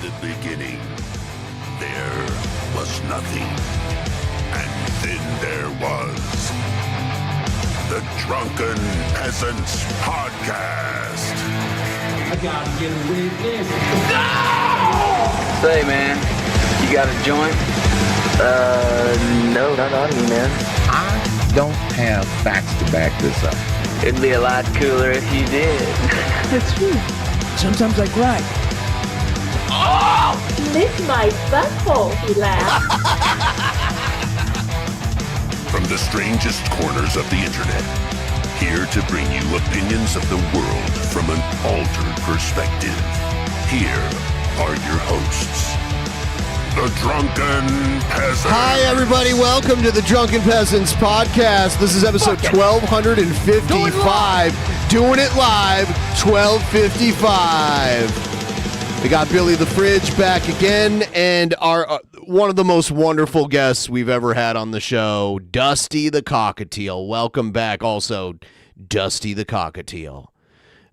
the beginning, there was nothing. And then there was the Drunken Peasants Podcast. I gotta get a witness. No! Say, man, you got a joint? No, not on me, man. I don't have facts to back this up. It'd be a lot cooler if you did. That's true. Sometimes I cry. Oh! Lick my butthole, he laughed. From the strangest corners of the internet, here to bring you opinions of the world from an altered perspective. Here are your hosts, the Drunken Peasants. Hi, everybody. Welcome to the Drunken Peasants Podcast. This is episode 1255. Doing it live, 1255. We got Billy the Fridge back again, and our one of the most wonderful guests we've ever had on the show, Dusty the Cockatiel. Welcome back also, Dusty the Cockatiel.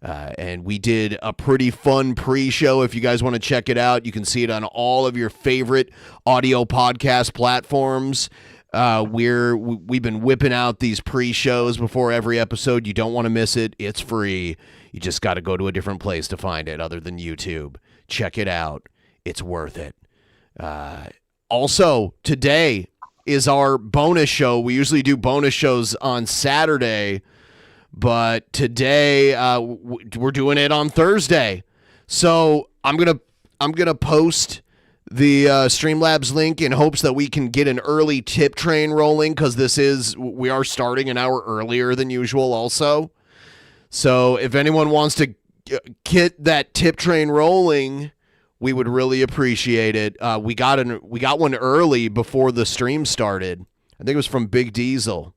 And we did a pretty fun pre-show. If you guys want to check it out, you can see it on all of your favorite audio podcast platforms. We've been whipping out these pre-shows before every episode. You don't want to miss it. It's free. You just got to go to a different place to find it other than YouTube. Check it out. It's worth it. Also, today is our bonus show. We usually do bonus shows on Saturday, but today we're doing it on Thursday. So I'm gonna post the Streamlabs link in hopes that we can get an early tip train rolling, because we are starting an hour earlier than usual also. So if anyone wants to get that tip train rolling, we would really appreciate it. We got one early before the stream started. I think it was from Big Diesel.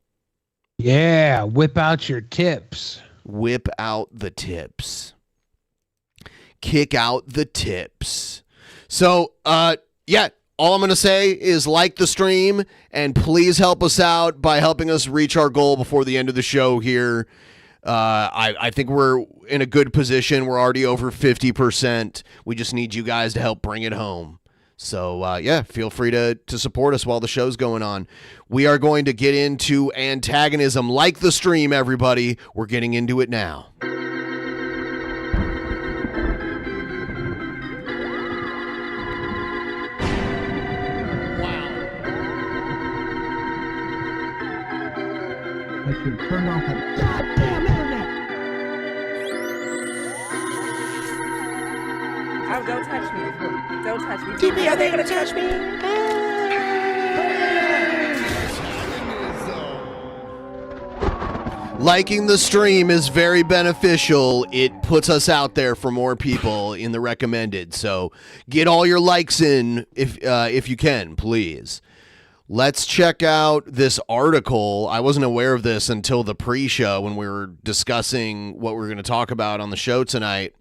Yeah, whip out your tips. Whip out the tips. Kick out the tips. So, yeah, all I'm going to say is like the stream, and please help us out by helping us reach our goal before the end of the show here. I think we're in a good position. We're already over 50%. We just need you guys to help bring it home. So, yeah, feel free to support us while the show's going on. We are going to get into antagonism. Like the stream, everybody. We're getting into it now. I should turn off the goddamn internet. Oh, don't touch me. Don't touch me. DP, are they gonna touch me? Liking the stream is very beneficial. It puts us out there for more people in the recommended. So get all your likes in if you can, please. Let's check out this article. I wasn't aware of this until the pre-show when we were discussing what we were going to talk about on the show tonight.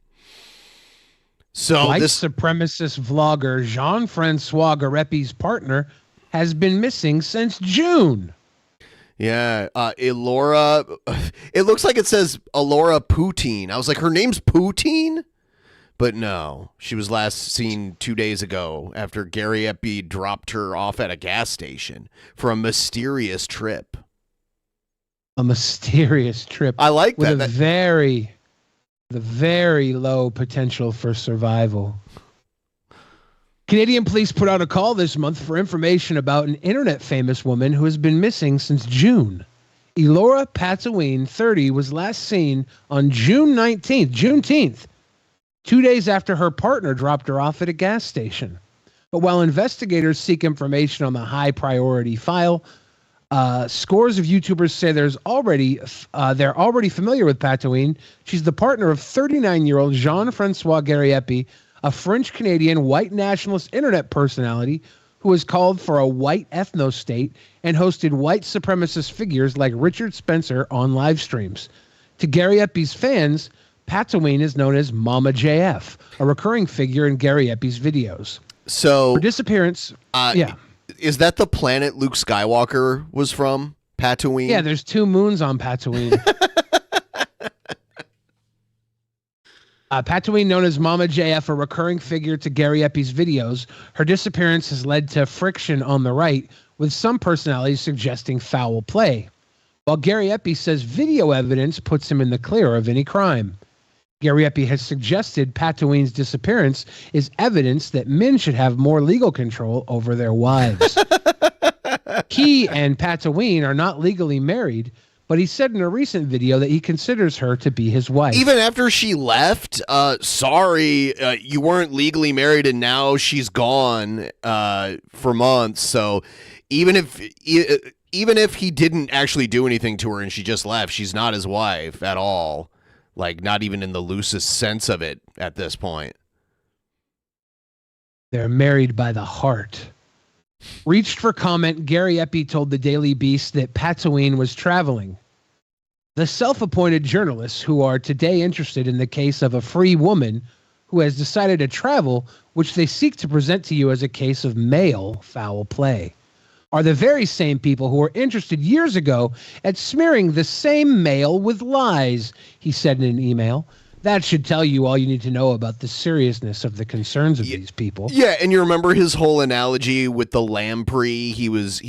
So White this supremacist vlogger Jean-Francois Gariepy's partner has been missing since June. Yeah, Elora. It looks like it says Elora Poutine. I was like, her name's Poutine? But no, she was last seen 2 days ago after Gariepy dropped her off at a gas station for a mysterious trip. A mysterious trip. I like with that. The very low potential for survival. Canadian police put out a call this month for information about an internet famous woman who has been missing since June. Elora Pataween, 30, was last seen on Juneteenth, 2 days after her partner dropped her off at a gas station. But while investigators seek information on the high priority file, scores of YouTubers say they're already familiar with Pataween. She's the partner of 39-year-old Jean-Francois Gariepy, a French-Canadian white nationalist internet personality who has called for a white ethno-state and hosted white supremacist figures like Richard Spencer on live streams. To Gariepy's fans, Pataween is known as Mama JF, a recurring figure in Gariepy's videos. So her disappearance, is that the planet Luke Skywalker was from? Tatooine? Yeah, there's 2 moons on Tatooine. Tatooine, known as Mama JF, a recurring figure to Gariepy's videos, her disappearance has led to friction on the right, with some personalities suggesting foul play. While Gariepy says video evidence puts him in the clear of any crime. Gariepy has suggested Tatooine's disappearance is evidence that men should have more legal control over their wives. He and Tatooine are not legally married, but he said in a recent video that he considers her to be his wife. Even after she left, you weren't legally married and now she's gone for months. So even if he didn't actually do anything to her and she just left, she's not his wife at all. Like, not even in the loosest sense of it at this point. They're married by the heart. Reached for comment, Gariepy told the Daily Beast that Tatooine was traveling. The self-appointed journalists who are today interested in the case of a free woman who has decided to travel, which they seek to present to you as a case of male foul play, are the very same people who were interested years ago at smearing the same male with lies, he said in an email. That should tell you all you need to know about the seriousness of the concerns of these people. Yeah, and you remember his whole analogy with the lamprey? He was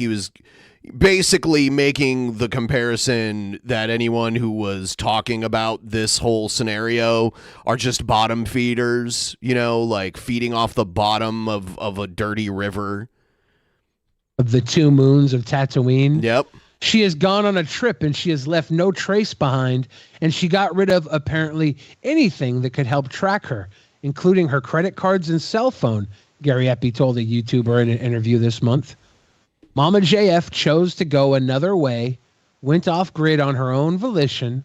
basically making the comparison that anyone who was talking about this whole scenario are just bottom feeders, like feeding off the bottom of a dirty river. Of the 2 moons of Tatooine. Yep. She has gone on a trip and she has left no trace behind, and she got rid of apparently anything that could help track her, including her credit cards and cell phone, Gariepy told a YouTuber in an interview this month. Mama JF chose to go another way, went off grid on her own volition.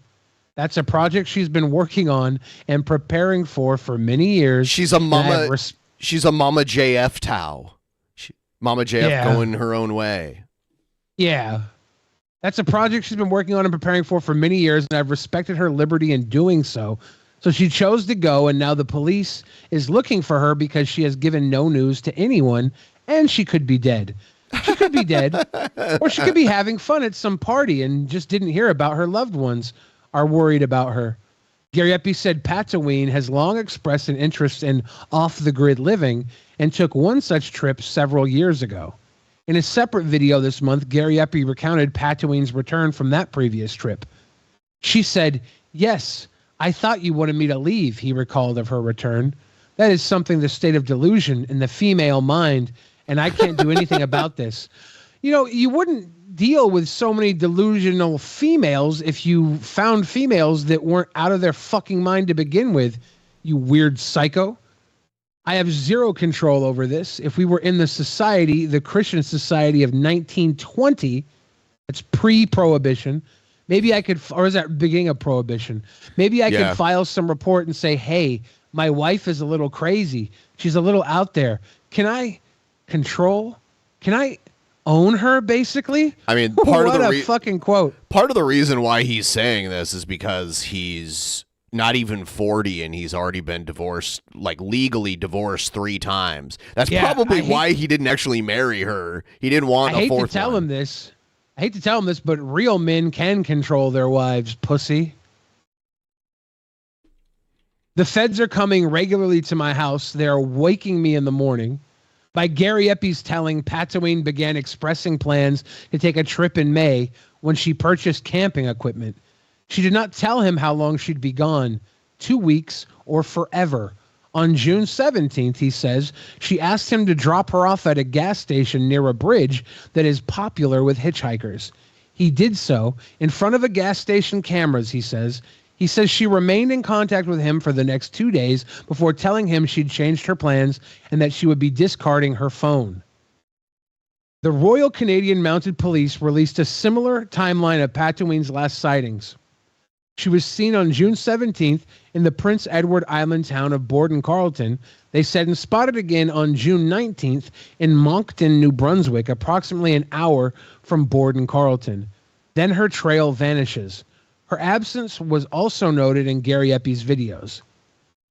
That's a project she's been working on and preparing for many years. She's a Mama JF Tao. Mama JF going her own way. Yeah. That's a project she's been working on and preparing for many years, and I've respected her liberty in doing so. So she chose to go, and now the police is looking for her because she has given no news to anyone, and she could be dead. She could be dead, or she could be having fun at some party and just didn't hear about her loved ones are worried about her. Gariepy said Tatooine has long expressed an interest in off-the-grid living and took one such trip several years ago. In a separate video this month, Gariepy recounted Tatooine's return from that previous trip. She said, "Yes, I thought you wanted me to leave," he recalled of her return. "That is something the state of delusion in the female mind, and I can't do anything about this." You wouldn't deal with so many delusional females if you found females that weren't out of their fucking mind to begin with, you weird psycho. I have zero control over this. If we were in the Christian society of 1920, it's pre-prohibition, maybe I could, or is that beginning of prohibition? Maybe I could file some report and say, hey, my wife is a little crazy. She's a little out there. Can I own her, basically? I mean, fucking quote. Part of the reason why he's saying this is because he's not even 40 and he's already been divorced, like legally divorced 3 times. That's probably why he didn't actually marry her. He didn't want a fourth one. I hate to tell him this, but real men can control their wives, pussy. The feds are coming regularly to my house. They are waking me in the morning. By Gariepy's telling, Tatooine began expressing plans to take a trip in May when she purchased camping equipment. She did not tell him how long she'd be gone, 2 weeks or forever. On June 17th, he says, she asked him to drop her off at a gas station near a bridge that is popular with hitchhikers. He did so in front of a gas station cameras, he says. He says she remained in contact with him for the next 2 days before telling him she'd changed her plans and that she would be discarding her phone. The Royal Canadian Mounted Police released a similar timeline of Tatooine's last sightings. She was seen on June 17th in the Prince Edward Island town of Borden-Carleton, they said, and spotted again on June 19th in Moncton, New Brunswick, approximately an hour from Borden-Carleton. Then her trail vanishes. Her absence was also noted in Gariepy's videos.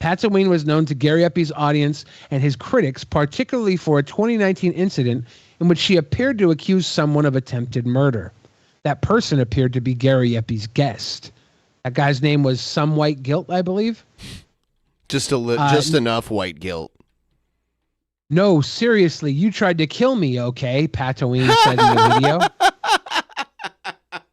Tatooine was known to Gariepy's audience and his critics, particularly for a 2019 incident in which she appeared to accuse someone of attempted murder. That person appeared to be Gariepy's guest. That guy's name was Some White Guilt, I believe. Just enough white guilt. No, seriously, you tried to kill me, okay? Tatooine said in the video.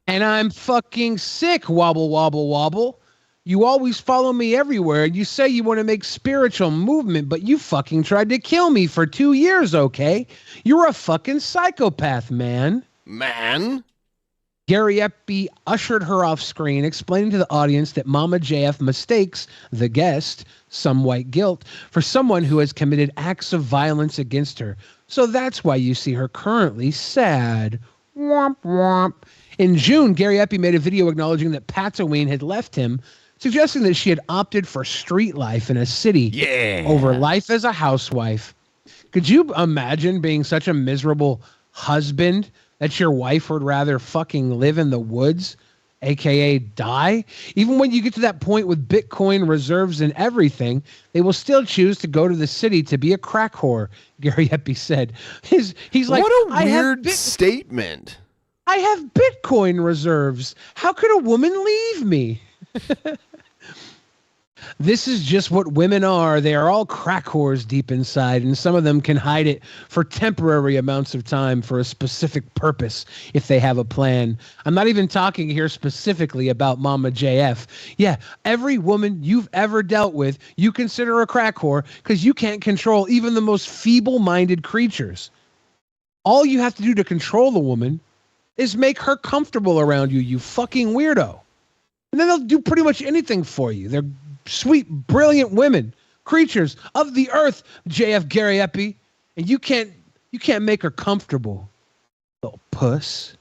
And I'm fucking sick, wobble, wobble, wobble. You always follow me everywhere, and you say you want to make spiritual movement, but you fucking tried to kill me for 2 years, okay? You're a fucking psychopath, man. Man? Gariepy ushered her off screen, explaining to the audience that Mama JF mistakes the guest, some white guilt, for someone who has committed acts of violence against her. So that's why you see her currently sad. Womp womp. In June, Gariepy made a video acknowledging that Tatooine had left him, suggesting that she had opted for street life in a city over life as a housewife. Could you imagine being such a miserable husband that your wife would rather fucking live in the woods, aka die? Even when you get to that point with Bitcoin reserves and everything, they will still choose to go to the city to be a crack whore, Gariepy said. He's like, what a weird statement. I have Bitcoin reserves. How could a woman leave me? This is just what women are. They are all crack whores deep inside, and some of them can hide it for temporary amounts of time for a specific purpose if they have a plan. I'm not even talking here specifically about Mama JF. Yeah, every woman you've ever dealt with, you consider a crack whore because you can't control even the most feeble-minded creatures. All you have to do to control the woman is make her comfortable around you, you fucking weirdo. And then they'll do pretty much anything for you. They're sweet, brilliant women, creatures of the earth, JF Gariepy, and you can't make her comfortable, little puss.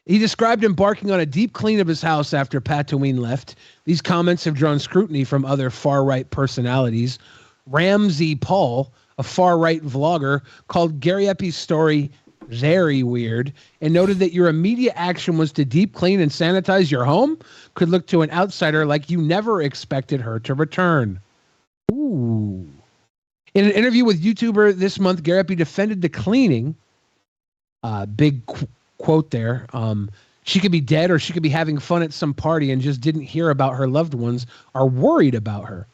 He described embarking on a deep clean of his house after Tatooine left. These comments have drawn scrutiny from other far-right personalities. Ramsey Paul, a far-right vlogger, called Gariepy's story very weird and noted that your immediate action was to deep clean and sanitize your home could look to an outsider like you never expected her to return. Ooh. In an interview with YouTuber this month, Gariepy defended the cleaning. Big quote there. She could be dead or she could be having fun at some party and just didn't hear about her loved ones or worried about her.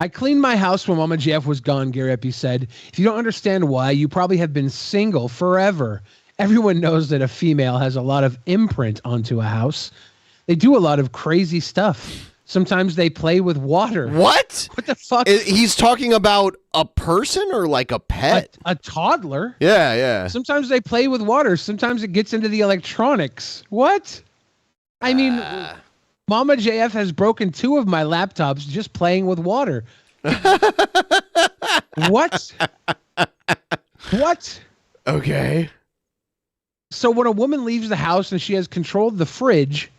I cleaned my house when Mama JF was gone, Gariepy said. If you don't understand why, you probably have been single forever. Everyone knows that a female has a lot of imprint onto a house. They do a lot of crazy stuff. Sometimes they play with water. What? What the fuck? He's talking about a person or like a pet? A toddler. Yeah. Sometimes they play with water. Sometimes it gets into the electronics. What? I mean... Mama JF has broken 2 of my laptops just playing with water. What? What? Okay. So when a woman leaves the house and she has controlled the fridge,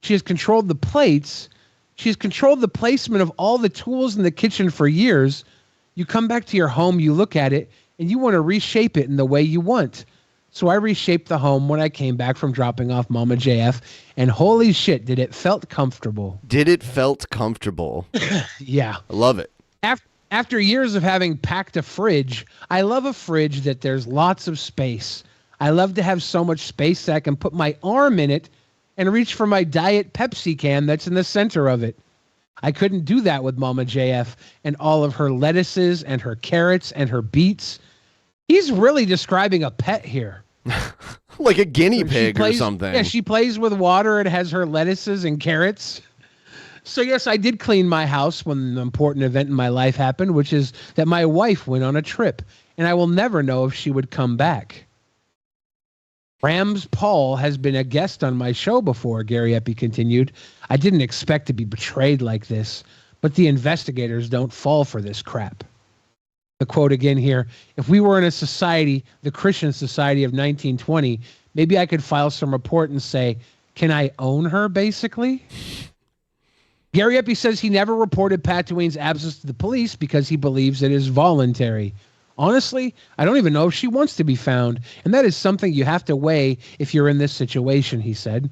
she has controlled the plates, she has controlled the placement of all the tools in the kitchen for years, you come back to your home, you look at it, and you want to reshape it in the way you want. So I reshaped the home when I came back from dropping off Mama JF, and holy shit, did it felt comfortable. Did it felt comfortable? Yeah. I love it. After years of having packed a fridge, I love a fridge that there's lots of space. I love to have so much space that I can put my arm in it and reach for my Diet Pepsi can that's in the center of it. I couldn't do that with Mama JF and all of her lettuces and her carrots and her beets. He's really describing a pet here. Like a guinea pig or something. Yeah, she plays with water and has her lettuces and carrots. So yes, I did clean my house when an important event in my life happened, which is that my wife went on a trip, and I will never know if she would come back. Rams Paul has been a guest on my show before, Gariepy continued. I didn't expect to be betrayed like this, but the investigators don't fall for this crap. The quote again here, if we were in a society, the Christian society of 1920, maybe I could file some report and say, can I own her, basically? Gariepy says he never reported Tatooine's absence to the police because he believes it is voluntary. Honestly, I don't even know if she wants to be found, and that is something you have to weigh if you're in this situation, he said.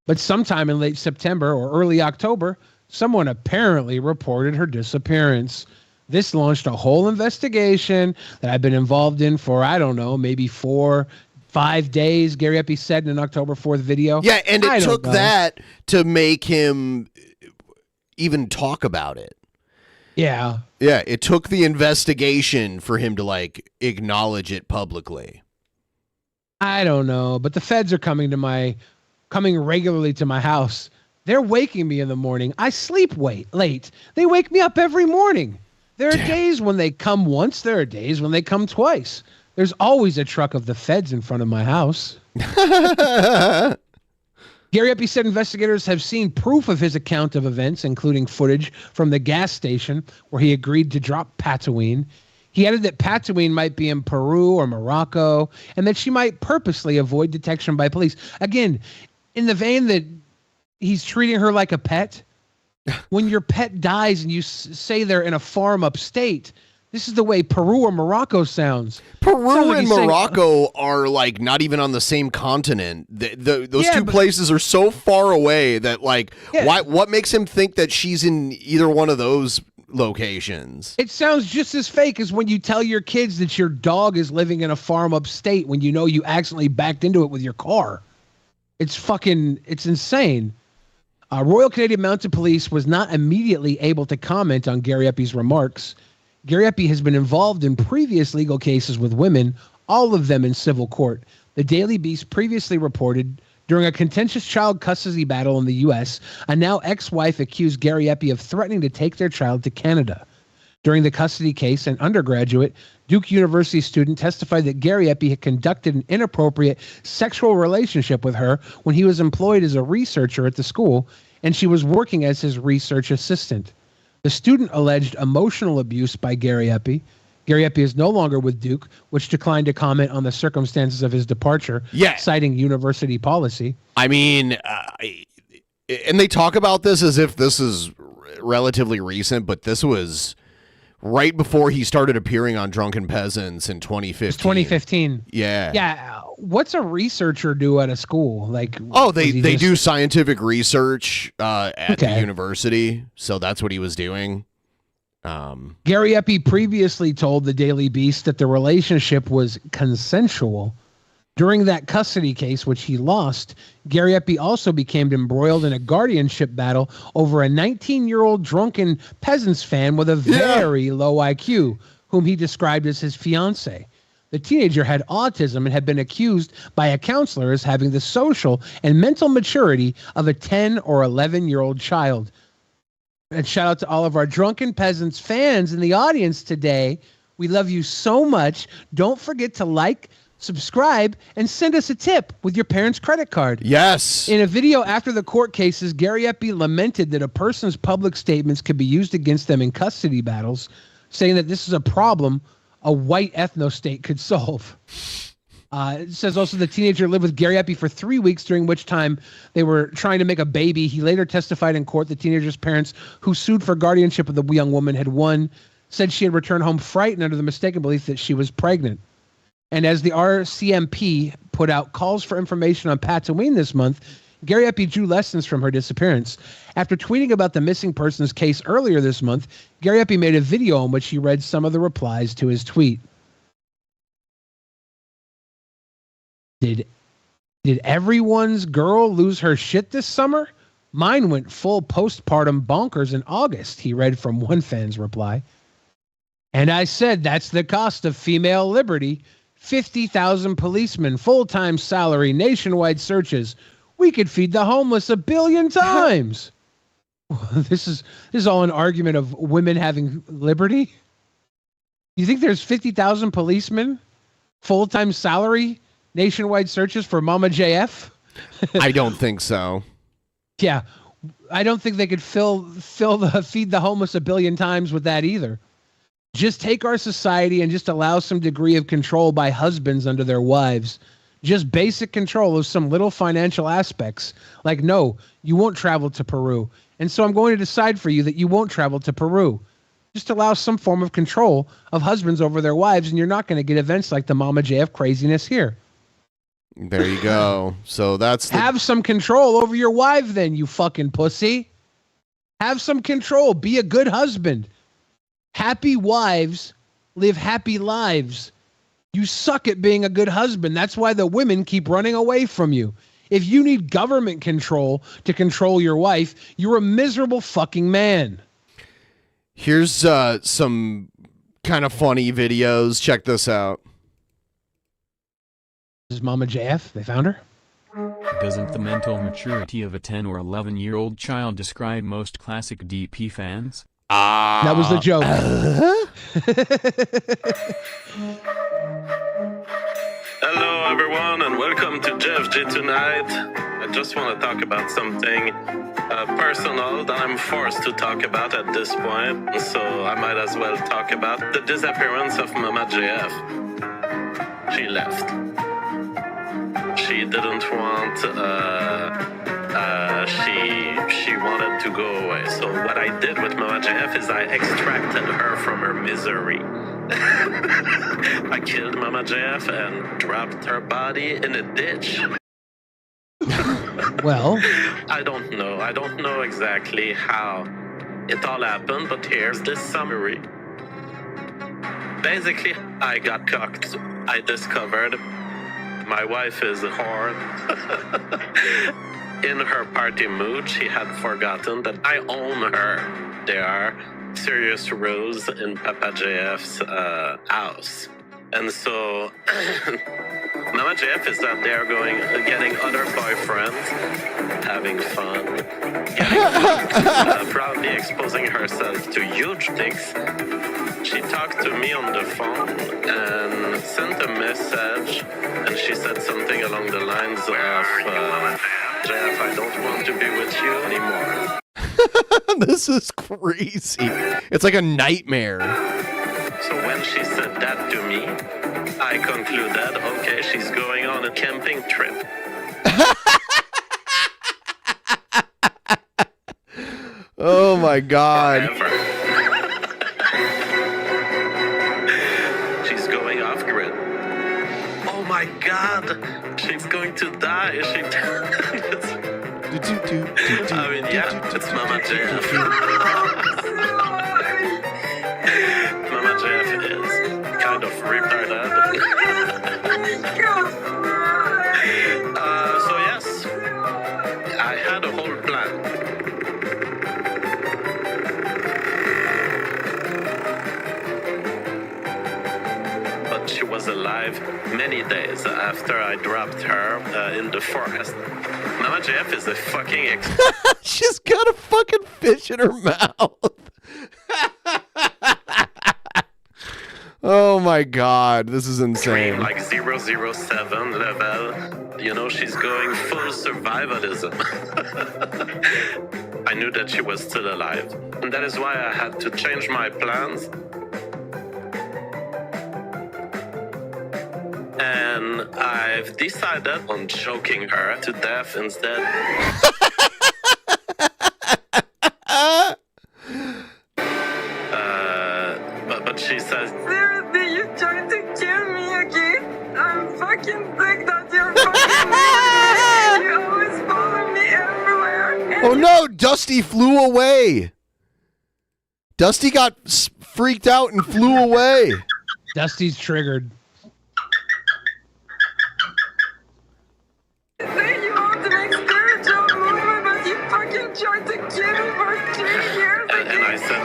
But sometime in late September or early October, someone apparently reported her disappearance. This launched a whole investigation that I've been involved in for, I don't know, maybe 4-5 days, Gariepy said in an October 4th video. Yeah, and it took that to make him even talk about it. Yeah. Yeah, it took the investigation for him to like acknowledge it publicly. I don't know, but the feds are coming regularly to my house. They're waking me in the morning. I sleep late. They wake me up every morning. There are days when they come once. There are days when they come twice. There's always a truck of the feds in front of my house. Gariepy said investigators have seen proof of his account of events, including footage from the gas station where he agreed to drop Tatooine. He added that Tatooine might be in Peru or Morocco, and that she might purposely avoid detection by police. Again, in the vein that he's treating her like a pet. When your pet dies and you say they're in a farm upstate, this is the way Peru or Morocco sounds. Peru and Morocco are like not even on the same continent. Those two places are so far away that like, what makes him think that she's in either one of those locations? It sounds just as fake as when you tell your kids that your dog is living in a farm upstate when you know you accidentally backed into it with your car. It's insane. Royal Canadian Mounted Police was not immediately able to comment on Gariepy's remarks. Gariepy has been involved in previous legal cases with women, all of them in civil court. The Daily Beast previously reported during a contentious child custody battle in the U.S., a now ex-wife accused Gariepy of threatening to take their child to Canada. During the custody case, an undergraduate Duke University student testified that Gariepy had conducted an inappropriate sexual relationship with her when he was employed as a researcher at the school, and she was working as his research assistant. The student alleged emotional abuse by Gariepy. Gariepy is no longer with Duke, which declined to comment on the circumstances of his departure, citing university policy. I mean, and they talk about this as if this is relatively recent, but this was right before he started appearing on Drunken Peasants in 2015. It's 2015. Yeah. Yeah. What's a researcher do at a school? Like, they do scientific research at the university, so that's what he was doing. Gariepy previously told the Daily Beast that the relationship was consensual. During that custody case, which he lost, Gariepy also became embroiled in a guardianship battle over a 19-year-old drunken peasants fan with a very low IQ, whom he described as his fiancée. The teenager had autism and had been accused by a counselor as having the social and mental maturity of a 10 or 11-year-old child. And shout out to all of our Drunken Peasants fans in the audience today. We love you so much. Don't forget to like, subscribe, and send us a tip with your parents' credit card. Yes. In a video after the court cases, Gariepy lamented that a person's public statements could be used against them in custody battles, saying that this is a problem a white ethno-state could solve. It says also the teenager lived with Gariepy for 3 weeks, during which time they were trying to make a baby. He later testified in court the teenager's parents, who sued for guardianship of the young woman, had won, said she had returned home frightened under the mistaken belief that she was pregnant. And as the RCMP put out calls for information on Tatooine this month, Gariepy drew lessons from her disappearance. After tweeting about the missing persons case earlier this month, Gariepy made a video in which he read some of the replies to his tweet. Did everyone's girl lose her shit this summer? Mine went full postpartum bonkers in August, he read from one fan's reply. And I said, that's the cost of female liberty. 50,000 policemen, full-time salary, nationwide searches. We could feed the homeless 1 billion times. This is all an argument of women having liberty? You think there's 50,000 policemen, full-time salary, nationwide searches for Mama JF? I don't think so. Yeah, I don't think they could feed the homeless 1 billion times with that either. Just take our society and just allow some degree of control by husbands under their wives. Just basic control of some little financial aspects. Like, no, you won't travel to Peru. And so I'm going to decide for you that you won't travel to Peru. Just allow some form of control of husbands over their wives, and you're not going to get events like the Mama JF craziness here. There you go. So have some control over your wife then, you fucking pussy. Have some control. Be a good husband. Happy wives live happy lives. You suck at being a good husband. That's why the women keep running away from you. If you need government control to control your wife, you're a miserable fucking man. Here's some kind of funny videos. Check this out. This is Mama JF. They found her. Doesn't the mental maturity of a 10 or 11-year-old child describe most classic DP fans? That was the joke. Hello, everyone, and welcome to JFG tonight. I just want to talk about something personal that I'm forced to talk about at this point, so I might as well talk about the disappearance of Mama JF. She left. She didn't want, she wanted to go away. So what I did with Mama JF is I extracted her from her misery. I killed Mama JF and dropped her body in a ditch. Well, I don't know exactly how it all happened, but here's the summary. Basically, I got cocked. I discovered my wife is a whore. In her party mood, she had forgotten that I own her. There are serious rules in Papa JF's house. And so Mama JF is out there getting other boyfriends, having fun, proudly exposing herself to huge dicks. She talked to me on the phone and sent a message, and she said something along the lines of, JF, I don't want to be with you anymore. This is crazy. It's like a nightmare. So when she said that to me, I concluded, okay, she's going on a camping trip. Oh my God. Whatever. She's going off grid. Oh my God, she's going to die. I mean, yeah, it's Mama JF. Mama JF is kind of retarded. So yes, I had a whole plan. But she was alive many days after I dropped her in the forest. Mama JF is a fucking She's got a fucking fish in her mouth. Oh my God, this is insane. Like 007 level, you know, she's going full survivalism. I knew that she was still alive, and that is why I had to change my plans. And I've decided on choking her to death instead. But she says, Seriously, you trying to kill me again? I'm fucking sick that you're fucking me. You always follow me everywhere. Oh no, Dusty flew away. Dusty got freaked out and flew away. Dusty's triggered. Say you want to make spiritual movement, but you fucking tried to kill me for 3 years. and I said,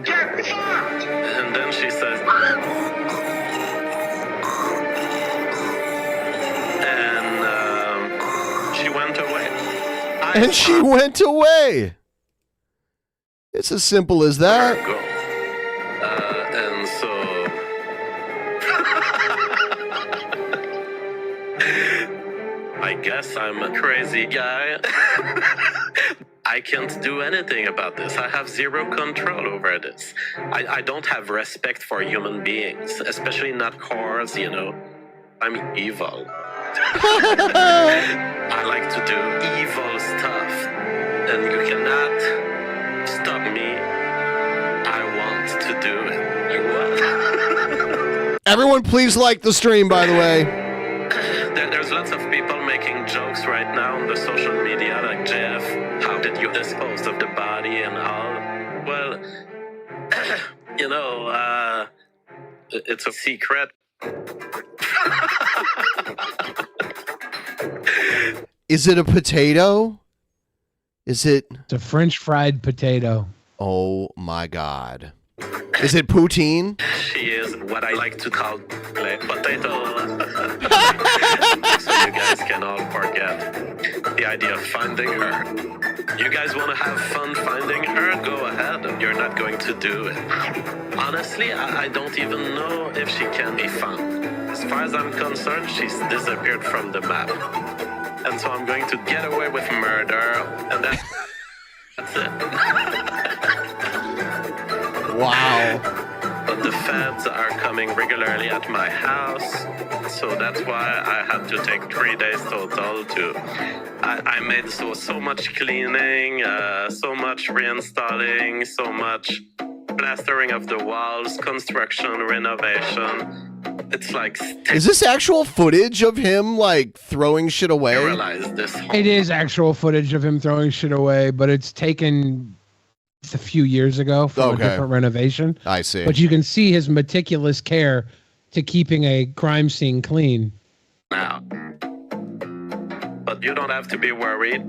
Get fucked! and then she says, and she went away. And she went away. It's as simple as that. Go. And so I guess I'm a crazy guy. I can't do anything about this. I have zero control over this. I don't have respect for human beings, especially not cars, you know. I'm evil. I like to do evil stuff, and you cannot stop me. I want to do it. You what? Everyone, please like the stream, by the way. There's lots of people making jokes right now on the social media, like, Jeff, how did you dispose of the body and all? Well, you know, it's a secret. Is it a potato? Is it? It's a French fried potato. Oh my God. Is it poutine? She is what I like to call potato. So you guys can all forget the idea of finding her. You guys want to have fun finding her? Go ahead. You're not going to do it. Honestly, I don't even know if she can be found. As far as I'm concerned, she's disappeared from the map. And so I'm going to get away with murder, and that's it. Wow. But the feds are coming regularly at my house, so that's why I had to take 3 days total to... I made so much cleaning, so much reinstalling, so much plastering of the walls, construction, renovation. It's like... Is this actual footage of him, like, throwing shit away? Realize this. It is actual footage of him throwing shit away, but it's taken a few years ago from a different renovation. I see. But you can see his meticulous care to keeping a crime scene clean. Now. But you don't have to be worried.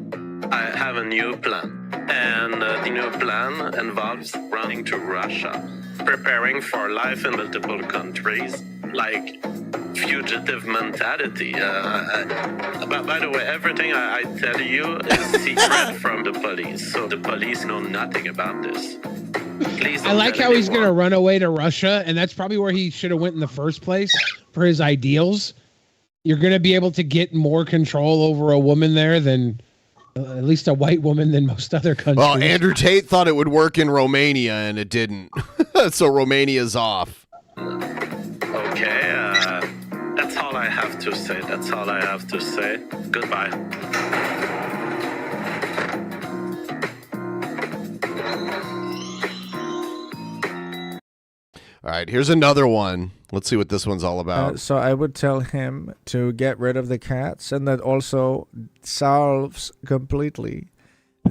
I have a new plan. And the new plan involves running to Russia, preparing for life in multiple countries, like fugitive mentality. By the way, everything I tell you is secret from the police, so the police know nothing about this. Please I like how he's going to run away to Russia, and that's probably where he should have went in the first place for his ideals. You're going to be able to get more control over a woman there than at least a white woman than most other countries. Well, Andrew Tate thought it would work in Romania, and it didn't. So Romania's off. Okay, that's all I have to say. That's all I have to say. Goodbye. All right, here's another one. Let's see what this one's all about. So I would tell him to get rid of the cats, and that also solves completely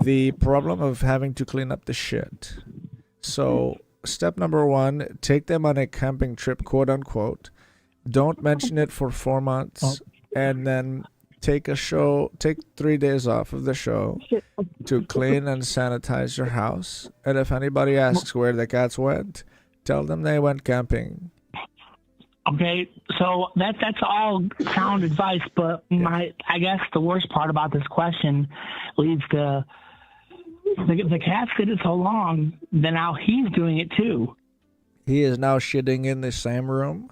the problem of having to clean up the shit. So step number 1, take them on a camping trip, quote unquote. Don't mention it for 4 months, and then take 3 days off of the show to clean and sanitize your house. And if anybody asks where the cats went, tell them they went camping. Okay, so that's all sound advice, but I guess the worst part about this question leads to the cats did it so long, then now he's doing it too. He is now shitting in the same room?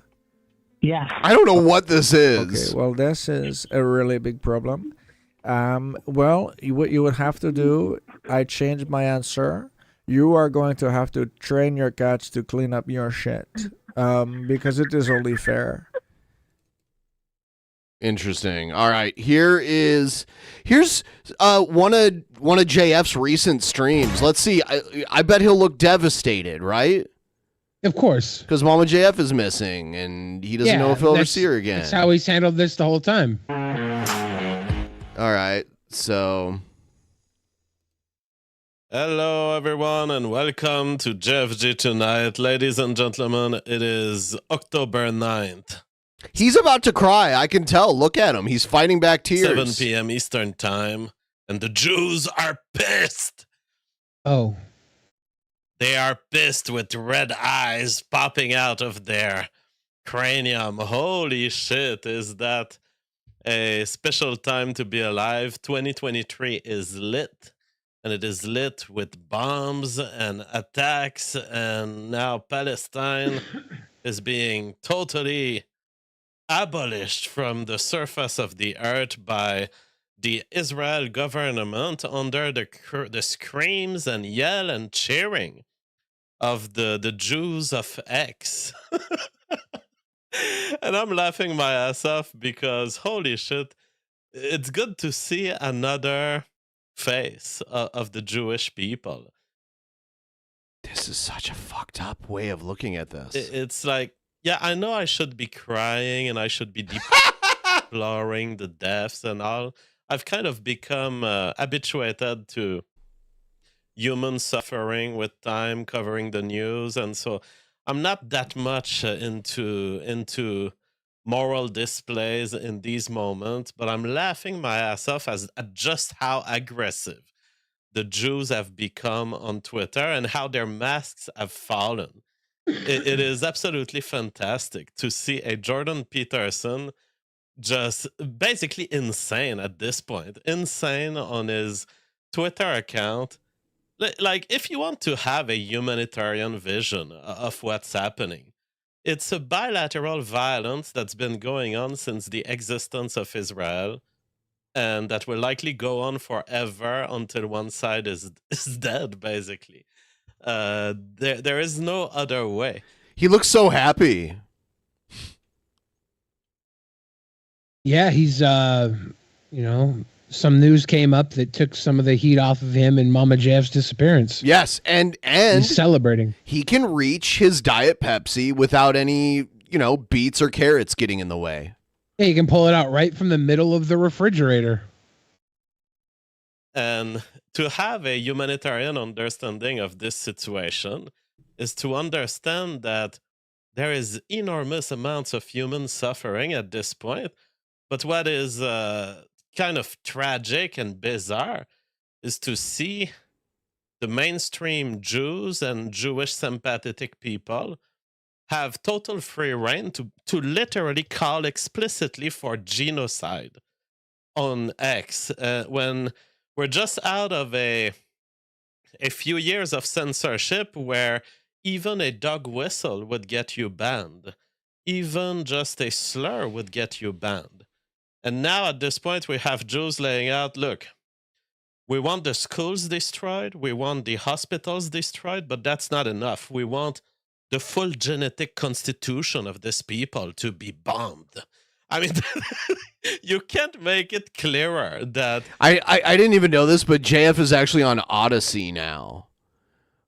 Yes. I don't know what this is. Okay, well, this is a really big problem. Well, what you would have to do, I changed my answer. You are going to have to train your cats to clean up your shit, because it is only fair. Interesting. All right, here's one of JF's recent streams. Let's see. I bet he'll look devastated, right? Of course, because Mama JF is missing, and he doesn't know if he'll ever see her again. That's how he's handled this the whole time. All right, so. Hello, everyone, and welcome to Jeff G Tonight. Ladies and gentlemen, it is October 9th. He's about to cry. I can tell. Look at him. He's fighting back tears. 7 p.m. Eastern Time, and the Jews are pissed. Oh. They are pissed with red eyes popping out of their cranium. Holy shit, is that a special time to be alive? 2023 is lit. And it is lit with bombs and attacks, and now Palestine is being totally abolished from the surface of the earth by the Israel government under the screams and yell and cheering of the Jews of X. And I'm laughing my ass off because, holy shit, it's good to see another face of the Jewish people. This is such a fucked up way of looking at this. It's like, yeah, I know I should be crying and I should be deploring the deaths and all. I've kind of become habituated to human suffering with time, covering the news, and so I'm not that much into moral displays in these moments, but I'm laughing my ass off at just how aggressive the Jews have become on Twitter and how their masks have fallen. It is absolutely fantastic to see a Jordan Peterson just basically insane at this point, insane on his Twitter account. Like, if you want to have a humanitarian vision of what's happening, it's a bilateral violence that's been going on since the existence of Israel, and that will likely go on forever until one side is dead, basically. There is no other way. He looks so happy. Yeah, he's some news came up that took some of the heat off of him and Mama Jav's disappearance. Yes, and he's celebrating. He can reach his Diet Pepsi without any, beets or carrots getting in the way. Yeah, you can pull it out right from the middle of the refrigerator. And to have a humanitarian understanding of this situation is to understand that there is enormous amounts of human suffering at this point. But what is kind of tragic and bizarre is to see the mainstream Jews and Jewish sympathetic people have total free reign to literally call explicitly for genocide on X when we're just out of a few years of censorship where even a dog whistle would get you banned. Even just a slur would get you banned. And now at this point, we have Jews laying out, look, we want the schools destroyed, we want the hospitals destroyed, but that's not enough. We want the full genetic constitution of this people to be bombed. I mean, you can't make it clearer that... I didn't even know this, but JF is actually on Odyssey now.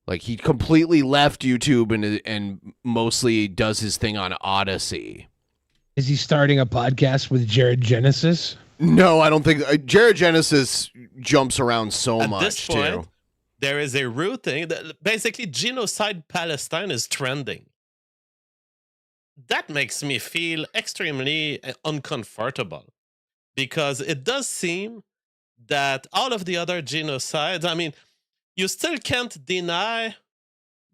Like, he completely left YouTube and mostly does his thing on Odyssey. Is he starting a podcast with Jared Genesis? No, I don't think... Jared Genesis jumps around so much, At this point, too. there is a rooting that basically genocide Palestine is trending. That makes me feel extremely uncomfortable because it does seem that all of the other genocides, I mean, you still can't deny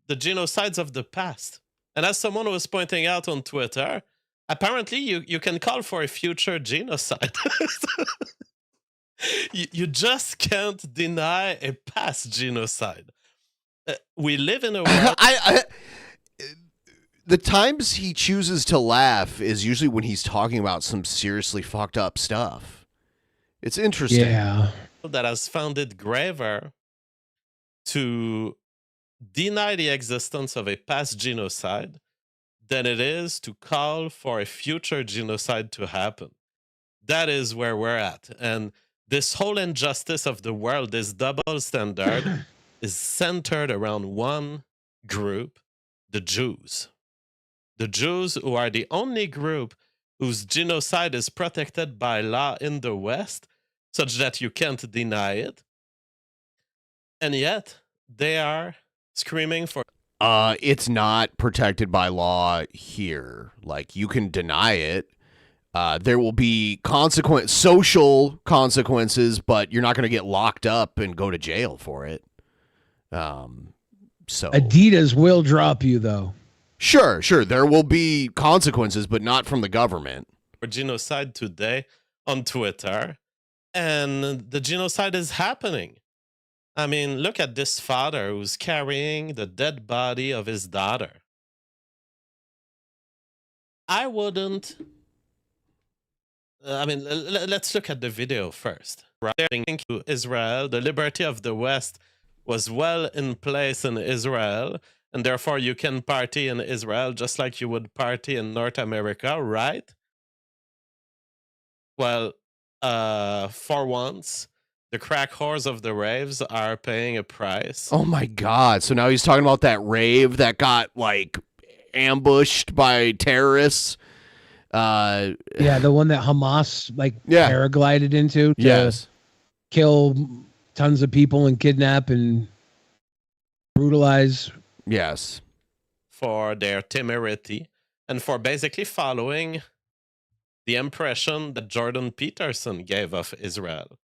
the genocides of the past. And as someone was pointing out on Twitter, apparently you can call for a future genocide. You just can't deny a past genocide. We live in a world... The times he chooses to laugh is usually when he's talking about some seriously fucked up stuff. It's interesting. Yeah. That has found it graver to deny the existence of a past genocide than it is to call for a future genocide to happen. That is where we're at. And this whole injustice of the world, this double standard, is centered around one group, the Jews. The Jews, who are the only group whose genocide is protected by law in the West, such that you can't deny it. And yet, they are screaming for... It's not protected by law here. Like, you can deny it. There will be social consequences, but you're not going to get locked up and go to jail for it. So Adidas will drop you, though. Sure. There will be consequences, but not from the government. For genocide today on Twitter, and the genocide is happening. I mean, look at this father who's carrying the dead body of his daughter. I wouldn't... let's look at the video first. Thank you, Israel. The liberty of the West was well in place in Israel, and therefore you can party in Israel just like you would party in North America, right? Well, for once, the crack whores of the raves are paying a price. Oh my God. So now he's talking about that rave that got, like, ambushed by terrorists. Yeah, the one that Hamas, paraglided into to kill tons of people and kidnap and brutalize. Yes. For their temerity and for basically following the impression that Jordan Peterson gave of Israel.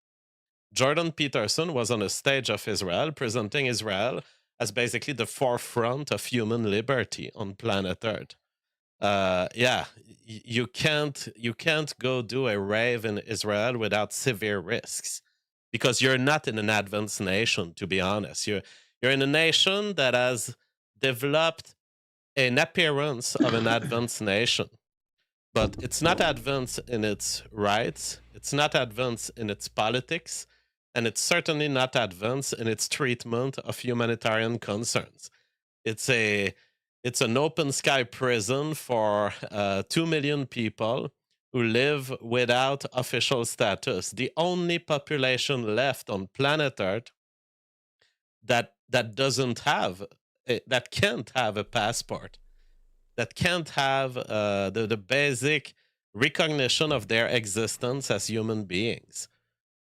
Jordan Peterson was on a stage of Israel, presenting Israel as basically the forefront of human liberty on planet Earth. You can't go do a rave in Israel without severe risks, because you're not in an advanced nation, to be honest. You're in a nation that has developed an appearance of an advanced nation, but it's not advanced in its rights, it's not advanced in its politics, and it's certainly not advanced in its treatment of humanitarian concerns. It's an open sky prison for 2 million people who live without official status. The only population left on planet Earth that doesn't have, that can't have a passport, that can't have the basic recognition of their existence as human beings,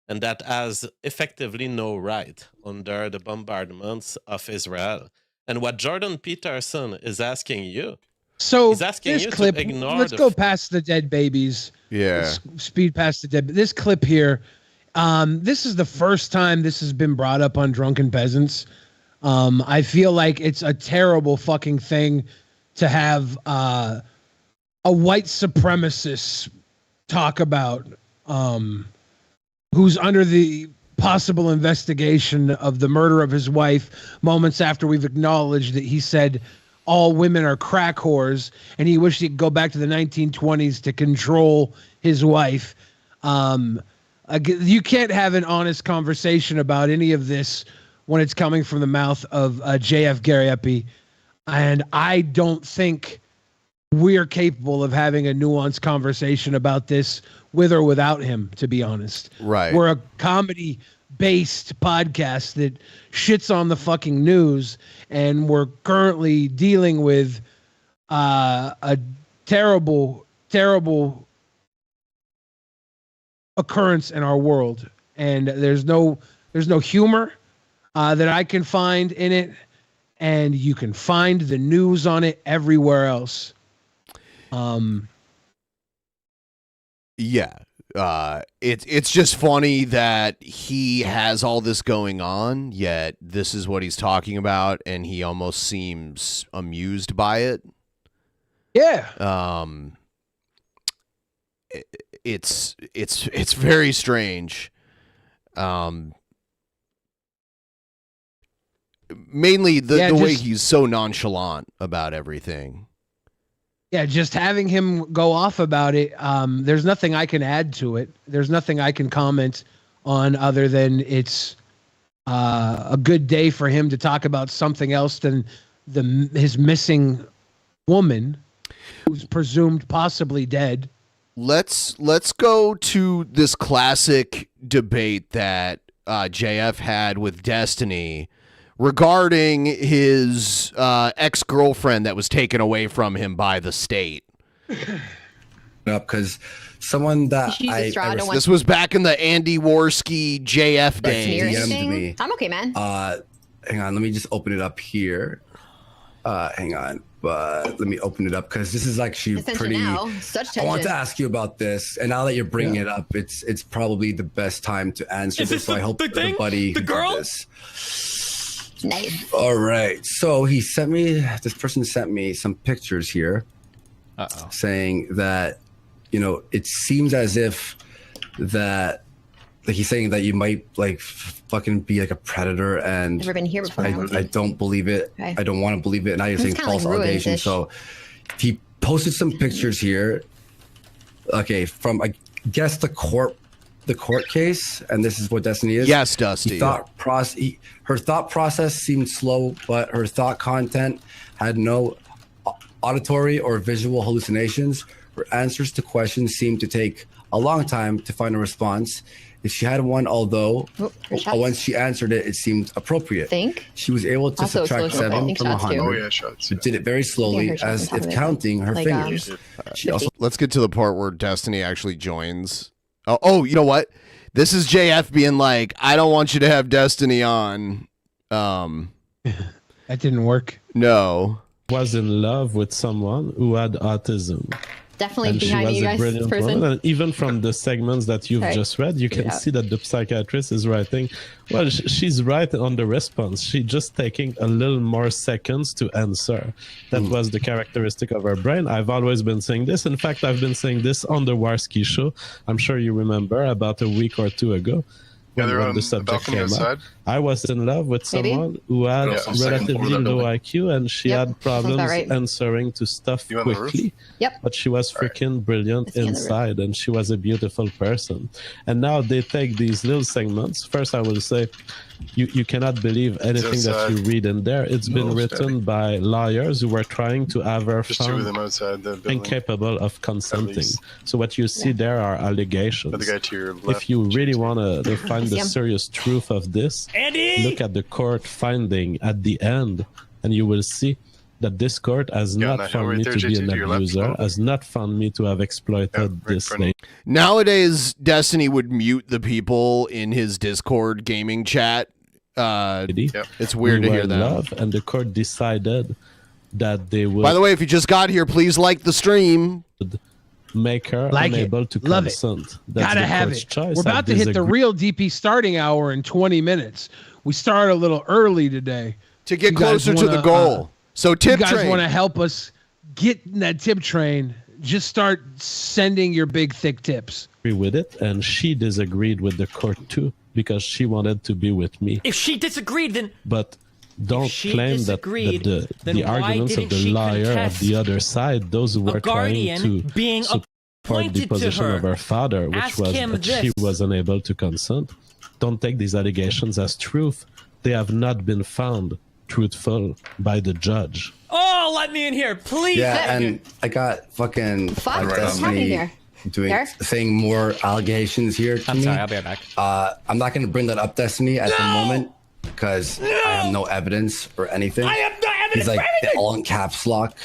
and that has effectively no right under the bombardments of Israel. And what Jordan Peterson is asking you, he's asking this you clip, to ignore. let's go past the dead babies. Yeah. Let's speed past the dead. This clip here, this is the first time this has been brought up on Drunken Peasants. I feel like it's a terrible fucking thing to have a white supremacist talk about who's under the possible investigation of the murder of his wife moments after we've acknowledged that he said all women are crack whores and he wished he could go back to the 1920s to control his wife. You can't have an honest conversation about any of this when it's coming from the mouth of J.F. Gariepy. And I don't think we're capable of having a nuanced conversation about this with or without him, to be honest. Right. We're a comedy-based podcast that shits on the fucking news, and we're currently dealing with a terrible, terrible occurrence in our world. And there's no humor that I can find in it, and you can find the news on it everywhere else. Yeah. It's just funny that he has all this going on, yet this is what he's talking about, and he almost seems amused by it. Yeah. It's very strange. Mainly the way he's so nonchalant about everything. Yeah, just having him go off about it, there's nothing I can add to it. There's nothing I can comment on other than it's a good day for him to talk about something else than his missing woman, who's presumed possibly dead. Let's go to this classic debate that JF had with Destiny regarding his ex-girlfriend that was taken away from him by the state. Because someone that this was back in the Andy Worski JF days. DM'd me. I'm okay, man. Hang on, let me just open it up here. Hang on, but let me open it up because this is actually pretty. I want to ask you about this, and now that you're bringing it up, it's probably the best time to answer this. So I hope everybody got this. Nice. All right. So this person sent me some pictures here saying that, it seems as if that, like he's saying that you might like fucking be like a predator, and never been here before. I don't believe it. Okay. I don't want to believe it. And now you're saying false allegations. So he posted some pictures here. Okay. From, I guess, the court case, and this is what Destiny is. Yes, Dusty. Her thought process seemed slow, but her thought content had no auditory or visual hallucinations. Her answers to questions seemed to take a long time to find a response. If she had one, although once she answered it, it seemed appropriate. She was able to subtract 7 from 100. She did it very slowly, as if counting her fingers. She also. Let's get to the part where Destiny actually joins. Oh, you know what? This is JF being like, I don't want you to have Destiny on. That didn't work. No. Was in love with someone who had autism. definitely And she behind was you a guys' brilliant person. woman. And even from the segments that you've Right. just read, you can Yeah. see that the psychiatrist is writing, well, she's right on the response. She's just taking a little more seconds to answer. That was the characteristic of her brain. I've always been saying this. In fact, I've been saying this on the Warski show. I'm sure you remember about a week or two ago. Yeah, they're when on the the subject balcony came outside. up. I was in love with Maybe? someone who had Yeah, on the second floor of relatively that low building. IQ, and she Yep, had sounds problems about right. answering to stuff You on the roof? quickly. Yep. But she was freaking brilliant It's me on the roof. inside, and she was a beautiful person. And now they take these little segments. First, I will say, you cannot believe anything that you read in there. It's been No, written by lawyers who were trying to have her Just two of found them outside the building. incapable of consenting. least. So what you see there are allegations. The guy to your left. If you really want to find the Yeah. serious truth of this, Andy! look at the court finding at the end, and you will see that this court has Yeah, not that found right me there, to be JT, an to your left. abuser, has not found me to have exploited Yeah, right in this front of lady. Nowadays, Destiny would mute the people in his Discord gaming chat. It's weird We to were hear in that. love, and the court decided that they would By the way, if you just got here, please like the stream. make her Like it. unable to Love it. consent. That's Gotta the have court's it. choice. We're I about to hit the disagree. real DP starting hour in 20 minutes. We started a little early today. To get You guys closer to the wanna, goal. So tip you guys train. want to help us get in that tip train? Just start sending your big thick tips. Agree with it, and she disagreed with the court too because she wanted to be with me. If she disagreed, then But don't she claim that disagreed, the then why arguments of didn't the she liar of contest the other side, those who were trying guardian to being support the appointed to position her? of her father, which Ask was him that she this. was unable to consent, don't take these allegations as truth. They have not been found truthful by the judge. Oh, let me in here, please. Yeah, and I got fucking Fuck, what's Destiny happening here? doing There? saying more allegations here to I'm me. sorry, I'll be right back. I'm not going to bring that up, Destiny, at the moment because I have no evidence or anything. I have no evidence He's like for anything! all in caps lock.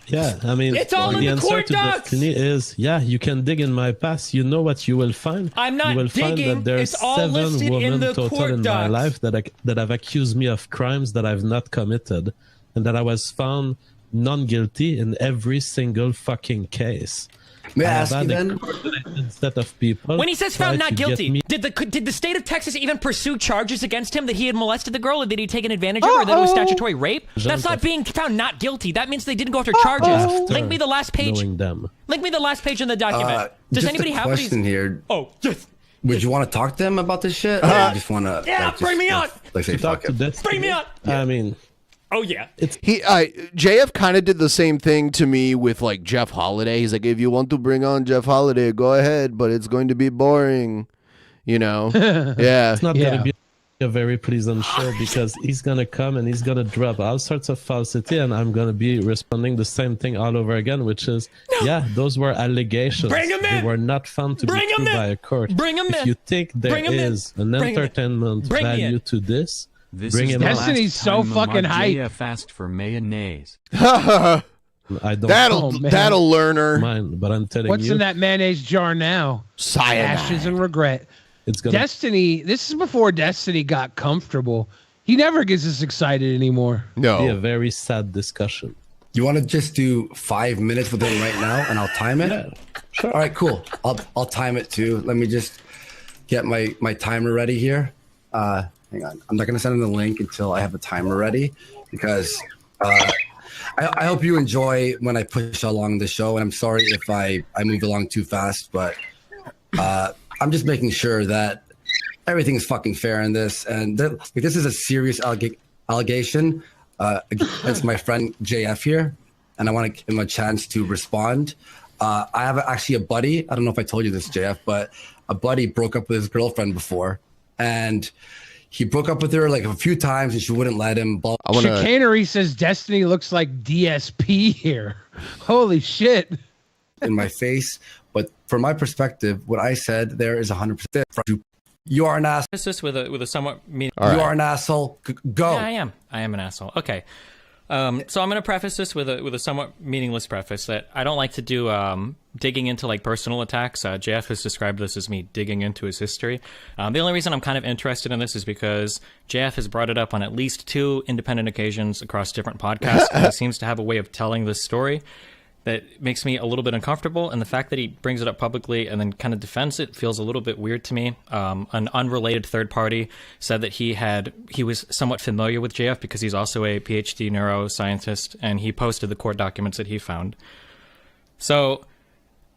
Yeah, I mean, It's all in the the answer court to docs. Destiny is, yeah, you can dig in my past. You know what you will find? I'm not You will digging. find that there's It's all 7 listed in women the total court in my docs. life that have accused me of crimes that I've not committed, and that I was found non-guilty in every single fucking case. May I have ask you had a then? coordinated set of people When he says try found to not get guilty, me- did the state of Texas even pursue charges against him that he had molested the girl, or did he take an advantage of her, or that it was statutory rape? That's not being found not guilty. That means they didn't go after charges. After Link me the last page. knowing them. Link me the last page in the document. Does just anybody a have what he's? question here? Oh, yes. Would you want to talk to them about this shit? Or you just want to Yeah, bring me on. Like say To talk fuck to it. Destiny, Bring me on. I mean, Oh yeah. JF kind of did the same thing to me with like Jeff Holiday. He's like, if you want to bring on Jeff Holiday, go ahead, but it's going to be boring. You know? Yeah. it's not going to be a very pleasant show because he's going to come and he's going to drop all sorts of falsity, and I'm going to be responding the same thing all over again, which is, yeah, those were allegations. Bring 'em They in. were not found to Bring be 'em true in. by a court. Bring 'em If in. you think there Bring 'em in. is an Bring 'em in. entertainment Bring me value in. to this, This bring is him the on. last Destiny's so time fucking hype. Magia asked for mayonnaise. I don't That'll man. that'll learn her. mind, but I'm telling What's you, in that mayonnaise jar now? Cyanide. Ashes and regret. it's going to Destiny, this is before Destiny got comfortable. He never gets us excited anymore. be a No. very sad discussion. You want to just do 5 minutes with him right now, and I'll time it. Yeah, sure. All right, cool. I'll time it too. Let me just get my timer ready here. Hang on. I'm not gonna send him the link until I have the timer ready because I hope you enjoy when I push along the show. And I'm sorry if I move along too fast, but I'm just making sure that everything is fucking fair in this. And this is a serious allegation against my friend JF here, and I want to give him a chance to respond. I have actually a buddy. I don't know if I told you this, JF, but a buddy broke up with his girlfriend before, and he broke up with her like a few times, and she wouldn't let him. Chicanery says Destiny looks like DSP here. Holy shit. In my face, but from my perspective, what I said there is 100%. You are an asshole. Is this with a somewhat mean? You are an asshole. Go. Yeah, I am an asshole. Okay. So I'm going to preface this with a somewhat meaningless preface that I don't like to do digging into like personal attacks. JF has described this as me digging into his history. The only reason I'm kind of interested in this is because JF has brought it up on at least 2 independent occasions across different podcasts. And he seems to have a way of telling this story. that makes me a little bit uncomfortable, and the fact that he brings it up publicly and then kind of defends it feels a little bit weird to me. An unrelated third party said that he was somewhat familiar with JF because he's also a PhD neuroscientist, and he posted the court documents that he found. So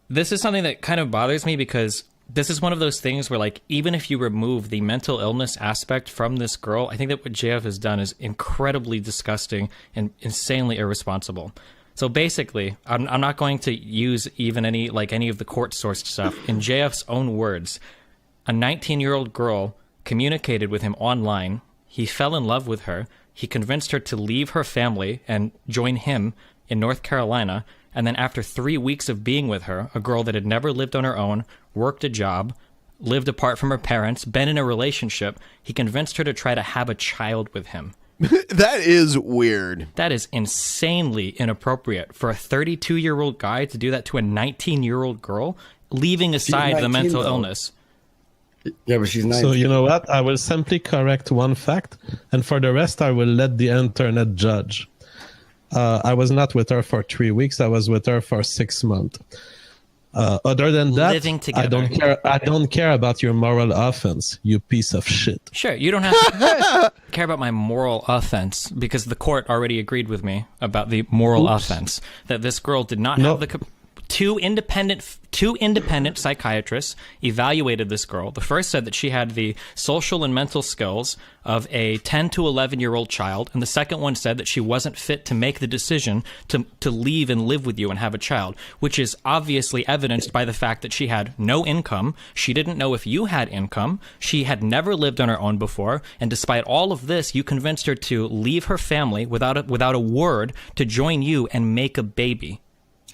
this is something that kind of bothers me because this is one of those things where, like, even if you remove the mental illness aspect from this girl, I think that what JF has done is incredibly disgusting and insanely irresponsible. So basically, I'm not going to use even any of the court-sourced stuff. In JF's own words, a 19-year-old girl communicated with him online. He fell in love with her. He convinced her to leave her family and join him in North Carolina. And then after 3 weeks of being with her, a girl that had never lived on her own, worked a job, lived apart from her parents, been in a relationship, he convinced her to try to have a child with him. That is weird. That is insanely inappropriate for a 32-year-old guy to do that to a 19-year-old girl, leaving aside the mental illness. Yeah, but she's 19. So you know what? I will simply correct one fact, and for the rest, I will let the internet judge. I was not with her for 3 weeks. I was with her for 6 months. Other than that, living together. I don't care about your moral offense, you piece of shit. Sure, you don't have to care about my moral offense because the court already agreed with me about the moral offense that this girl did not have the. Two independent psychiatrists evaluated this girl. The first said that she had the social and mental skills of a 10 to 11-year-old child, and the second one said that she wasn't fit to make the decision to leave and live with you and have a child, which is obviously evidenced by the fact that she had no income. She didn't know if you had income. She had never lived on her own before, and despite all of this, you convinced her to leave her family without a word to join you and make a baby.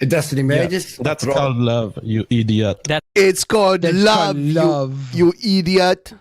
Destiny, may I just That's called love, you idiot. It's called love, you idiot.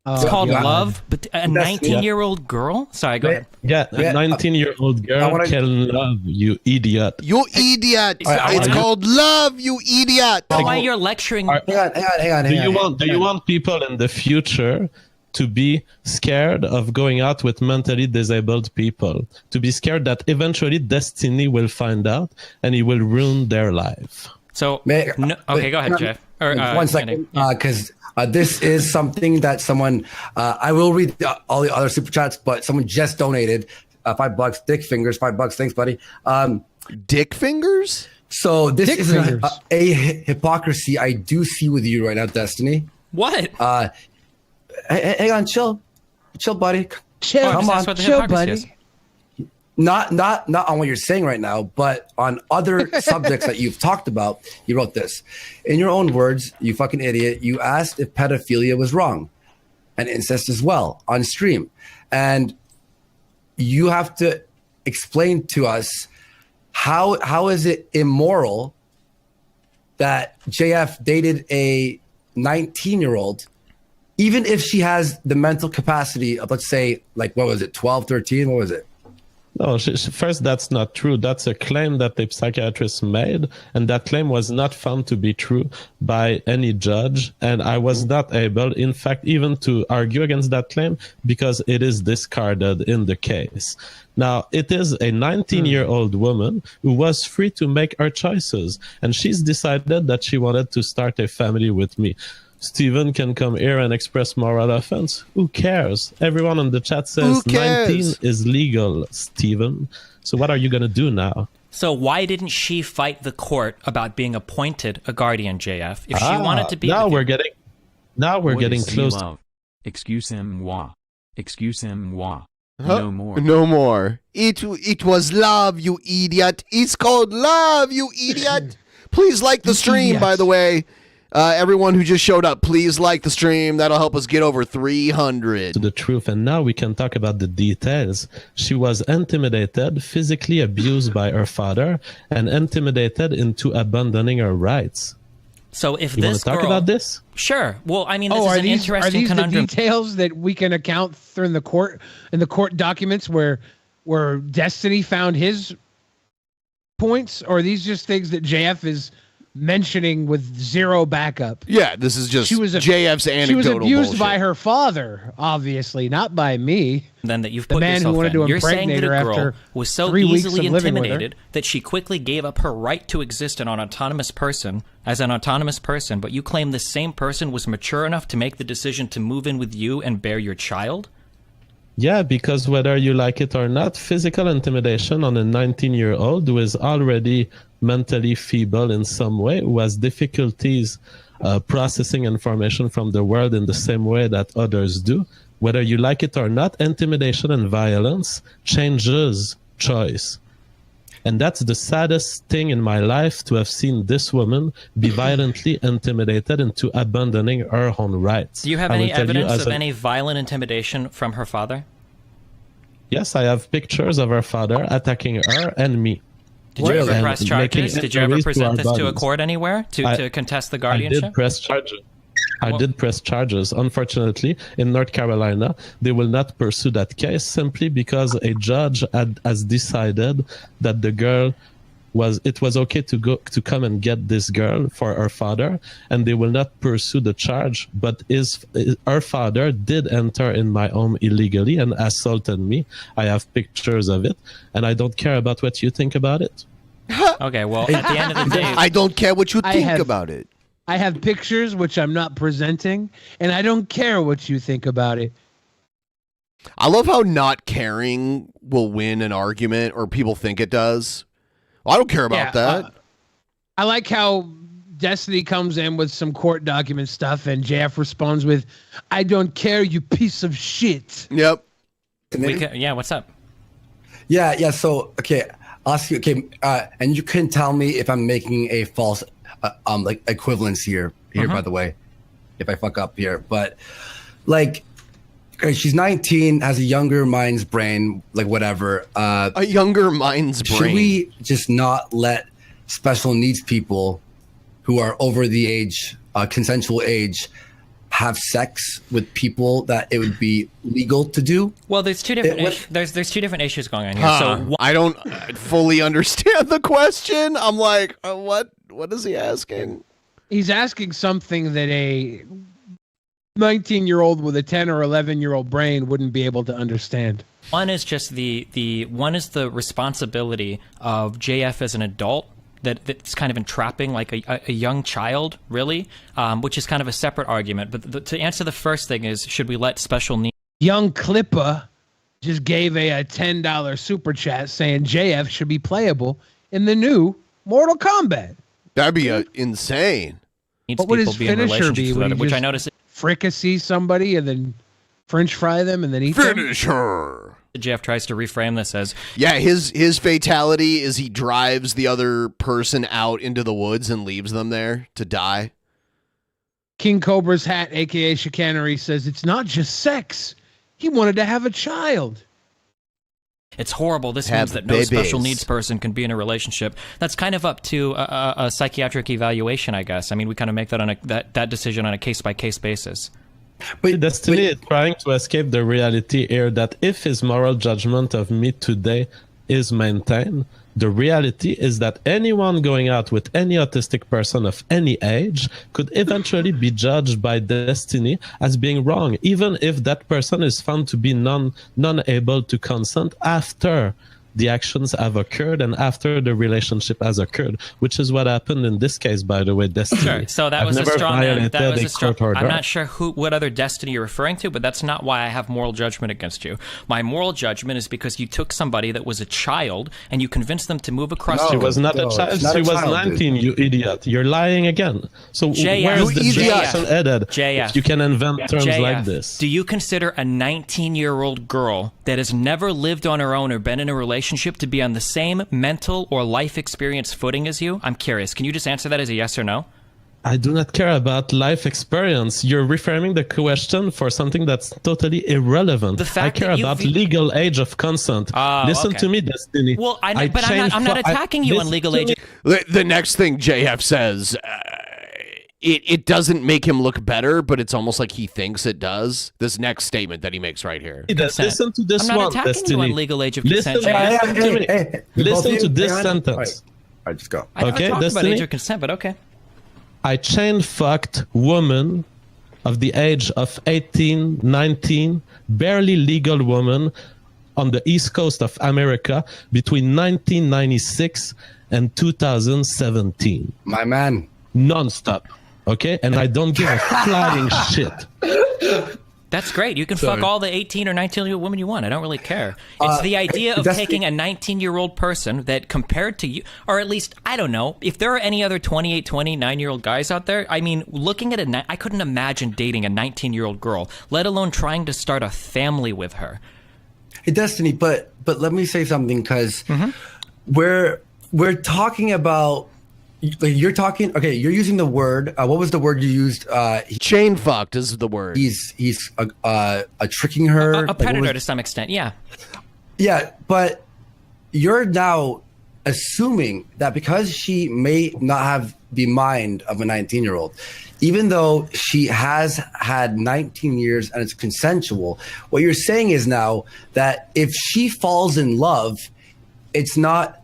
It's called love, but a 19-year-old girl? Sorry, go ahead. Yeah, a 19-year-old girl can love, you idiot. You idiot. It's called love, you idiot. Why you're lecturing? Hang on. Do you want people in the future to be scared of going out with mentally disabled people? To be scared that eventually Destiny will find out and he will ruin their life? So, okay, go ahead, Jeff. One second, because this is something that someone, I will read all the other super chats, but someone just donated $5. Dick fingers, $5. Thanks, buddy. Dick fingers? So this is a hypocrisy I do see with you right now, Destiny. What? Hang on, chill, buddy. Chill, come on, chill, buddy. Not on what you're saying right now, but on other subjects that you've talked about. You wrote this in your own words. You fucking idiot. You asked if pedophilia was wrong, and incest as well on stream, and you have to explain to us how is it immoral that JF dated a 19-year-old. Even if she has the mental capacity of, let's say, like, what was it, 12, 13? What was it? No, first, that's not true. That's a claim that the psychiatrist made, and that claim was not found to be true by any judge, and I was not able, in fact, even to argue against that claim because it is discarded in the case. Now, it is a 19-year-old woman who was free to make her choices, and she's decided that she wanted to start a family with me. Steven can come here and express moral offense. Who cares? Everyone on the chat says 19 is legal, Steven. So what are you going to do now? So why didn't she fight the court about being appointed a guardian, JF? If she wanted to be... Now we're getting close. Love? Excusez-moi. Excusez-moi. Huh? No more. No more. It was love, you idiot. It's called love, you idiot. Please like the stream, by the way. Everyone who just showed up, please like the stream. That'll help us get over 300. To the truth, and now we can talk about the details. She was intimidated, physically abused by her father, and intimidated into abandoning her rights. So if you this want to talk about this? Sure. Well, I mean, this is an interesting conundrum. Are these the details that we can account for in the court documents where Destiny found his points, or are these just things that JF is mentioning with zero backup. Yeah, this is just JF's anecdotal She was abused bullshit. by her father, obviously, not by me. Then that you've the put man who yourself wanted in. to You're saying impregnate that her a girl after was so 3 weeks easily of living with her. intimidated that she quickly gave up her right to exist as an autonomous person, but you claim the same person was mature enough to make the decision to move in with you and bear your child? Yeah, because whether you like it or not, physical intimidation on a 19-year-old who is already mentally feeble in some way, who has difficulties processing information from the world in the same way that others do, whether you like it or not, intimidation and violence changes choice. And that's the saddest thing in my life, to have seen this woman be violently intimidated into abandoning her own rights. Do you have any evidence of any violent intimidation from her father? Yes, I have pictures of her father attacking her and me. Did you ever And press charges? making Did you ever injuries to our present this to a bodies. court anywhere to contest the guardianship? I did press charges. I did press charges. Unfortunately, in North Carolina, they will not pursue that case simply because a judge has decided that it was okay to come and get this girl for her father, and they will not pursue the charge. But her father did enter in my home illegally and assaulted me. I have pictures of it, and I don't care about what you think about it. Okay, well, at the end of the day, I don't care what you think about it. I have pictures which I'm not presenting, and I don't care what you think about it. I love how not caring will win an argument, or people think it does. Well, I don't care about that. I like how Destiny comes in with some court document stuff, and JF responds with, "I don't care, you piece of shit." Yep. Yeah, what's up? Yeah. So, okay, I'll ask you. Okay, and you can tell me if I'm making a false, like equivalence here. By the way, if I fuck up here, but like, okay, she's 19, has a younger mind's brain, like whatever. A younger mind's brain. Should we just not let special needs people who are over the age, consensual age, have sex with people that it would be legal to do? Well, there's two different there's two different issues going on here. So I don't fully understand the question. I'm like, what is he asking? He's asking something that a 19-year-old with a 10 or 11-year-old brain wouldn't be able to understand. One is just the responsibility of JF as an adult that's kind of entrapping like a young child, really, which is kind of a separate argument. But to answer the first thing is, should we let special needs? Young Clipper just gave a $10 super chat saying JF should be playable in the new Mortal Kombat. That'd be insane. What would his finisher be? Would he Which I just noticed. Fricassee somebody and then French fry them and then eat them? Finisher. Jeff tries to reframe this as, yeah, his fatality is he drives the other person out into the woods and leaves them there to die. King Cobra's hat, aka Chicanery, says it's not just sex. He wanted to have a child. it's horrible. This Have means that babies. no special needs person can be in a relationship. That's kind of up to a psychiatric evaluation, I guess. I mean, we kind of make that on that decision on a case-by-case basis. But Destiny is trying to escape the reality here that if his moral judgment of me today is maintained, the reality is that anyone going out with any autistic person of any age could eventually be judged by Destiny as being wrong, even if that person is found to be non-able to consent after the actions have occurred and after the relationship has occurred, which is what happened in this case, by the way, Destiny. Sure. So that I've was a never strong man. violated That was a strong. court order. I'm not sure what other Destiny you're referring to, but that's not why I have moral judgment against you. My moral judgment is because you took somebody that was a child and you convinced them to move across. She was not a child. She was 19. You idiot. You're lying again. So JF, where's the Jackson headed? JF, if you can invent terms JF, like this. Do you consider a 19-year-old girl that has never lived on her own or been in a relationship to be on the same mental or life experience footing as you? I'm curious. Can you just answer that as a yes or no? I do not care about life experience. You're reframing the question for something that's totally irrelevant. I care about legal age of consent. Listen to me, Destiny. Well, I'm not attacking you on legal age. The next thing JF says, it doesn't make him look better, but it's almost like he thinks it does. This next statement that he makes right here. Listen to this I'm not one, attacking Destiny. you on legal age of consent. Listen to me. Listen to this sentence. All right, just go. I never Okay, talked about Destiny? age of consent, but okay. I chain fucked women of the age of 18, 19, barely legal woman on the East Coast of America between 1996 and 2017. My man. Non-stop. Okay? And I don't give a flying shit. That's great. You can Sorry. fuck all the 18 or 19-year-old women you want. I don't really care. It's the idea of taking a 19-year-old person that compared to you, or at least, I don't know, if there are any other 28, 29-year-old guys out there, I mean, looking at I couldn't imagine dating a 19-year-old girl, let alone trying to start a family with her. Hey, Destiny, but let me say something, because we're talking about, like, you're talking, okay, you're using the word, what was the word you used? Chain fucked is the word. He's tricking her. A predator to some extent, yeah. Yeah, but you're now assuming that because she may not have the mind of a 19-year-old, even though she has had 19 years and it's consensual, what you're saying is now that if she falls in love, it's not,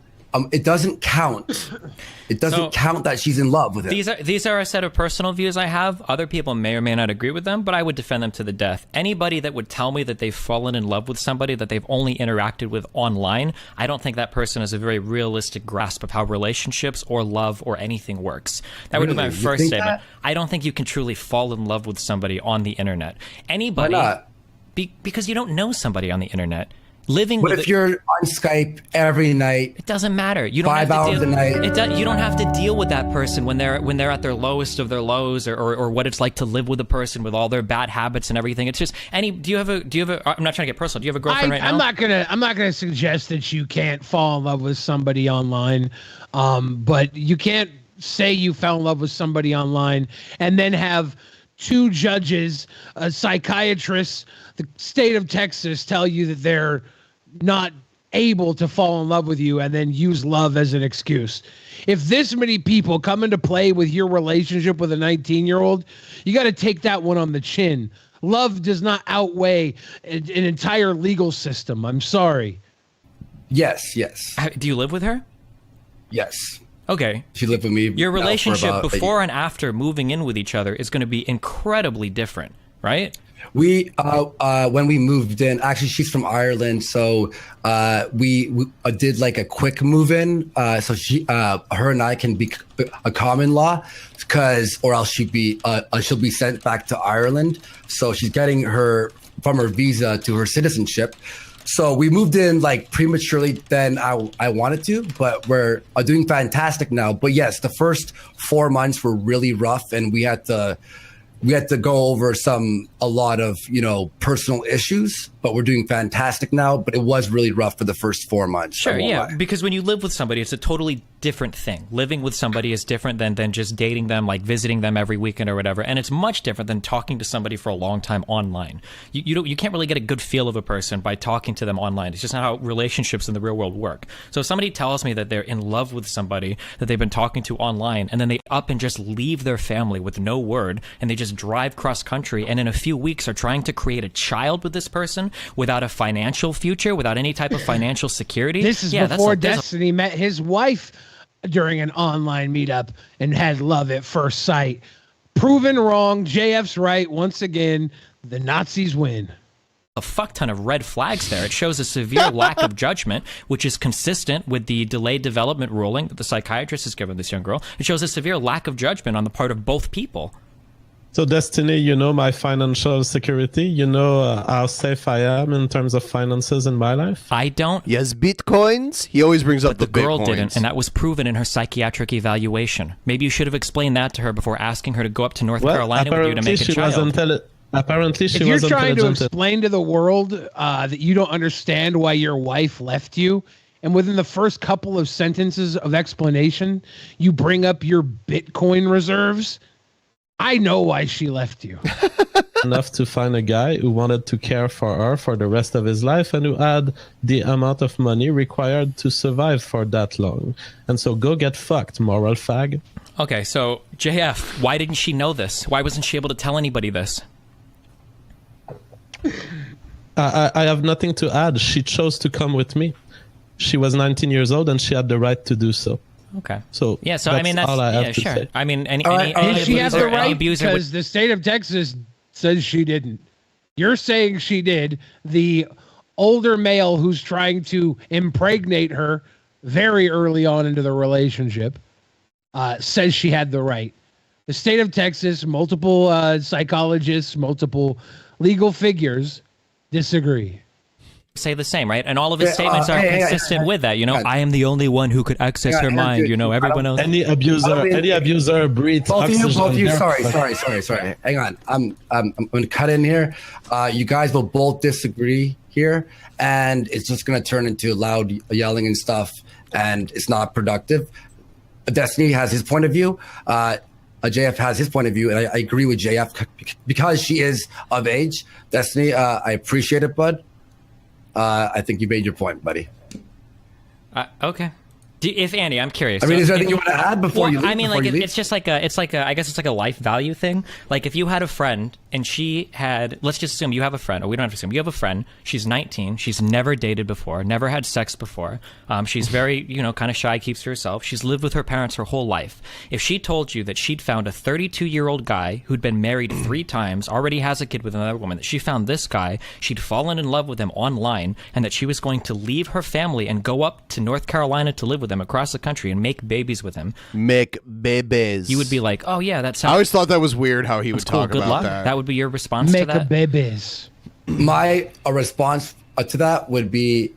it doesn't count. It doesn't count that she's in love with him. These are a set of personal views I have. Other people may or may not agree with them, but I would defend them to the death. Anybody that would tell me that they've fallen in love with somebody that they've only interacted with online, I don't think that person has a very realistic grasp of how relationships or love or anything works. That would be my first statement. I don't think you can truly fall in love with somebody on the internet. Anybody, why not? Because you don't know somebody on the internet. Living What with if you're on Skype every night? It doesn't matter. You don't 5 have to hours deal, a night. You don't have to deal with that person when they're at their lowest of their lows, or what it's like to live with a person with all their bad habits and everything. It's just do you have a I'm not trying to get personal. Do you have a girlfriend right now? I'm not gonna suggest that you can't fall in love with somebody online, but you can't say you fell in love with somebody online and then have two judges, a psychiatrist, the state of Texas tell you that they're not able to fall in love with you and then use love as an excuse. If this many people come into play with your relationship with a 19-year-old, you got to take that one on the chin. Love does not outweigh an entire legal system. I'm sorry. Yes. Do you live with her? Yes. Okay. She lived with me. Your now for relationship about before and after moving in with each other is going to be incredibly different, right? We when we moved in, actually she's from Ireland, so we did like a quick move in, so her and I can be a common law, or else she'll be sent back to Ireland. So she's getting from her visa to her citizenship. So we moved in like prematurely than I wanted to, but we're doing fantastic now. But yes, the first 4 months were really rough, and we had to go over a lot of, personal issues, but we're doing fantastic now. But it was really rough for the first 4 months. Sure, yeah, because when you live with somebody, it's a totally different thing. Living with somebody is different than just dating them, like visiting them every weekend or whatever. And it's much different than talking to somebody for a long time online. You can't really get a good feel of a person by talking to them online. It's just not how relationships in the real world work. So if somebody tells me that they're in love with somebody that they've been talking to online, and then they up and just leave their family with no word, and they just drive cross country, and in a few weeks are trying to create a child with this person without a financial future, without any type of financial security. This is before Destiny met his wife during an online meetup and had love at first sight. Proven wrong. JF's right. Once again, the Nazis win. A fuck ton of red flags there. It shows a severe lack of judgment, which is consistent with the delayed development ruling that the psychiatrist has given this young girl. It shows a severe lack of judgment on the part of both people. So, Destiny, my financial security, how safe I am in terms of finances in my life? I don't. Yes, bitcoins. He always brings up the girl bitcoins. didn't, and that was proven in her psychiatric evaluation. Maybe you should have explained that to her before asking her to go up to North Carolina with you to make a child. Apparently, she was intelligent. If you're trying to explain to the world that you don't understand why your wife left you, and within the first couple of sentences of explanation, you bring up your Bitcoin reserves, I know why she left you. Enough to find a guy who wanted to care for her for the rest of his life and who had the amount of money required to survive for that long. And so go get fucked, moral fag. Okay, so JF, why didn't she know this? Why wasn't she able to tell anybody this? I have nothing to add. She chose to come with me. She was 19 years old and she had the right to do so. Okay. So yeah, so I mean that's all I have yeah, to sure. say. I mean any Did she have the right? abuser Because the state of Texas says she didn't. You're saying she did. The older male who's trying to impregnate her very early on into the relationship says she had the right. The state of Texas, multiple psychologists, multiple legal figures disagree. say the same, right? And all of his statements are consistent with that. You know, I am the only one who could access her mind. You know, everyone else. Any abuser breathes oxygen. Both of you. Sorry. Hang on. I'm going to cut in here. You guys will both disagree here, and it's just going to turn into loud yelling and stuff, and it's not productive. Destiny has his point of view. JF has his point of view, and I agree with JF because she is of age. Destiny, I appreciate it, bud. I think you made your point, buddy. Okay. If Andy, I'm curious. I mean, is there anything you want to add before you leave? I mean, like it's just like I guess it's like a life value thing. Like if you had a friend and she had, let's just assume you have a friend, or we don't have to assume you have a friend. She's 19. She's never dated before, never had sex before. She's very, kind of shy, keeps to herself. She's lived with her parents her whole life. If she told you that she'd found a 32-year-old guy who'd been married 3 times, already has a kid with another woman, that she found this guy, she'd fallen in love with him online, and that she was going to leave her family and go up to North Carolina to live with him across the country and make babies with him. Make babies. You would be like, oh yeah, that sounds. I always thought that was weird how he would talk Good about luck. that. That would be your response to that? Make babies. My response to that would be,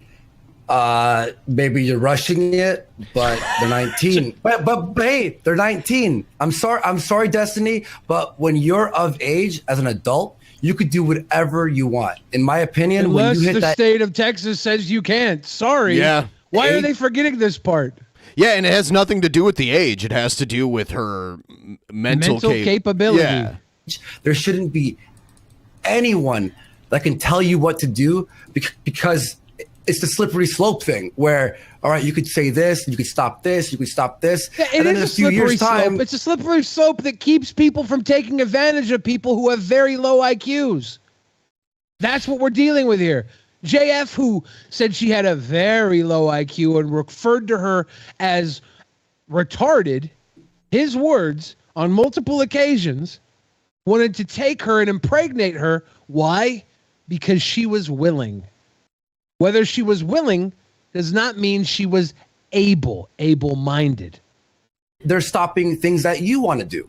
maybe you're rushing it, but they're 19. but hey, they're 19. I'm sorry, Destiny, but when you're of age as an adult, you could do whatever you want. In my opinion, unless when you hit the state of Texas says you can't. Sorry. Yeah. Why are they forgetting this part? Yeah, and it has nothing to do with the age. It has to do with her mental capability. Yeah. There shouldn't be anyone that can tell you what to do because it's the slippery slope thing where, all right, you could say this, you could stop this, you could stop this. Yeah, and then is in a few years' time, it's a slippery slope that keeps people from taking advantage of people who have very low IQs. That's what we're dealing with here. JF, who said she had a very low IQ and referred to her as retarded, his words on multiple occasions, wanted to take her and impregnate her. Why? Because she was willing. Whether she was willing does not mean she was able-minded. They're stopping things that you want to do.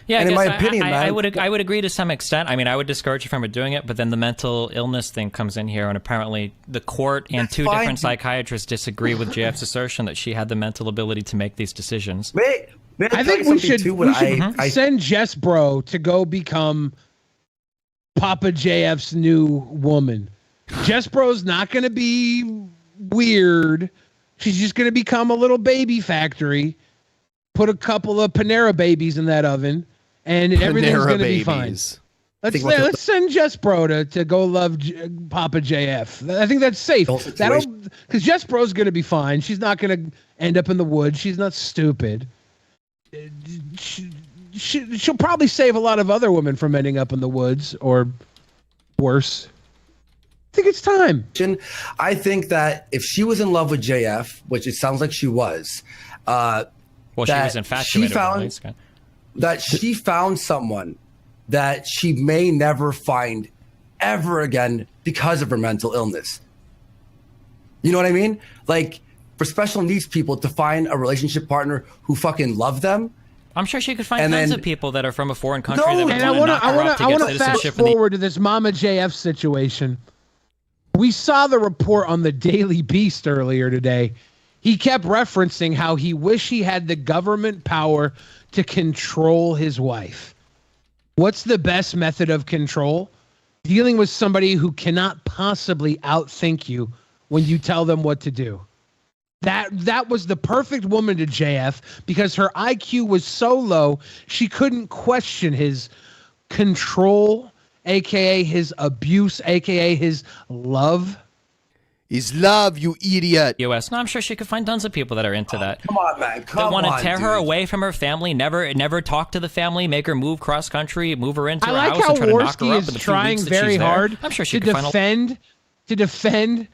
Yeah, and in my opinion, I would agree to some extent. I mean, I would discourage you from doing it, but then the mental illness thing comes in here, and apparently the court and two different psychiatrists disagree with JF's assertion that she had the mental ability to make these decisions. I think we should send Jess Bro to go become Papa JF's new woman. Jess Bro's not going to be weird. She's just going to become a little baby factory. Put a couple of Panera babies in that oven, and everything's going to be fine. Let's send Jess Bro to go love Papa JF. I think that's safe. Because Jess Bro's going to be fine. She's not going to end up in the woods. She's not stupid. She'll probably save a lot of other women from ending up in the woods or worse. I think it's time. I think that if she was in love with JF, which it sounds like she was, well, she was infatuated. She found someone that she may never find ever again because of her mental illness. You know what I mean? Like, for special needs people to find a relationship partner who fucking love them. I'm sure she could find tons of people that are from a foreign country that would I want to fast forward to this Mama JF situation. We saw the report on the Daily Beast earlier today. He kept referencing how he wished he had the government power to control his wife. What's the best method of control? Dealing with somebody who cannot possibly outthink you when you tell them what to do. That was the perfect woman to JF because her IQ was so low, she couldn't question his control, a.k.a. his abuse, a.k.a. his love. His love, you idiot. US. No, I'm sure she could find tons of people that are into that. Come on, man. That want to tear her away from her family, never talk to the family, make her move cross country, move her into her house and try to knock her up in the few trying weeks that very she's there. hard I'm sure she to could defend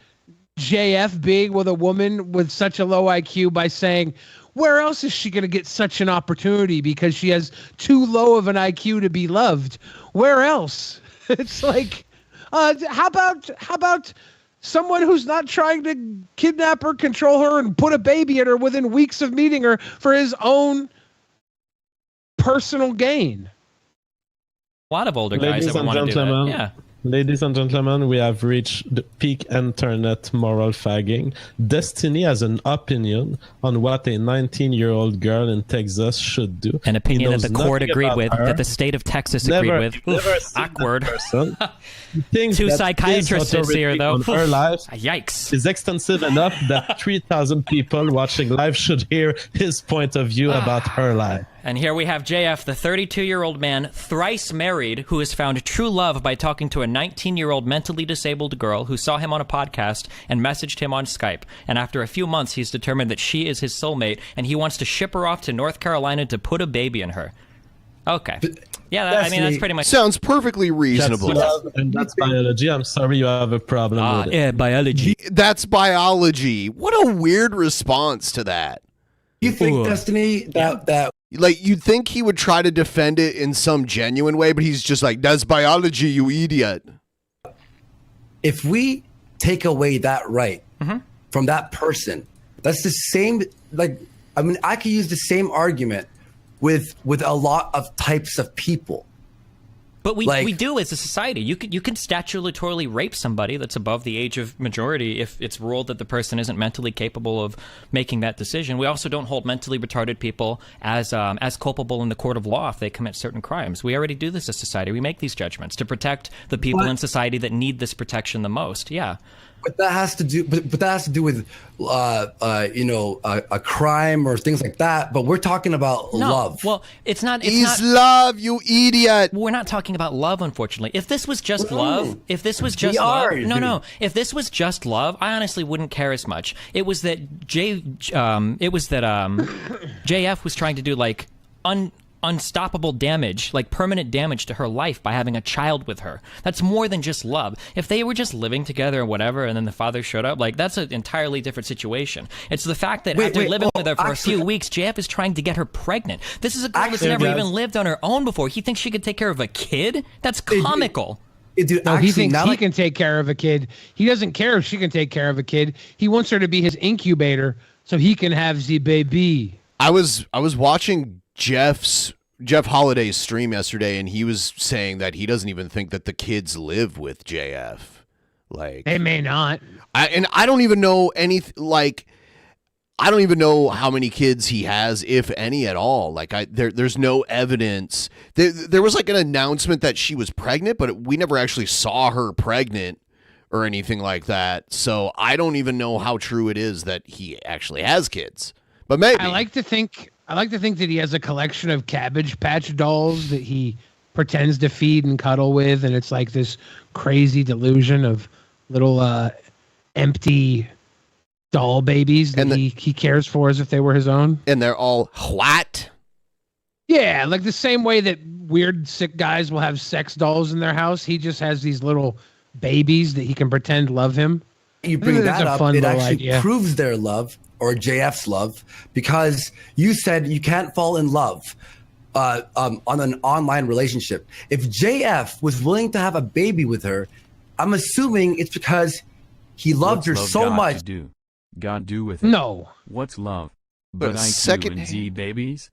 JF being with a woman with such a low IQ by saying, where else is she going to get such an opportunity because she has too low of an IQ to be loved? Where else? It's like, how about someone who's not trying to kidnap her, control her, and put a baby in her within weeks of meeting her for his own personal gain? A lot of older guys that would want to do that. Yeah. Ladies and gentlemen, we have reached the peak internet moral fagging. Destiny has an opinion on what a 19-year-old girl in Texas should do. An opinion that the court agreed with, that the state of Texas agreed with. Oof, awkward. Two psychiatrists here, though. Her life Yikes. is extensive enough that 3,000 people watching live should hear his point of view about her life. And here we have JF, the 32-year-old man, thrice married, who has found true love by talking to a 19-year-old mentally disabled girl who saw him on a podcast and messaged him on Skype. And after a few months, he's determined that she is his soulmate, and he wants to ship her off to North Carolina to put a baby in her. Okay. Yeah, that's pretty much... Sounds perfectly reasonable. That's biology. I'm sorry you have a problem with it. Yeah, biology. That's biology. What a weird response to that. You think, Destiny, that like, you'd think he would try to defend it in some genuine way, but he's just like, that's biology, you idiot. If we take away that right from that person, that's the same, like, I mean, I could use the same argument with a lot of types of people. But we do as a society. You can statutorily rape somebody that's above the age of majority if it's ruled that the person isn't mentally capable of making that decision. We also don't hold mentally retarded people as culpable in the court of law if they commit certain crimes. We already do this as a society. We make these judgments to protect the people in society that need this protection the most. Yeah. But that has to do. But that has to do with, a crime or things like that. But we're talking about love. Well, it's not. It's love, you idiot. We're not talking about love, unfortunately. If this was just love, if this was just love, no. If this was just love, I honestly wouldn't care as much. It was that JF was trying to do like unstoppable damage, like permanent damage to her life by having a child with her. That's more than just love. If they were just living together or whatever, and then the father showed up, like, that's an entirely different situation. It's the fact that after living with her for a few weeks, JF is trying to get her pregnant. This is a girl that's never even lived on her own before. He thinks she could take care of a kid? That's comical. No, he thinks he can take care of a kid. He doesn't care if she can take care of a kid. He wants her to be his incubator so he can have the baby. I was watching Jeff Holliday's stream yesterday, and he was saying that he doesn't even think that the kids live with JF. Like, they may not. I don't even know I don't even know how many kids he has, if any at all. Like, there's no evidence. There was like an announcement that she was pregnant, but we never actually saw her pregnant or anything like that. So I don't even know how true it is that he actually has kids. But maybe. I like to think that he has a collection of Cabbage Patch dolls that he pretends to feed and cuddle with, and it's like this crazy delusion of little empty doll babies that he cares for as if they were his own. And they're all what? Yeah, like the same way that weird sick guys will have sex dolls in their house. He just has these little babies that he can pretend love him. You bring that up, it actually proves their love, or JF's love, because you said you can't fall in love on an online relationship. If JF was willing to have a baby with her, I'm assuming it's because he loved her so much. God do with it. No. What's love? But IQ and Z babies?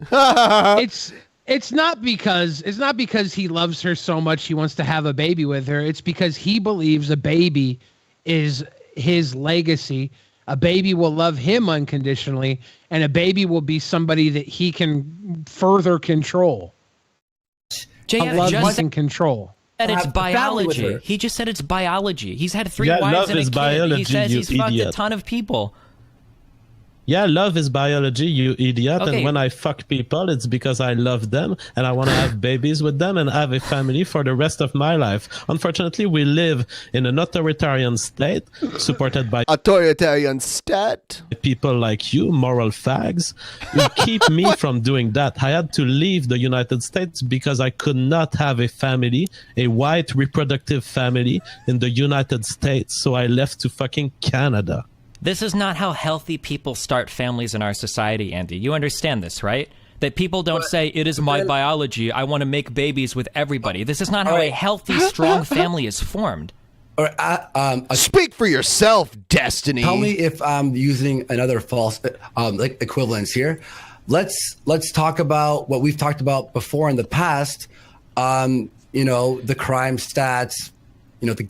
It's not because he loves her so much he wants to have a baby with her. It's because he believes a baby is his legacy. A baby will love him unconditionally, and a baby will be somebody that he can further control. JF just can control. That it's biology. He just said it's biology. He's had 3 wives and a kid. Biology, he says he's fucked a ton of people. Yeah, love is biology, you idiot. Okay. And when I fuck people, it's because I love them and I want to have babies with them and have a family for the rest of my life. Unfortunately, we live in an authoritarian state supported by authoritarian state people like you, moral fags, who keep me from doing that. I had to leave the United States because I could not have a family, a white reproductive family in the United States. So I left to fucking Canada. This is not how healthy people start families in our society, Andy. You understand this, right? That people don't say, it is my biology, I want to make babies with everybody. This is not how a healthy, strong family is formed. Speak for yourself, Destiny. Tell me if I'm using another false like equivalence here. Let's talk about what we've talked about before in the past. You know, the crime stats. You know, the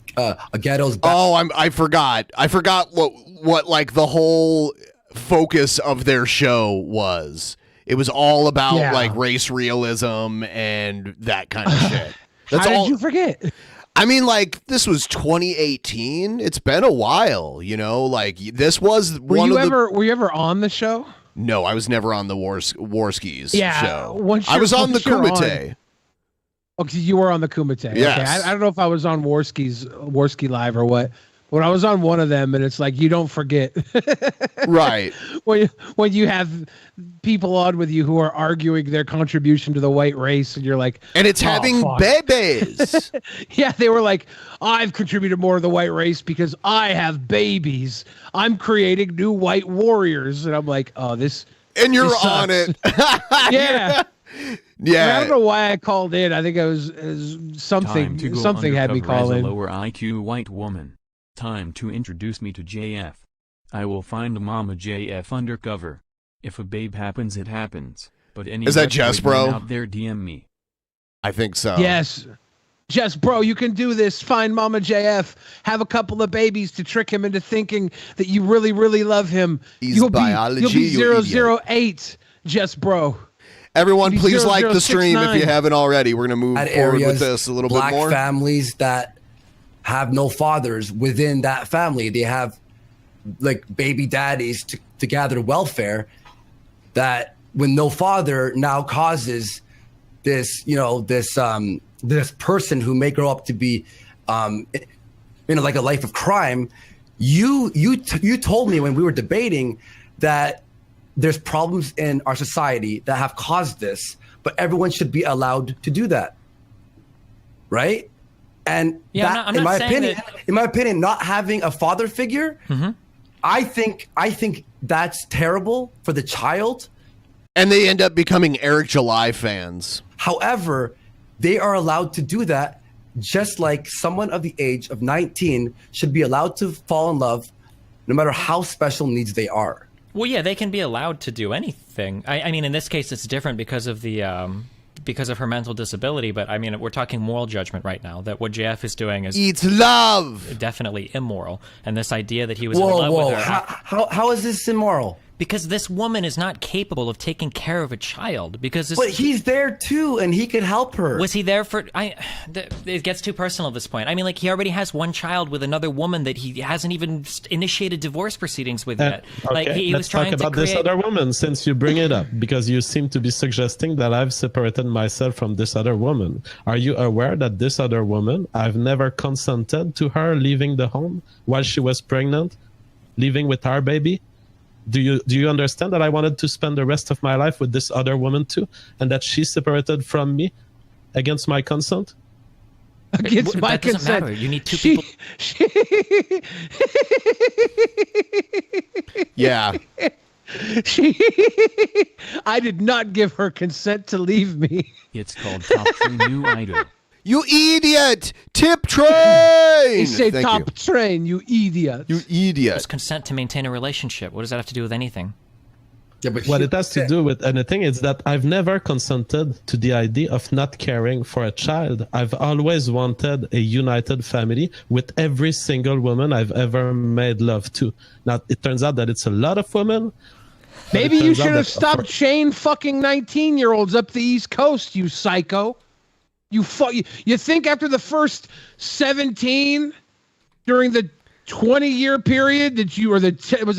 a ghetto's. I forgot. I forgot what like the whole focus of their show was. It was all about like race realism and that kind of shit. That's How did you forget? I mean, like, this was 2018. It's been a while, you know. Like, this was Were you ever on the show? No, I was never on the Warskis show. I was on the Kumite. Oh, you were on the Kumite. Yes. Okay. I don't know if I was on Warski Live or what. When I was on one of them, and it's like you don't forget, right? When you have people on with you who are arguing their contribution to the white race, and you're like, and it's having babies. Yeah, they were like, I've contributed more to the white race because I have babies. I'm creating new white warriors, and I'm like, oh, this. And you're this on it. Yeah. Yeah. I don't know why I called in. I think it was something. Something had me call as in. a lower IQ white woman. Time to introduce me to JF. I will find Mama JF undercover. If a babe happens, it happens. But any Is that Jess, bro? out there, DM me. I think so. Yes. Jess, bro, you can do this. Find Mama JF. Have a couple of babies to trick him into thinking that you really, really love him. He's biology, You'll be you 008, Jess, bro. Everyone, You'll be please like the stream if 0069. you haven't already. We're going to move At forward with areas, this a little bit black more. families that have no fathers within that family. They have like baby daddies to gather welfare. That when no father now causes this, you know, this person who may grow up to be, like a life of crime. You told me when we were debating that there's problems in our society that have caused this, but everyone should be allowed to do that, right? And Yeah, in my saying opinion, not having a father figure, I think that's terrible for the child. And they end up becoming Eric July fans. However, they are allowed to do that, just like someone of the age of 19 should be allowed to fall in love, no matter how special needs they are. Well, yeah, they can be allowed to do anything. I mean, in this case, it's different because of the because of her mental disability. But I mean, we're talking moral judgment right now. That what JF is doing is it's love, definitely immoral. And this idea that he was in love with her. How is this immoral? Because this woman is not capable of taking care of a child. Because but he's there too, and he could help her. Was he there for? It gets too personal at this point. I mean, like he already has one child with another woman that he hasn't even initiated divorce proceedings with yet. Okay, Like he let's was trying talk about to create. this other woman since you bring it up, because you seem to be suggesting that I've separated myself from this other woman. Are you aware that this other woman, I've never consented to her leaving the home while she was pregnant, leaving with our baby? Do you understand that I wanted to spend the rest of my life with this other woman too, and that she separated from me against my consent? Against my That doesn't consent. matter. You need two people. Yeah. I did not give her consent to leave me. It's called Top Tree New Idol. You idiot! Tip train! He said Thank top you. train, you idiot. You idiot. It's consent to maintain a relationship. What does that have to do with anything? Yeah, but What it has to do with anything is that I've never consented to the idea of not caring for a child. I've always wanted a united family with every single woman I've ever made love to. Now, it turns out that it's a lot of women. but it Maybe you turns out should have that stopped chain fucking 19-year-olds up the East Coast, you psycho. You think after the first 17 during the 20-year period that you, or was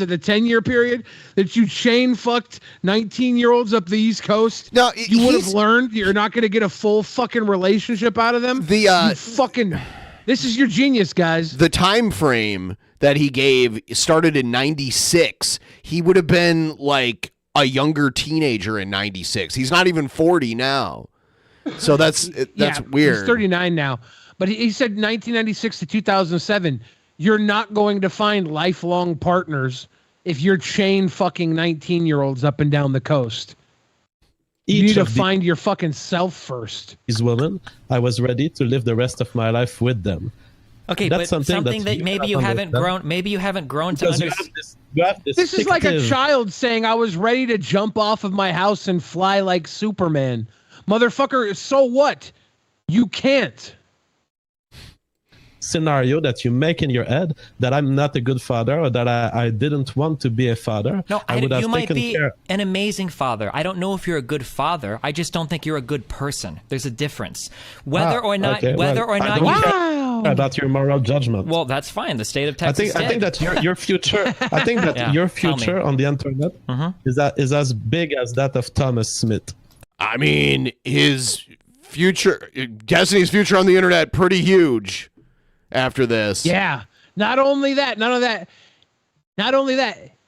it the 10-year period that you chain fucked 19-year-olds up the East Coast? No, you would have learned you're not going to get a full fucking relationship out of them. This is your genius, guys. The time frame that he gave started in 96. He would have been like a younger teenager in 96. He's not even 40 now. So that's weird. He's 39 now. But he said 1996 to 2007. you're not going to find lifelong partners if you're chain fucking 19-year-olds up and down the coast. You need to find your fucking self first. These women, I was ready to live the rest of my life with them. Okay, That's but something that maybe you haven't grown. Maybe you haven't grown to Because understand. you have this This is like a fictive- child saying, I was ready to jump off of my house and fly like Superman. Motherfucker, so what? You can't. scenario that you make in your head that I'm not a good father or that I didn't want to be a father. No, I would have you might taken be care. an amazing father. I don't know if you're a good father. I just don't think you're a good person. There's a difference. Whether or not, okay, whether well, or I not don't you. care about your moral judgment. Well, that's fine. The state of Texas. I think that your future. I think that Yeah, your tell me. future on the internet is as big as that of Thomas Smith. I mean, his future, Destiny's future on the internet, pretty huge after this. Yeah. Not only that,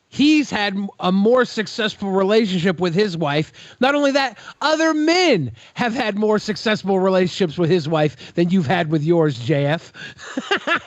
he's had a more successful relationship with his wife. Not only that, other men have had more successful relationships with his wife than you've had with yours, JF.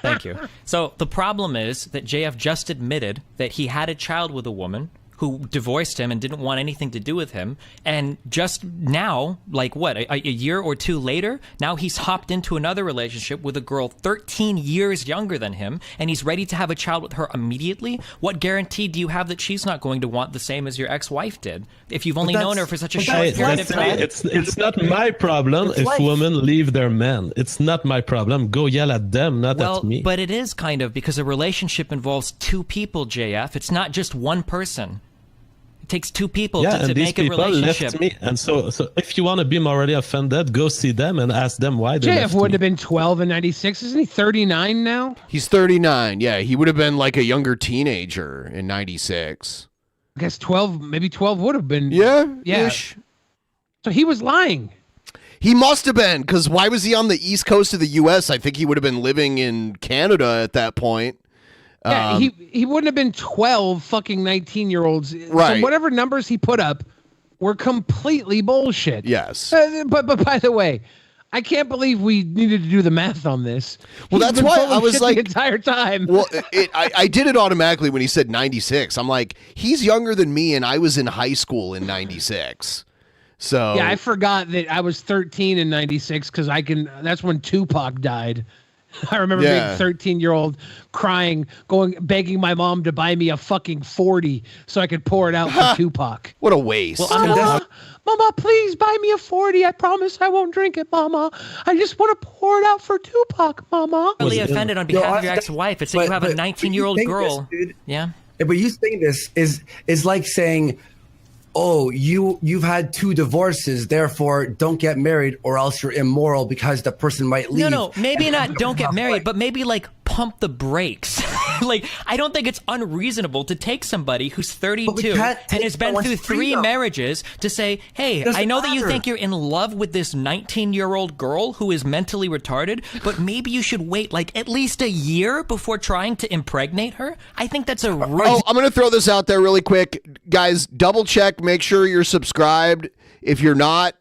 Thank you. So the problem is that JF just admitted that he had a child with a woman who divorced him and didn't want anything to do with him. And just now, like what, a year or two later, now he's hopped into another relationship with a girl 13 years younger than him, and he's ready to have a child with her immediately. What guarantee do you have that she's not going to want the same as your ex-wife did? If you've only known her for such a short period of time. It's not my problem if women leave their men. It's not my problem. Go yell at them, not at me. But it is kind of, because a relationship involves two people, JF. It's not just one person. It takes two people to and these make a people relationship. left me. And so if you want to be morally offended, go see them and ask them why they left JF wouldn't me. have been 12 in 96. Isn't he 39 now? He's 39. Yeah, he would have been like a younger teenager in 96. I guess 12, maybe 12 would have been. Yeah. Ish. So he was lying. He must have been, because why was he on the east coast of the U.S.? I think he would have been living in Canada at that point. Yeah, he wouldn't have been 12 fucking 19-year-olds. Right. So whatever numbers he put up were completely bullshit. Yes. But by the way, I can't believe we needed to do the math on this. Well, He's that's been why full of I was shit like the entire time. Well, I did it automatically when he said 96. I'm like, he's younger than me, and I was in high school in 96. So Yeah, I forgot that I was 13 in 96 because that's when Tupac died. I remember being a 13-year-old crying, begging my mom to buy me a fucking 40 so I could pour it out for Tupac. What a waste. Mama, please buy me a 40. I promise I won't drink it, Mama. I just want to pour it out for Tupac, Mama. Really offended on behalf of your ex-wife. It's that you have a 19-year-old girl. Yeah. But you saying this is like saying, oh, you've had 2 divorces, therefore don't get married or else you're immoral because the person might leave. No, maybe not don't get married, but maybe like pump the brakes. Like, I don't think it's unreasonable to take somebody who's 32 and has been through 3 marriages to say, hey, I know that you think you're in love with this 19-year-old girl who is mentally retarded, but maybe you should wait like at least a year before trying to impregnate her. I think that's a Oh, I'm going to throw this out there really quick. Guys, double check. Make sure you're subscribed. If you're not,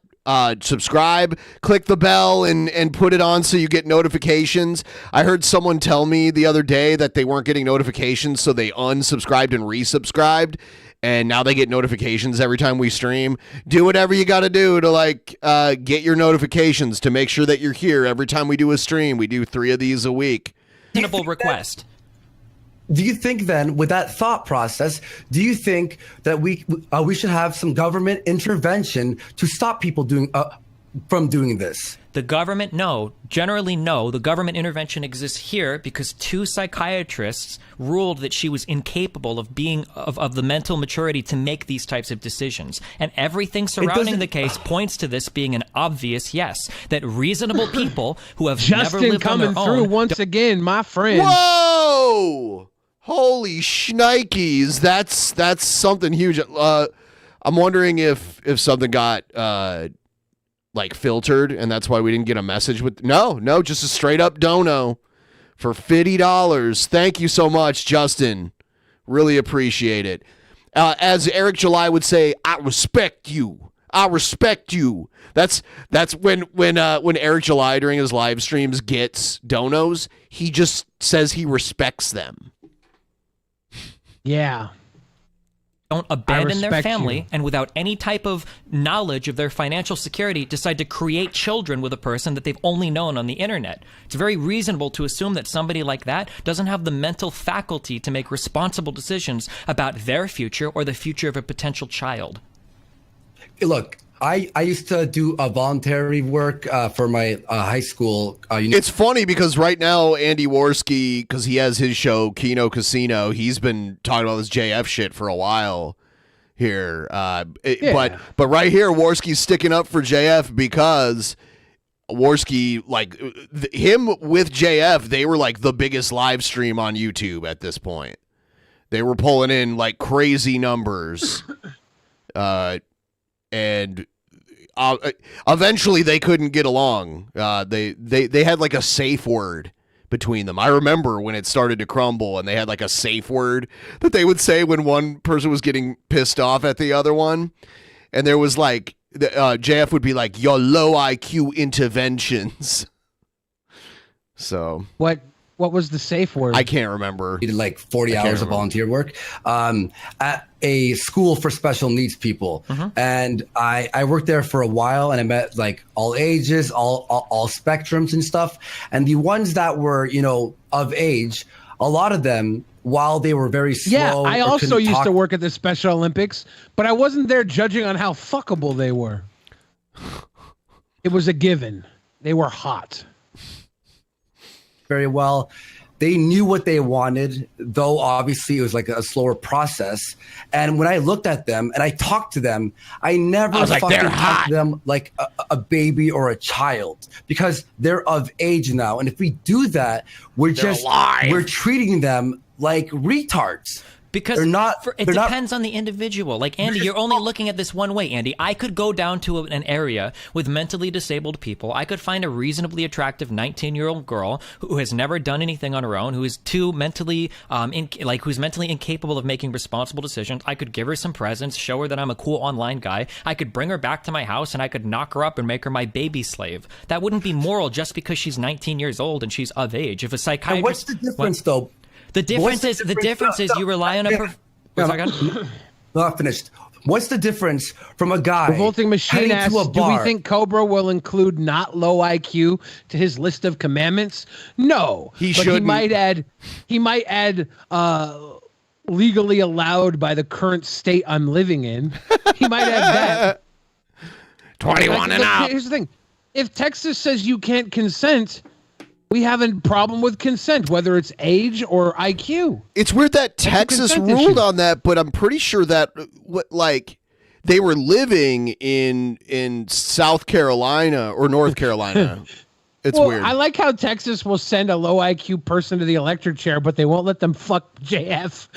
subscribe, click the bell, and put it on so you get notifications. I heard someone tell me the other day that they weren't getting notifications, so they unsubscribed and resubscribed, and now they get notifications every time we stream. Do whatever you got to do to get your notifications to make sure that you're here every time we do a stream. We do 3 of these a week. Reasonable request. Do you think then, with that thought process, do you think that we should have some government intervention to stop people from doing this? The government, no. Generally, no. The government intervention exists here because 2 psychiatrists ruled that she was incapable of being of the mental maturity to make these types of decisions. And everything surrounding the case points to this being an obvious yes. That reasonable people who have never Justin lived on their coming through own once again, my friend. Whoa! Holy shnikes. That's something huge. I'm wondering if something got filtered and that's why we didn't get a message with no, just a straight up dono for $50. Thank you so much, Justin. Really appreciate it. As Eric July would say, I respect you. I respect you. That's when Eric July during his live streams gets donos, he just says he respects them. Yeah. Don't abandon their respect family you. and without any type of knowledge of their financial security decide to create children with a person that they've only known on the internet. It's very reasonable to assume that somebody like that doesn't have the mental faculty to make responsible decisions about their future or the future of a potential child. Look, I used to do a voluntary work for my high school. It's funny because right now Andy Worski, because he has his show Kino Casino, he's been talking about this JF shit for a while here. But right here, Worski's sticking up for JF because Worski, like him with JF, they were like the biggest live stream on YouTube at this point. They were pulling in like crazy numbers, and eventually they couldn't get along. They had like a safe word between them. I remember when it started to crumble and they had like a safe word that they would say when one person was getting pissed off at the other one. And there was like, JF would be like, your low IQ interventions. So what was the safe word? I can't remember. Did like 40 hours of volunteer work at a school for special needs people. And I worked there for a while and I met like all ages, all spectrums and stuff. And the ones that were, of age, a lot of them, while they were very slow. Yeah, I also used to work at the Special Olympics, but I wasn't there judging on how fuckable they were. It was a given. They were hot. Very well. They knew what they wanted, though obviously it was like a slower process. And when I looked at them and I talked to them, I never fucking talked to them like a baby or a child because they're of age now. And if we do that, we're treating them like retards. Because it depends on the individual. Like, Andy, you're only looking at this one way, Andy. I could go down to an area with mentally disabled people. I could find a reasonably attractive 19-year-old girl who has never done anything on her own, who is too mentally, who's mentally incapable of making responsible decisions. I could give her some presents, show her that I'm a cool online guy. I could bring her back to my house and I could knock her up and make her my baby slave. That wouldn't be moral just because she's 19 years old and she's of age. If a psychiatrist... And what's the difference, though? The difference is you rely on a... Not finished. What's the difference from a guy Revolting Machine asks, do we think Cobra will include not low IQ to his list of commandments? No. But he might add legally allowed by the current state I'm living in. He might add that. 21 and up. Here's the thing. If Texas says you can't consent... We have a problem with consent, whether it's age or IQ. It's weird that Texas ruled on that, but I'm pretty sure that they were living in South Carolina or North Carolina. It's weird. I like how Texas will send a low IQ person to the electric chair, but they won't let them fuck JF.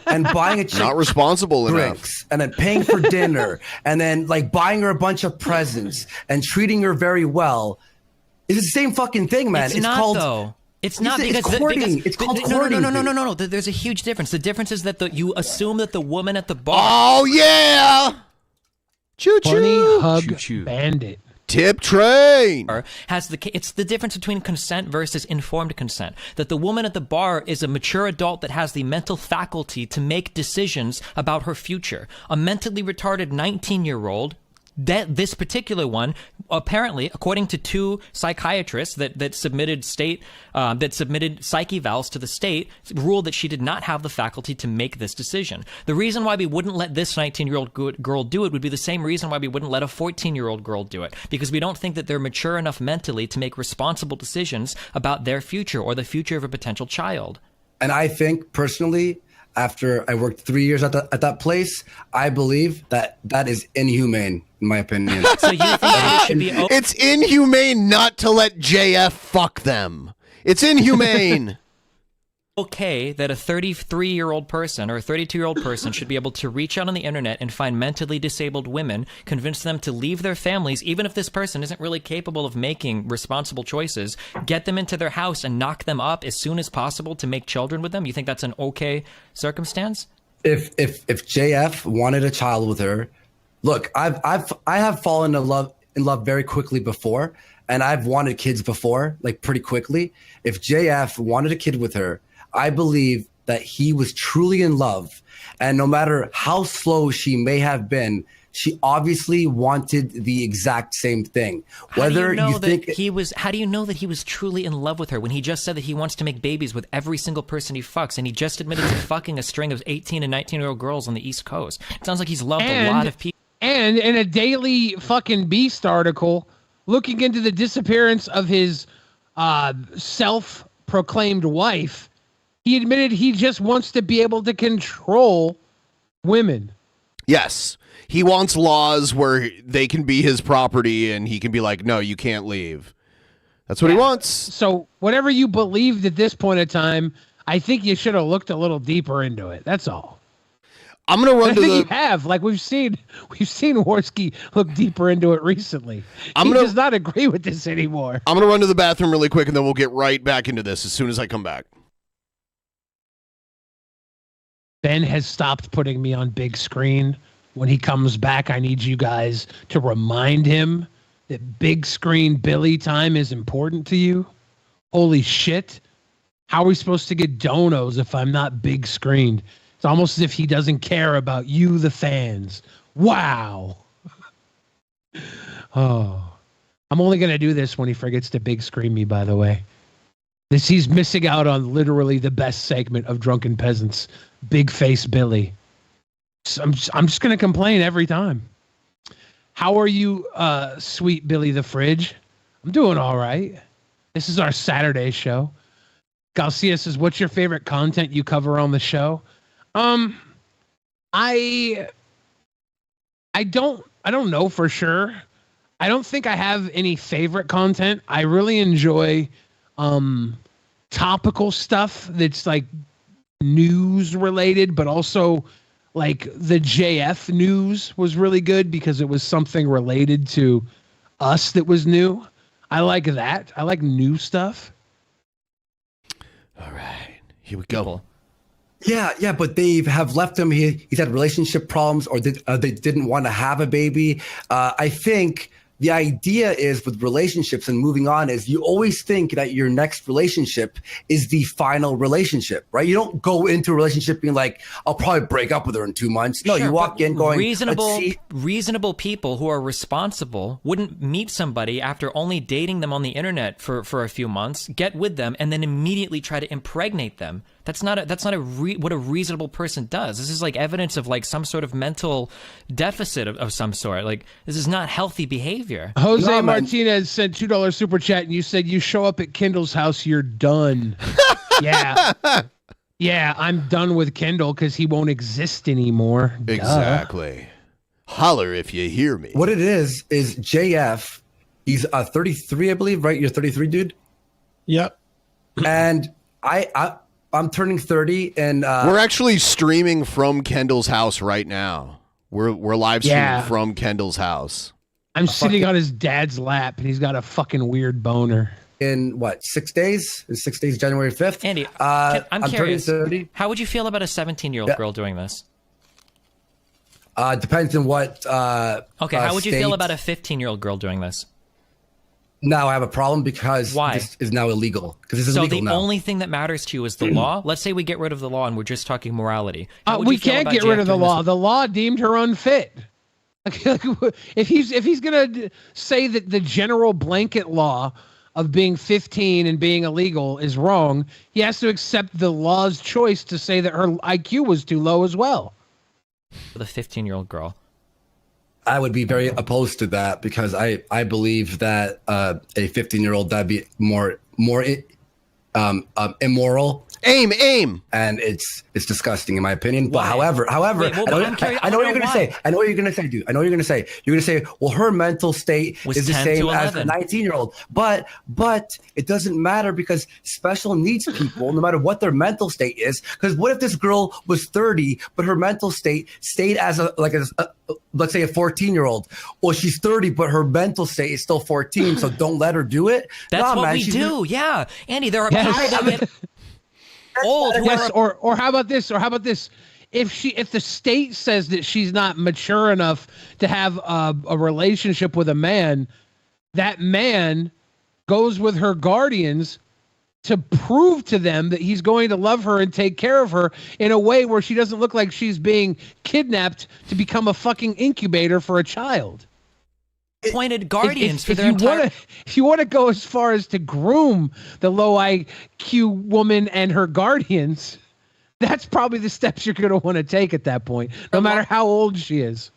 And buying a chick not responsible drinks, and then paying for dinner, and then like buying her a bunch of presents and treating her very well. It's the same fucking thing, man. It's not, called, though. It's not because it's courting. It's called courting. No. There's a huge difference. The difference is that you assume that the woman at the bar. Oh yeah, choo choo, Bunny hug bandit. Tip train it's the difference between consent versus informed consent. That the woman at the bar is a mature adult that has the mental faculty to make decisions about her future. A mentally retarded 19-year-old. That this particular one, apparently, according to two psychiatrists that submitted psyche evals to the state, ruled that she did not have the faculty to make this decision. The reason why we wouldn't let this 19-year-old girl do it would be the same reason why we wouldn't let a 14-year-old girl do it, because we don't think that they're mature enough mentally to make responsible decisions about their future or the future of a potential child. And I think, personally, after I worked 3 years at that place, I believe that is inhumane, in my opinion. So you think that it should be... It's inhumane not to let JF fuck them. It's inhumane. Okay that a 33-year-old person or a 32-year-old person should be able to reach out on the internet and find mentally disabled women, convince them to leave their families, even if this person isn't really capable of making responsible choices, get them into their house and knock them up as soon as possible to make children with them? You think that's an okay circumstance? If JF wanted a child with her, Look, I have fallen in love very quickly before, and I've wanted kids before, like pretty quickly. If JF wanted a kid with her, I believe that he was truly in love, and no matter how slow she may have been, she obviously wanted the exact same thing. Whether you think how do you know that he was truly in love with her when he just said that he wants to make babies with every single person he fucks, and he just admitted to fucking a string of 18 and 19-year-old girls on the East Coast? It sounds like he's loved a lot of people. And in a Daily fucking Beast article, looking into the disappearance of his self-proclaimed wife, he admitted he just wants to be able to control women. Yes. He wants laws where they can be his property and he can be like, no, you can't leave. That's what he wants. So whatever you believed at this point in time, I think you should have looked a little deeper into it. That's all. I'm gonna run to the. You have, like we've seen Worski look deeper into it recently. He does not agree with this anymore. I'm gonna run to the bathroom really quick and then we'll get right back into this as soon as I come back. Ben has stopped putting me on big screen. When he comes back, I need you guys to remind him that big screen Billy time is important to you. Holy shit. How are we supposed to get donos if I'm not big screened? It's almost as if he doesn't care about you, the fans. Wow. Oh, I'm only going to do this when he forgets to big screen me, by the way. He's missing out on literally the best segment of Drunken Peasants, Big Face Billy. So I'm just going to complain every time. How are you, sweet Billy the Fridge? I'm doing all right. This is our Saturday show. Garcia says, what's your favorite content you cover on the show? I don't know for sure. I don't think I have any favorite content. I really enjoy topical stuff that's like news related, but also like the JF news was really good because it was something related to us that was new. I like that. I like new stuff. All right, here we go. Yeah, but they have left him. He's had relationship problems, or they didn't want to have a baby. I think the idea is with relationships and moving on is you always think that your next relationship is the final relationship, right? You don't go into a relationship being like, I'll probably break up with her in 2 months. No, Sure, you walk in going, reasonable people who are responsible wouldn't meet somebody after only dating them on the internet for a few months, get with them, and then immediately try to impregnate them. That's not what a reasonable person does. This is like evidence of like some sort of mental deficit of some sort. Like this is not healthy behavior. Jose Martinez sent $2 super chat, and you said you show up at Kendall's house, you're done. Yeah, I'm done with Kendall because he won't exist anymore. Exactly. Holler if you hear me. What it is JF. He's 33, I believe, right? You're 33, dude. Yep. And I'm turning 30, and we're actually streaming from Kendall's house right now. We're live streaming from Kendall's house. I'm sitting on his dad's lap, and he's got a fucking weird boner. In what, 6 days? In 6 days, January 5th. Andy, I'm curious. 30. How would you feel about a 17-year-old girl doing this? Depends on what. Okay, how would you feel about a 15-year-old girl doing this? Now I have a problem because this is now illegal. Because this is illegal now. So the only thing that matters to you is the law? Let's say we get rid of the law and we're just talking morality. We can't get rid of the law. The law deemed her unfit. If he's gonna say that the general blanket law of being 15 and being illegal is wrong, he has to accept the law's choice to say that her IQ was too low as well. The 15-year-old girl. I would be very opposed to that because I believe that a 15-year-old that'd be more immoral. Aim. And it's disgusting in my opinion. But Why? however, Wait, well, I know what you're gonna say. I know what you're gonna say, dude. I know what you're gonna say. You're gonna say, well, her mental state is the same as a 19-year-old. But it doesn't matter because special needs people, no matter what their mental state is. Because what if this girl was 30, but her mental state stayed as let's say a 14-year-old. Well, she's 30, but her mental state is still 14. So don't let her do it. That's what we do. Yeah, Andy, there are people that get old. Yes, or how about this? if the state says that she's not mature enough to have a relationship with a man, that man goes with her guardians to prove to them that he's going to love her and take care of her in a way where she doesn't look like she's being kidnapped to become a fucking incubator for a child. Appointed guardians for if their entire... If you want to go as far as to groom the low IQ woman and her guardians, that's probably the steps you're going to want to take at that point, no matter how old she is.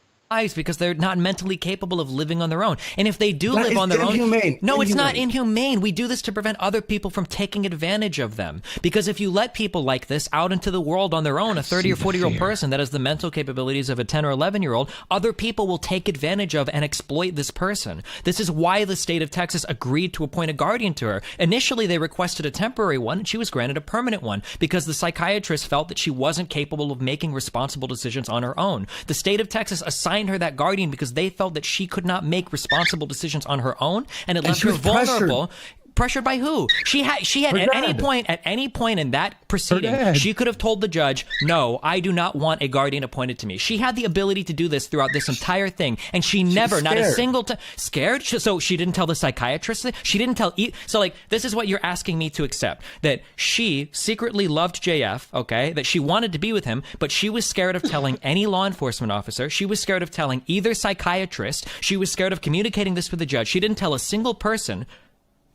Because they're not mentally capable of living on their own. And if they do That live is on their inhumane. own, no, it's not Inhumane. inhumane. We do this to prevent other people from taking advantage of them. Because if you let people like this out into the world on their own, a 30 or 40-year-old person that has the mental capabilities of a 10 or 11-year-old, other people will take advantage of and exploit this person. This is why the state of Texas agreed to appoint a guardian to her. Initially, they requested a temporary one, and she was granted a permanent one because the psychiatrist felt that she wasn't capable of making responsible decisions on her own. The state of Texas assigned her that guardian because they felt that she could not make responsible decisions on her own, and it left her vulnerable. Pressured by who? She had at any point in that proceeding, she could have told the judge, "No, I do not want a guardian appointed to me." She had the ability to do this throughout this entire thing, and she never, not a single time, scared. So she didn't tell the psychiatrist. She didn't tell. So like, this is what you're asking me to accept: that she secretly loved JF, okay? That she wanted to be with him, but she was scared of telling any law enforcement officer. She was scared of telling either psychiatrist. She was scared of communicating this with the judge. She didn't tell a single person.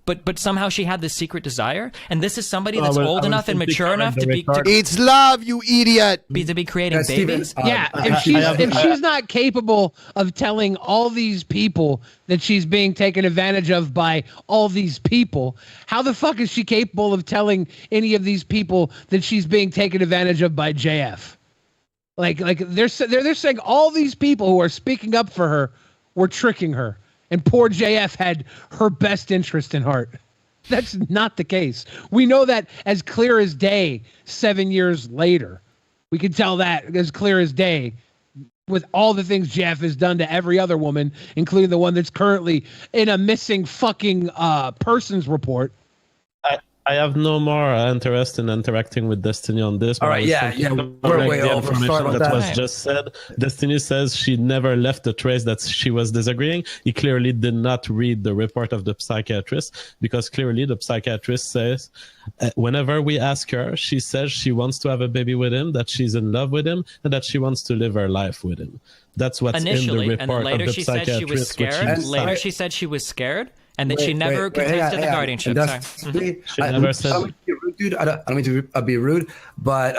But somehow she had this secret desire, and this is somebody that's old enough and mature enough to be. It's love, you idiot. To be creating babies. If she's not capable of telling all these people that she's being taken advantage of by all these people, how the fuck is she capable of telling any of these people that she's being taken advantage of by JF? Like they're saying all these people who are speaking up for her were tricking her. And poor JF had her best interest in heart. That's not the case. We know that as clear as day 7 years later. We can tell that as clear as day with all the things JF has done to every other woman, including the one that's currently in a missing fucking persons report. I have no more interest in interacting with Destiny on this. All right, we're way over. Sorry about that that. was just said. Destiny says she never left a trace that she was disagreeing. He clearly did not read the report of the psychiatrist, because clearly the psychiatrist says whenever we ask her, she says she wants to have a baby with him, that she's in love with him, and that she wants to live her life with him. That's what's initially, in the report and then later of the she said she was scared. Later she said she was scared. And that she never contested the guardianship. Sorry. She never said. I don't mean to be rude, dude. I don't mean to be rude, but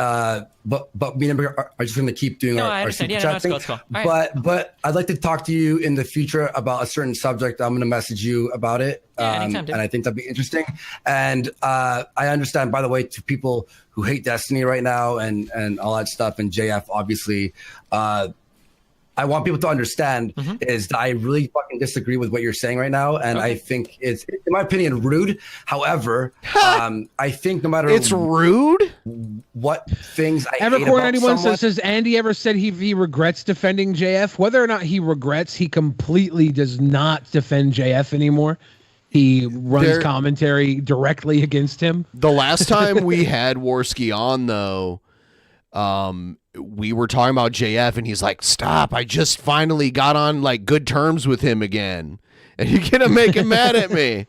me and Amber are just going to keep doing our super chat thing. But I'd like to talk to you in the future about a certain subject. I'm going to message you about it, and I think that'd be interesting. And I understand, by the way, to people who hate Destiny right now and all that stuff, and JF obviously. I want people to understand is that I really fucking disagree with what you're saying right now, and I think it's, in my opinion, rude. However, I think no matter it's rude what things I hate Evercore about 91 someone, says Andy ever said he regrets defending JF? Whether or not he regrets, he completely does not defend JF anymore. He runs commentary directly against him. The last time we had Worski on, though, we were talking about JF, and he's like, "Stop! I just finally got on like good terms with him again, and you're gonna make him mad at me."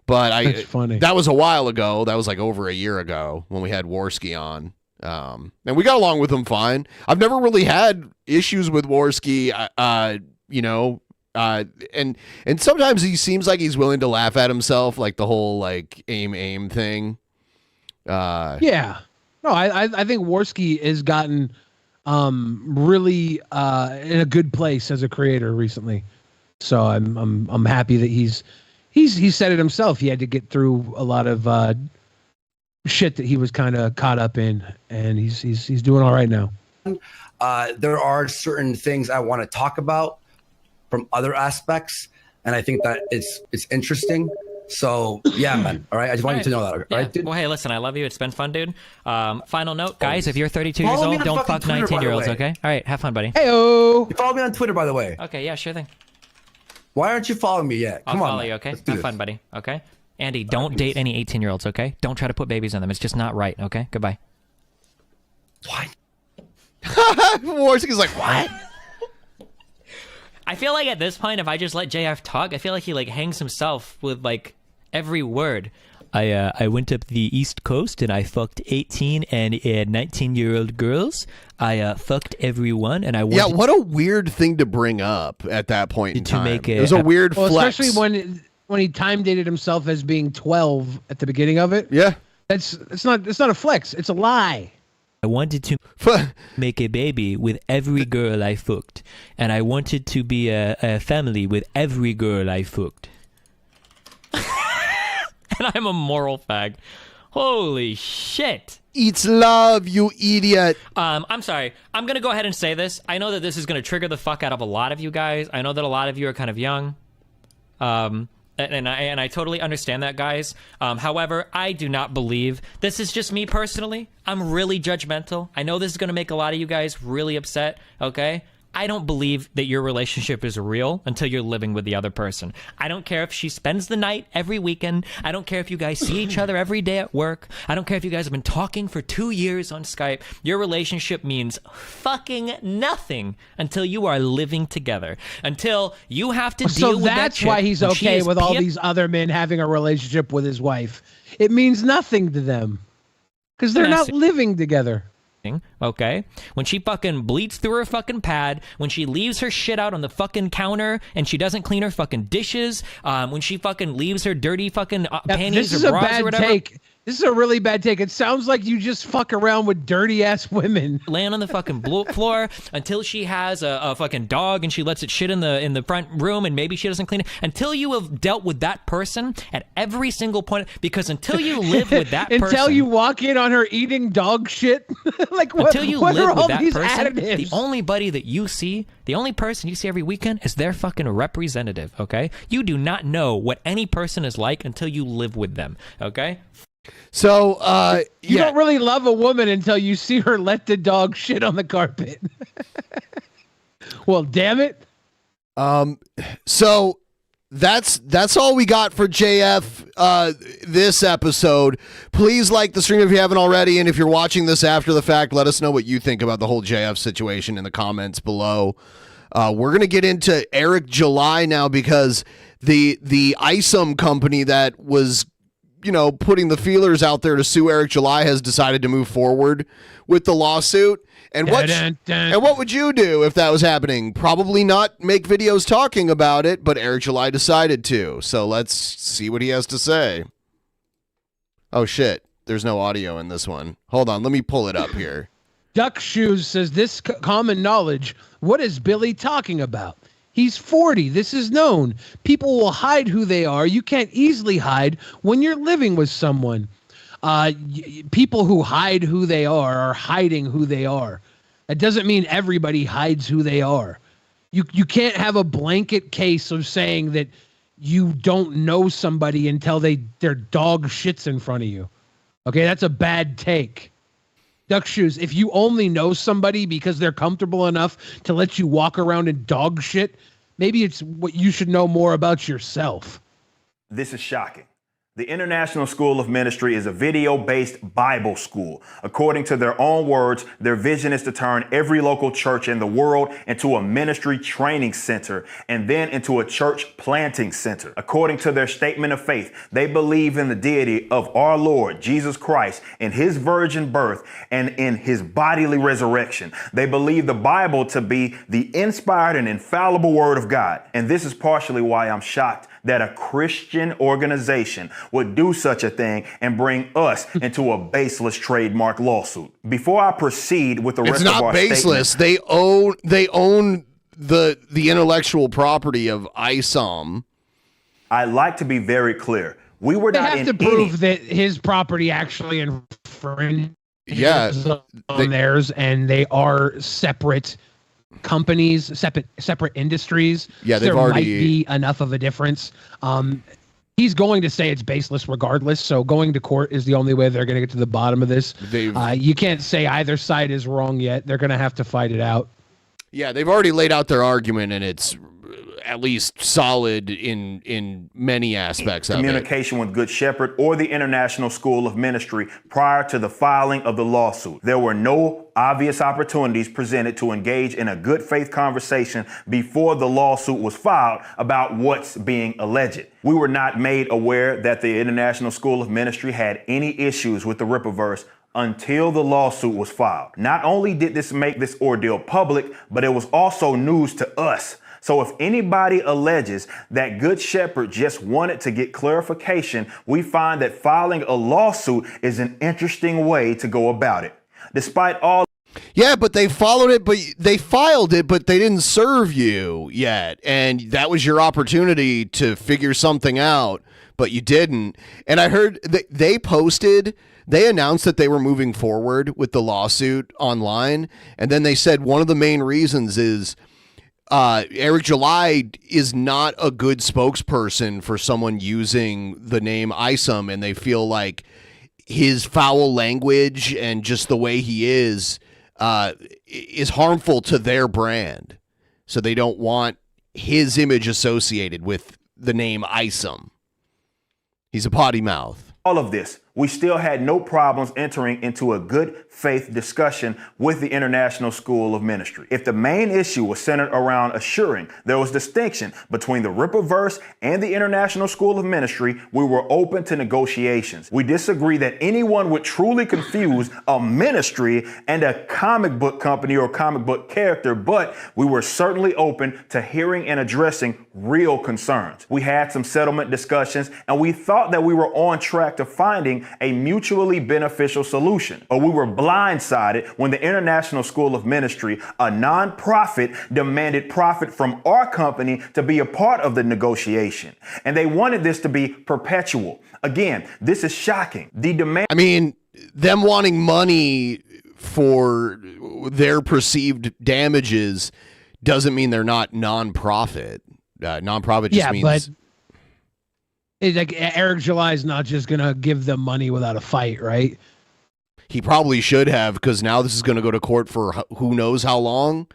But That's funny. That was a while ago. That was like over a year ago when we had Worski on, and we got along with him fine. I've never really had issues with Worski, and sometimes he seems like he's willing to laugh at himself, like the whole like aim thing. Yeah. No, I think Worski has gotten really in a good place as a creator recently. So I'm happy that he's said it himself. He had to get through a lot of shit that he was kind of caught up in, and he's doing all right now. there are certain things I want to talk about from other aspects, and I think that it's interesting. So yeah, man. All right, I just want you to know that. All right, dude? Well, hey, listen, I love you. It's been fun, dude. Final note, guys: if you're 32 years old, don't fuck 19-year-olds. Okay. All right, have fun, buddy. Heyo. You follow me on Twitter, by the way. Okay, yeah, sure thing. Why aren't you following me yet? I'll follow you. Okay. Have fun, buddy. Okay. Andy, don't date any 18-year-olds. Okay. Don't try to put babies on them. It's just not right. Okay. Goodbye. What? Warski's like, what? I feel like at this point, if I just let JF talk, I feel like he like hangs himself with like every word. I went up the East Coast and I fucked 18 and 19-year-old girls. I fucked everyone and I wanted... Yeah, what a weird thing to bring up at that point in time. Make it was a weird flex. Especially when he time dated himself as being 12 at the beginning of it. Yeah. It's not a flex, it's a lie. I wanted to make a baby with every girl I fucked. And I wanted to be a family with every girl I fucked. And I'm a moral fag. Holy shit. It's love, you idiot. I'm sorry. I'm going to go ahead and say this. I know that this is going to trigger the fuck out of a lot of you guys. I know that a lot of you are kind of young. And I totally understand that, guys. However, I do not believe, this is just me personally. I'm really judgmental. I know this is going to make a lot of you guys really upset, okay? I don't believe that your relationship is real until you're living with the other person. I don't care if she spends the night every weekend. I don't care if you guys see each other every day at work. I don't care if you guys have been talking for 2 years on Skype. Your relationship means fucking nothing until you are living together. Until you have to deal with that shit. So that's why he's okay with all these other men having a relationship with his wife. It means nothing to them. Because they're not living together. Okay, when she fucking bleeds through her fucking pad, when she leaves her shit out on the fucking counter and she doesn't clean her fucking dishes, when she fucking leaves her dirty fucking panties or bras or whatever. Take. This is a really bad take. It sounds like you just fuck around with dirty ass women. Laying on the fucking floor until she has a fucking dog and she lets it shit in the front room and maybe she doesn't clean it. Until you have dealt with that person at every single point, because until you live with that person, until you walk in on her eating dog shit, like what? Until you what live are all with that these person, additives? the only buddy that you see, the only person you see every weekend is their fucking representative. Okay, you do not know what any person is like until you live with them. Okay. So, you don't really love a woman until you see her let the dog shit on the carpet. Well, damn it. So that's all we got for JF this episode. Please like the stream if you haven't already, and if you're watching this after the fact, let us know what you think about the whole JF situation in the comments below. We're gonna get into Eric July now, because the ISOM company that was putting the feelers out there to sue Eric July has decided to move forward with the lawsuit. And what would you do if that was happening? Probably not make videos talking about it, but Eric July decided to. So let's see what he has to say. Oh shit, there's no audio in this one. Hold on, let me pull it up here. Duck Shoes says, this common knowledge, what is Billy talking about? He's 40. This is known. People will hide who they are. You can't easily hide when you're living with someone. People who hide who they are hiding who they are. That doesn't mean everybody hides who they are. You can't have a blanket case of saying that you don't know somebody until their dog shits in front of you. Okay, that's a bad take. Duck Shoes, if you only know somebody because they're comfortable enough to let you walk around in dog shit, maybe it's what you should know more about yourself. This is shocking. The International School of Ministry is a video-based Bible school. According to their own words, their vision is to turn every local church in the world into a ministry training center and then into a church planting center. According to their statement of faith, they believe in the deity of our Lord Jesus Christ, in his virgin birth, and in his bodily resurrection. They believe the Bible to be the inspired and infallible word of God. And this is partially why I'm shocked that a Christian organization would do such a thing and bring us into a baseless trademark lawsuit. Before I proceed with the rest of our statement, it's not baseless. They own the intellectual property of ISOM. I'd like to be very clear. We were not have to prove that his property actually infringes on theirs, and they are separate companies, separate industries. Yeah, there might be enough of a difference. He's going to say it's baseless regardless, so going to court is the only way they're going to get to the bottom of this. You can't say either side is wrong yet. They're going to have to fight it out. Yeah, they've already laid out their argument, and it's at least solid in many aspects of it. Communication with Good Shepherd or the International School of Ministry prior to the filing of the lawsuit. There were no obvious opportunities presented to engage in a good faith conversation before the lawsuit was filed about what's being alleged. We were not made aware that the International School of Ministry had any issues with the Rippaverse until the lawsuit was filed. Not only did this make this ordeal public, but it was also news to us. So if anybody alleges that Good Shepherd just wanted to get clarification, we find that filing a lawsuit is an interesting way to go about it. Despite all Yeah, but they followed it, but they filed it, but they didn't serve you yet. And that was your opportunity to figure something out, but you didn't. And I heard that they announced that they were moving forward with the lawsuit online. And then they said one of the main reasons is Eric July is not a good spokesperson for someone using the name Isom, and they feel like his foul language and just the way he is harmful to their brand. So they don't want his image associated with the name Isom. He's a potty mouth. All of this, we still had no problems entering into a good faith discussion with the International School of Ministry. If the main issue was centered around assuring there was distinction between the Rippaverse and the International School of Ministry, we were open to negotiations. We disagree that anyone would truly confuse a ministry and a comic book company or comic book character, but we were certainly open to hearing and addressing real concerns. We had some settlement discussions, and we thought that we were on track to finding a mutually beneficial solution. But we were blindsided when the International School of Ministry, a nonprofit, demanded profit from our company to be a part of the negotiation. And they wanted this to be perpetual. Again, this is shocking. The demand. I mean, them wanting money for their perceived damages doesn't mean they're not nonprofit. Nonprofit just means. But it's like Eric July is not just gonna give them money without a fight, right? He probably should have, because now this is going to go to court for who knows how long,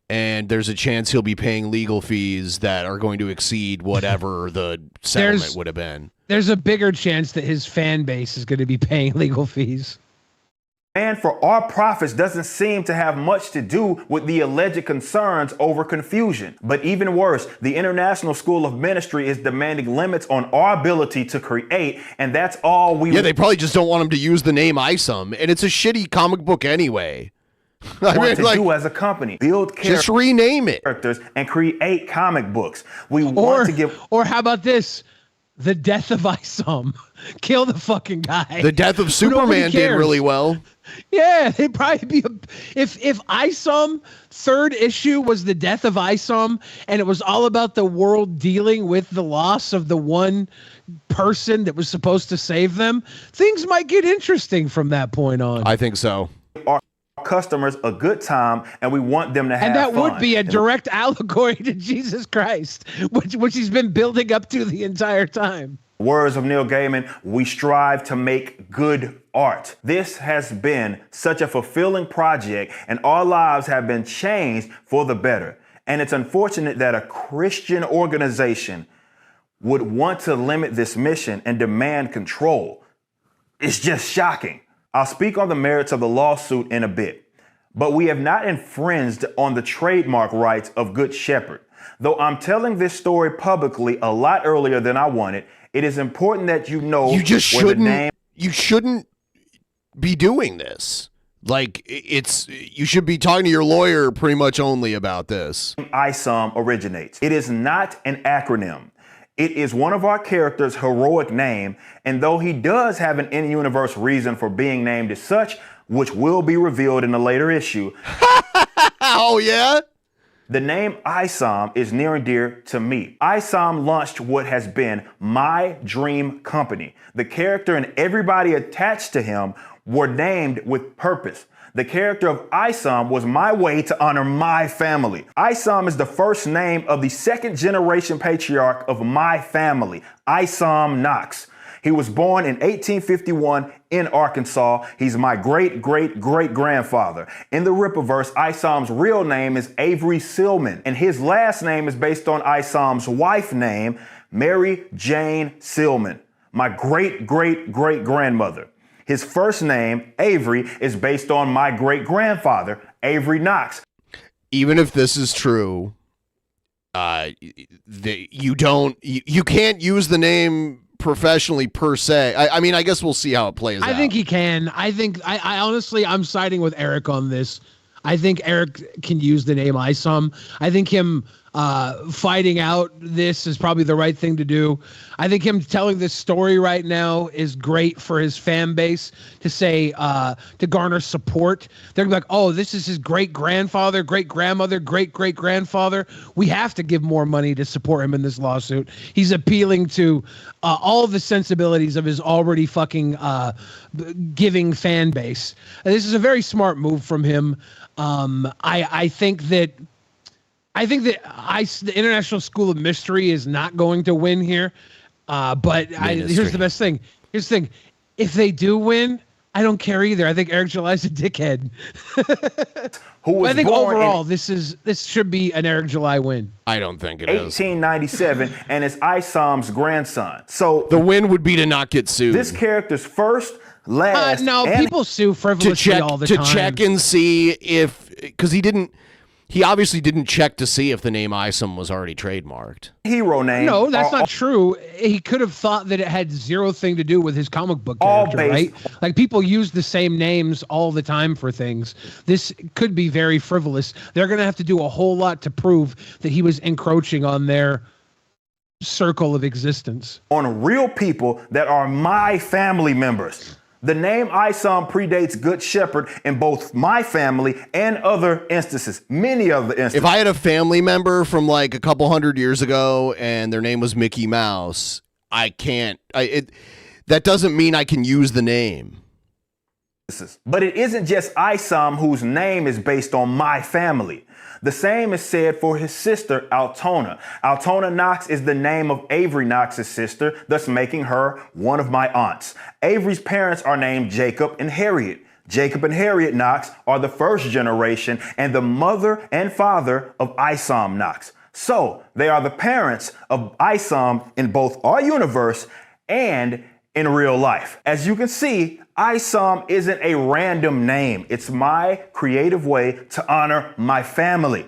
and there's a chance he'll be paying legal fees that are going to exceed whatever the settlement would have been. There's a bigger chance that his fan base is going to be paying legal fees. And for our profits doesn't seem to have much to do with the alleged concerns over confusion. But even worse, the International School of Ministry is demanding limits on our ability to create, and that's all we... Yeah, they probably just don't want him to use the name Isom, and it's a shitty comic book anyway. do as a company. Build characters. Just rename it. And create comic books. We want to give... Or how about this? The Death of Isom. Kill the fucking guy. The Death of Superman did really well. Yeah, it'd probably be if Isom third issue was the Death of Isom, and it was all about the world dealing with the loss of the one person that was supposed to save them, things might get interesting from that point on. I think so. Our customers a good time, and we want them to have fun. And that would be a direct allegory to Jesus Christ, which he's been building up to the entire time. Words of Neil Gaiman, we strive to make good art. This has been such a fulfilling project, and our lives have been changed for the better. And it's unfortunate that a Christian organization would want to limit this mission and demand control. It's just shocking. I'll speak on the merits of the lawsuit in a bit, but we have not infringed on the trademark rights of Good Shepherd. Though I'm telling this story publicly a lot earlier than I wanted, it is important that you know you shouldn't be doing this. Like, you should be talking to your lawyer pretty much only about this. Isom originates. It is not an acronym. It is one of our characters' heroic name, and though he does have an in-universe reason for being named as such, which will be revealed in a later issue. Oh, yeah? The name Isom is near and dear to me. Isom launched what has been my dream company. The character and everybody attached to him were named with purpose. The character of Isom was my way to honor my family. Isom is the first name of the second generation patriarch of my family, Isom Knox. He was born in 1851 in Arkansas. He's my great-great-great-grandfather. In the Rippaverse, Isam's real name is Avery Silman, and his last name is based on Isam's wife name, Mary Jane Silman, my great-great-great-grandmother. His first name, Avery, is based on my great-grandfather, Avery Knox. Even if this is true, you can't use the name professionally per se. I mean, I guess we'll see how it plays out. I think he can. I honestly, I'm siding with Eric on this. I think Eric can use the name Isam. I think him fighting out this is probably the right thing to do. I think him telling this story right now is great for his fan base to say, to garner support. They're gonna be like, oh, this is his great-grandfather, great-grandmother, great-great-grandfather. We have to give more money to support him in this lawsuit. He's appealing to all of the sensibilities of his already fucking giving fan base. And this is a very smart move from him. I think that the International School of Mystery is not going to win here. But here's the best thing. Here's the thing. If they do win, I don't care either. I think Eric July's a dickhead. I think overall, this should be an Eric July win. I don't think it is. 1897, and it's Isam's grandson. So the win would be to not get sued. This character's first, last. No, people sue frivolously all the time. To check and see if, because he obviously didn't check to see if the name Isam was already trademarked. Hero name. No, that's not true. He could have thought that it had zero thing to do with his comic book character, right? Like people use the same names all the time for things. This could be very frivolous. They're going to have to do a whole lot to prove that he was encroaching on their circle of existence. On real people that are my family members. The name Isam predates Good Shepherd in both my family and other instances, many other instances. If I had a family member from like a couple hundred years ago and their name was Mickey Mouse, I can't. That doesn't mean I can use the name. But it isn't just Isam whose name is based on my family. The same is said for his sister, Altona. Altona Knox is the name of Avery Knox's sister, thus making her one of my aunts. Avery's parents are named Jacob and Harriet. Jacob and Harriet Knox are the first generation and the mother and father of Isam Knox. So they are the parents of Isam in both our universe and in real life. As you can see, Isam isn't a random name. It's my creative way to honor my family.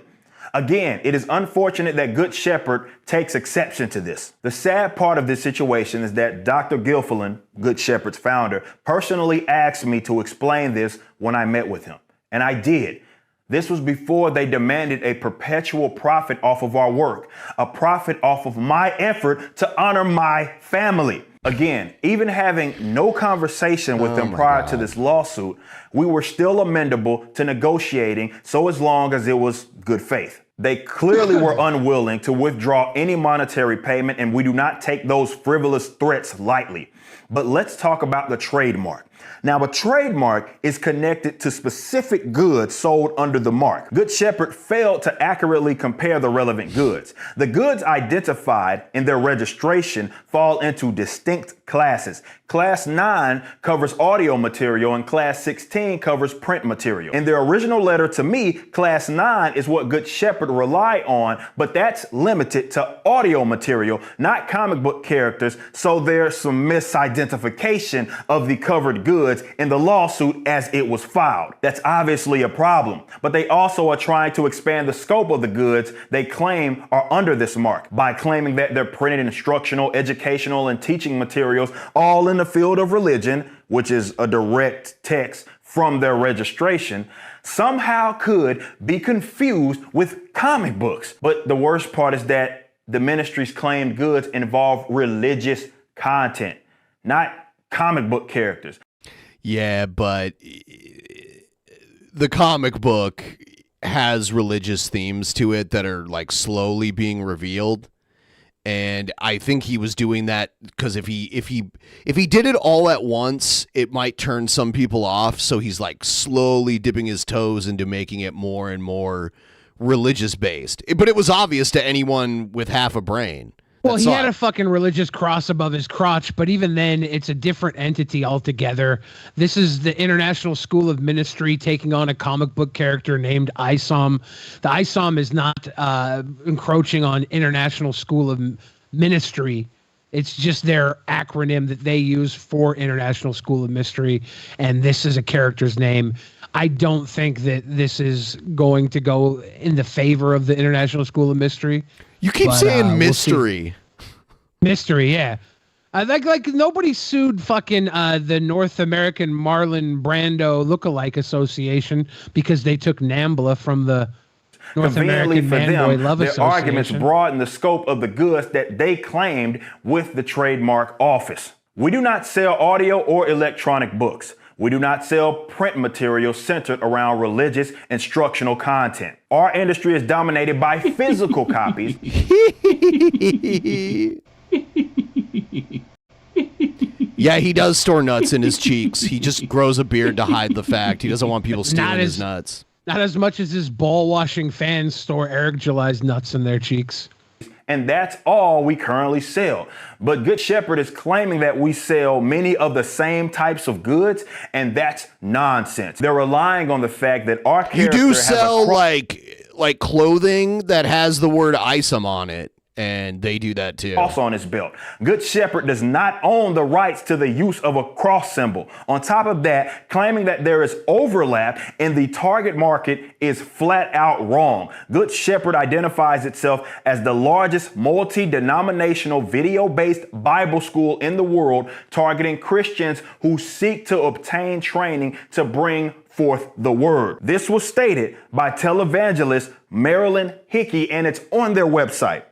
Again, it is unfortunate that Good Shepherd takes exception to this. The sad part of this situation is that Dr. Gilfillan, Good Shepherd's founder, personally asked me to explain this when I met with him. And I did. This was before they demanded a perpetual profit off of our work, a profit off of my effort to honor my family. Again, even having no conversation with them prior to this lawsuit, we were still amendable to negotiating so as long as it was good faith. They clearly were unwilling to withdraw any monetary payment, and we do not take those frivolous threats lightly. But let's talk about the trademark. Now, a trademark is connected to specific goods sold under the mark. Good Shepherd failed to accurately compare the relevant goods. The goods identified in their registration fall into distinct classes. Class 9 covers audio material and Class 16 covers print material. In their original letter to me, Class 9 is what Good Shepherd relied on, but that's limited to audio material, not comic book characters, so there's some misidentification of the covered goods in the lawsuit as it was filed. That's obviously a problem, but they also are trying to expand the scope of the goods they claim are under this mark by claiming that they're printed instructional, educational, and teaching materials all in the field of religion, which is a direct text from their registration, somehow could be confused with comic books. But the worst part is that the ministry's claimed goods involve religious content, not comic book characters. Yeah, but the comic book has religious themes to it that are like slowly being revealed. And I think he was doing that because if he did it all at once, it might turn some people off. So he's like slowly dipping his toes into making it more and more religious based. But it was obvious to anyone with half a brain. Well, he had a fucking religious cross above his crotch, but even then, it's a different entity altogether. This is the International School of Ministry taking on a comic book character named ISOM. The ISOM is not encroaching on International School of Ministry. It's just their acronym that they use for International School of Mystery, and this is a character's name. I don't think that this is going to go in the favor of the International School of Mystery. You keep saying mystery. Mystery, yeah. Like nobody sued fucking the North American Marlon Brando Lookalike Association because they took NAMBLA from the North American Man-Boy Love their Association. arguments broaden the scope of the goods that they claimed with the trademark office. We do not sell audio or electronic books. We do not sell print materials centered around religious instructional content. Our industry is dominated by physical copies. Yeah, he does store nuts in his cheeks. He just grows a beard to hide the fact. He doesn't want people stealing his nuts. Not as much as his ball-washing fans store Eric July's nuts in their cheeks. And that's all we currently sell. But Good Shepherd is claiming that we sell many of the same types of goods, and that's nonsense. They're relying on the fact that our character You do has sell like clothing that has the word ISOM on it, and they do that too. Also on his belt. Good Shepherd does not own the rights to the use of a cross symbol. On top of that, claiming that there is overlap in the target market is flat out wrong. Good Shepherd identifies itself as the largest multi-denominational video-based Bible school in the world, targeting Christians who seek to obtain training to bring forth the word. This was stated by televangelist Marilyn Hickey, and it's on their website.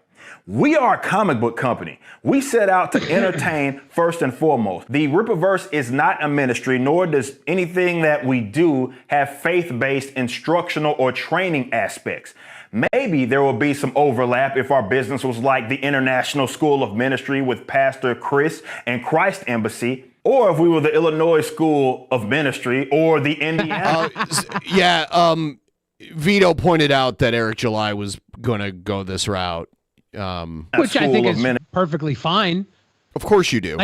We are a comic book company. We set out to entertain first and foremost. The Rippaverse is not a ministry, nor does anything that we do have faith-based instructional or training aspects. Maybe there will be some overlap if our business was like the International School of Ministry with Pastor Chris and Christ Embassy, or if we were the Illinois School of Ministry or the Indiana. Vito pointed out that Eric July was going to go this route. Which I think is perfectly fine. Of course you do.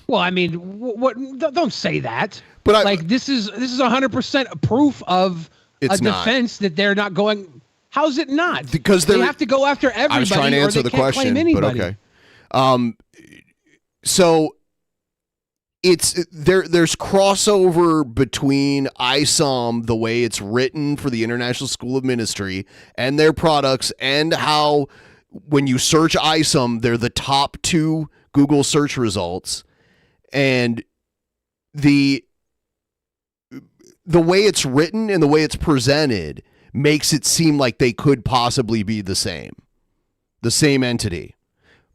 Well, I mean, what? Don't say that. But this is 100% proof of It's a not. defense that they're not going. How's it not? Because they have to go after everybody. I was trying to answer the question, but okay. So it's there's crossover between ISOM, the way it's written for the International School of Ministry, and their products, and how when you search ISOM, they're the top 2 Google search results, and the way it's written and the way it's presented makes it seem like they could possibly be the same entity,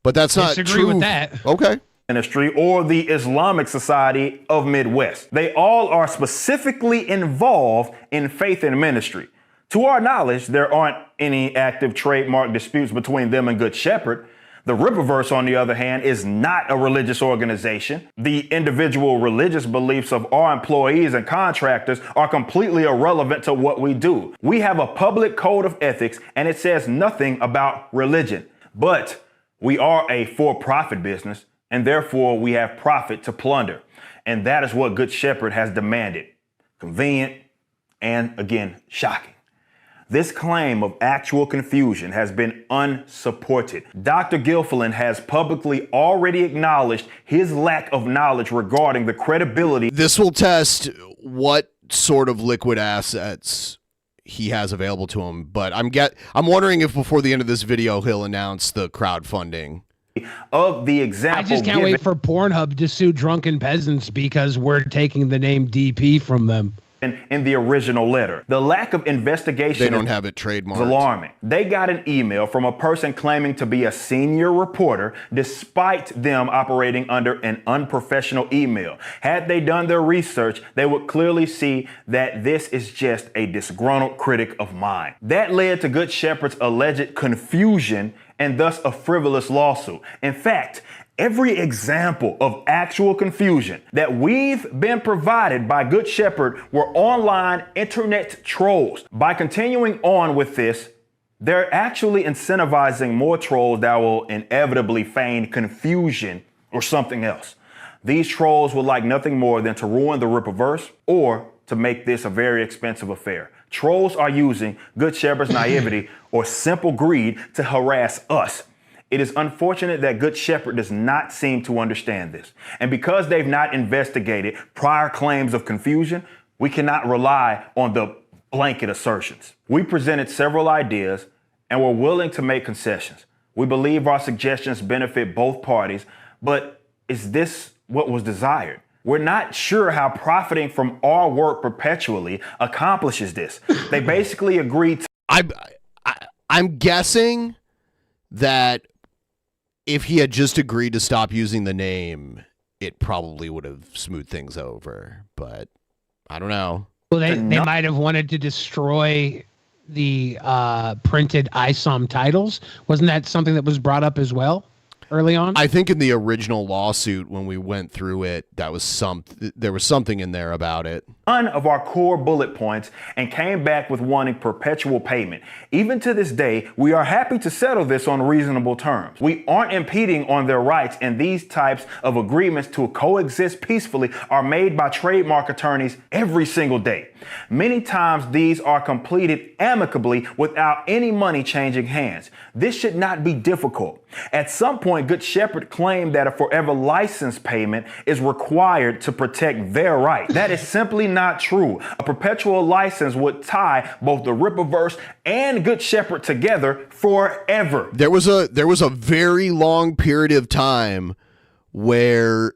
but that's not true. Disagree with that. Okay. Ministry or the Islamic Society of Midwest. They all are specifically involved in faith and ministry. To our knowledge, there aren't any active trademark disputes between them and Good Shepherd. The Rippaverse, on the other hand, is not a religious organization. The individual religious beliefs of our employees and contractors are completely irrelevant to what we do. We have a public code of ethics, and it says nothing about religion. But we are a for-profit business, and therefore we have profit to plunder. And that is what Good Shepherd has demanded. Convenient and, again, shocking. This claim of actual confusion has been unsupported. Dr. Gilfillan has publicly already acknowledged his lack of knowledge regarding the credibility. This will test what sort of liquid assets he has available to him, but I'm wondering if before the end of this video he'll announce the crowdfunding of the example. I just can't wait for Pornhub to sue Drunken Peasants because we're taking the name DP from them. In the original letter. The lack of investigation. They don't have it trademarked. Is alarming. They got an email from a person claiming to be a senior reporter despite them operating under an unprofessional email. Had they done their research, they would clearly see that this is just a disgruntled critic of mine. That led to Good Shepherd's alleged confusion and thus a frivolous lawsuit. In fact, every example of actual confusion that we've been provided by Good Shepherd were online internet trolls. By continuing on with this, They're actually incentivizing more trolls that will inevitably feign confusion or something else. These trolls would like nothing more than to ruin the Rippaverse or to make this a very expensive affair. Trolls are using Good Shepherd's naivety or simple greed to harass us. It is unfortunate that Good Shepherd does not seem to understand this. And because they've not investigated prior claims of confusion, we cannot rely on the blanket assertions. We presented several ideas and were willing to make concessions. We believe our suggestions benefit both parties, but is this what was desired? We're not sure how profiting from our work perpetually accomplishes this. They basically agreed to... I'm guessing that if he had just agreed to stop using the name, it probably would have smoothed things over. But I don't know. Well, they might have wanted to destroy the printed ISOM titles. Wasn't that something that was brought up as well early on? I think in the original lawsuit, when we went through it, there was something in there about it. None of our core bullet points and came back with wanting perpetual payment. Even to this day, we are happy to settle this on reasonable terms. We aren't impeding on their rights, and these types of agreements to coexist peacefully are made by trademark attorneys every single day. Many times these are completed amicably without any money changing hands. This should not be difficult. At some point, Good Shepherd claimed that a forever license payment is required to protect their rights. That is simply not true. A perpetual license would tie both the Rippaverse and Good Shepherd together forever. There was a very long period of time where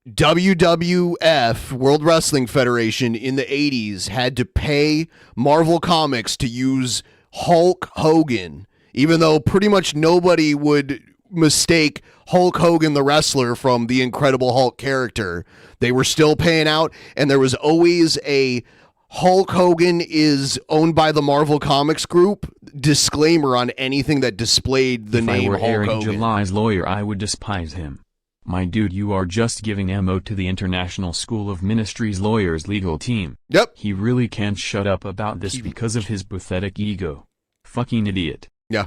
WWF, World Wrestling Federation, in the 80s had to pay Marvel Comics to use Hulk Hogan, even though pretty much nobody would mistake Hulk Hogan the wrestler from the Incredible Hulk character. They were still paying out, and there was always a Hulk Hogan is owned by the Marvel Comics group disclaimer on anything that displayed the name Hulk If I were Eric Hogan. July's lawyer, I would despise him. My dude, you are just giving ammo to the International School of Ministries lawyers' legal team. Yep. He really can't shut up about this because of his pathetic ego. Fucking idiot. Yeah.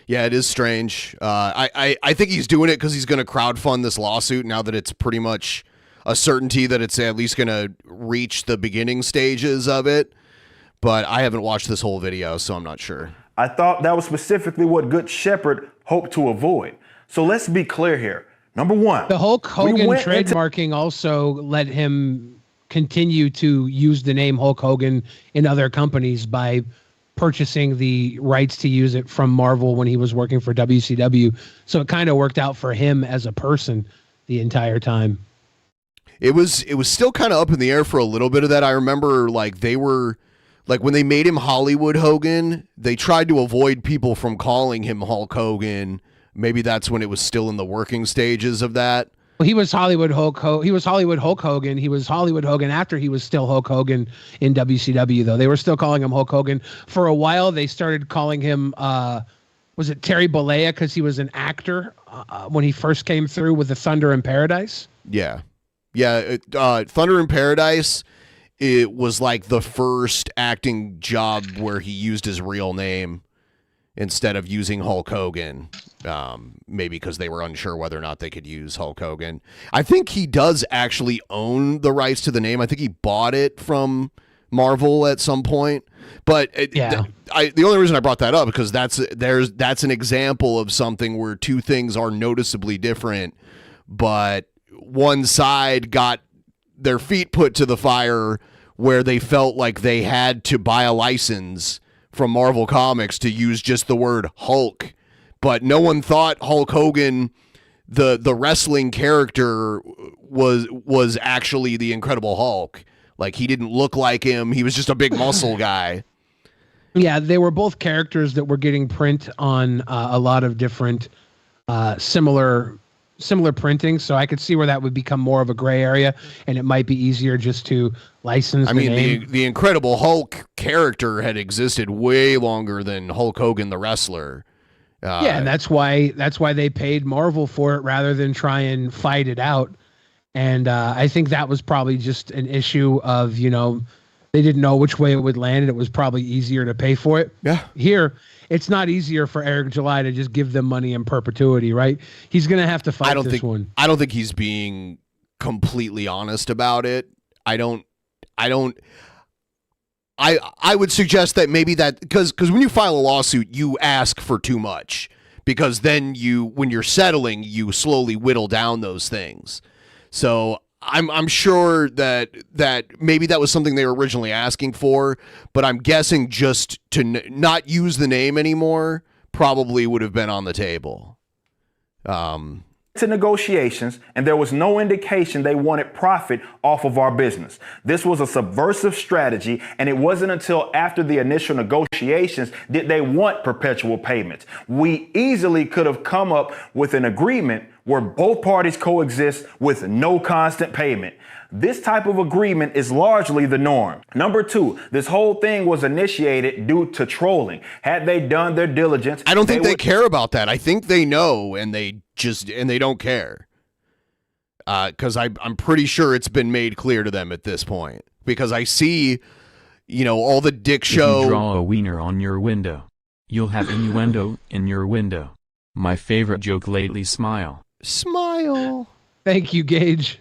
Yeah, it is strange. I think he's doing it because he's going to crowdfund this lawsuit now that it's pretty much a certainty that it's at least going to reach the beginning stages of it. But I haven't watched this whole video, so I'm not sure. I thought that was specifically what Good Shepherd hoped to avoid. So let's be clear here. Number one, the Hulk Hogan trademarking also let him continue to use the name Hulk Hogan in other companies by purchasing the rights to use it from Marvel when he was working for WCW. So it kind of worked out for him as a person the entire time. It was still kind of up in the air for a little bit of that. I remember they were when they made him Hollywood Hogan, they tried to avoid people from calling him Hulk Hogan. Maybe that's when it was still in the working stages of that. Well, he was Hollywood Hulk Hogan. He was Hollywood Hulk Hogan. He was Hollywood Hogan after he was still Hulk Hogan in WCW, though. They were still calling him Hulk Hogan. For a while, they started calling him, was it Terry Bollea? Because he was an actor when he first came through with the Thunder in Paradise. Yeah. Yeah. Thunder in Paradise, it was like the first acting job where he used his real name instead of using Hulk Hogan, maybe because they were unsure whether or not they could use Hulk Hogan. I think he does actually own the rights to the name. I think he bought it from Marvel at some point. But the only reason I brought that up because that's an example of something where two things are noticeably different, but one side got their feet put to the fire where they felt like they had to buy a license from Marvel Comics to use just the word Hulk, but no one thought Hulk Hogan, the wrestling character, was actually the Incredible Hulk. Like, he didn't look like him. He was just a big muscle guy. Yeah, they were both characters that were getting print on a lot of different similar printing, so I could see where that would become more of a gray area, and it might be easier just to license. The Incredible Hulk character had existed way longer than Hulk Hogan the wrestler. And that's why they paid Marvel for it rather than try and fight it out. And I think that was probably just an issue of They didn't know which way it would land, and it was probably easier to pay for it. Yeah. Here, it's not easier for Eric July to just give them money in perpetuity, right? He's going to have to fight this one. I don't think he's being completely honest about it. I would suggest that maybe that because when you file a lawsuit, you ask for too much, because then when you're settling, you slowly whittle down those things. So I'm sure that maybe that was something they were originally asking for, but I'm guessing just to not use the name anymore probably would have been on the table. To negotiations, and there was no indication they wanted profit off of our business. This was a subversive strategy, and it wasn't until after the initial negotiations did they want perpetual payments. We easily could have come up with an agreement where both parties coexist with no constant payment. This type of agreement is largely the norm. Number 2, this whole thing was initiated due to trolling. Had they done their diligence, I don't think they care about that. I think they know, and they don't care. Because I'm pretty sure it's been made clear to them at this point. Because I see, all the dick show. If you draw a wiener on your window, you'll have innuendo in your window. My favorite joke lately, smile. Smile. Thank you, Gage.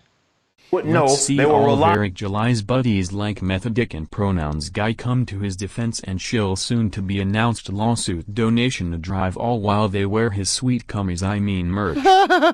Let's see all of Eric July's buddies like Methodic and Pronouns Guy come to his defense and shill soon-to-be announced lawsuit donation to drive, all while they wear his sweet cummies, merch.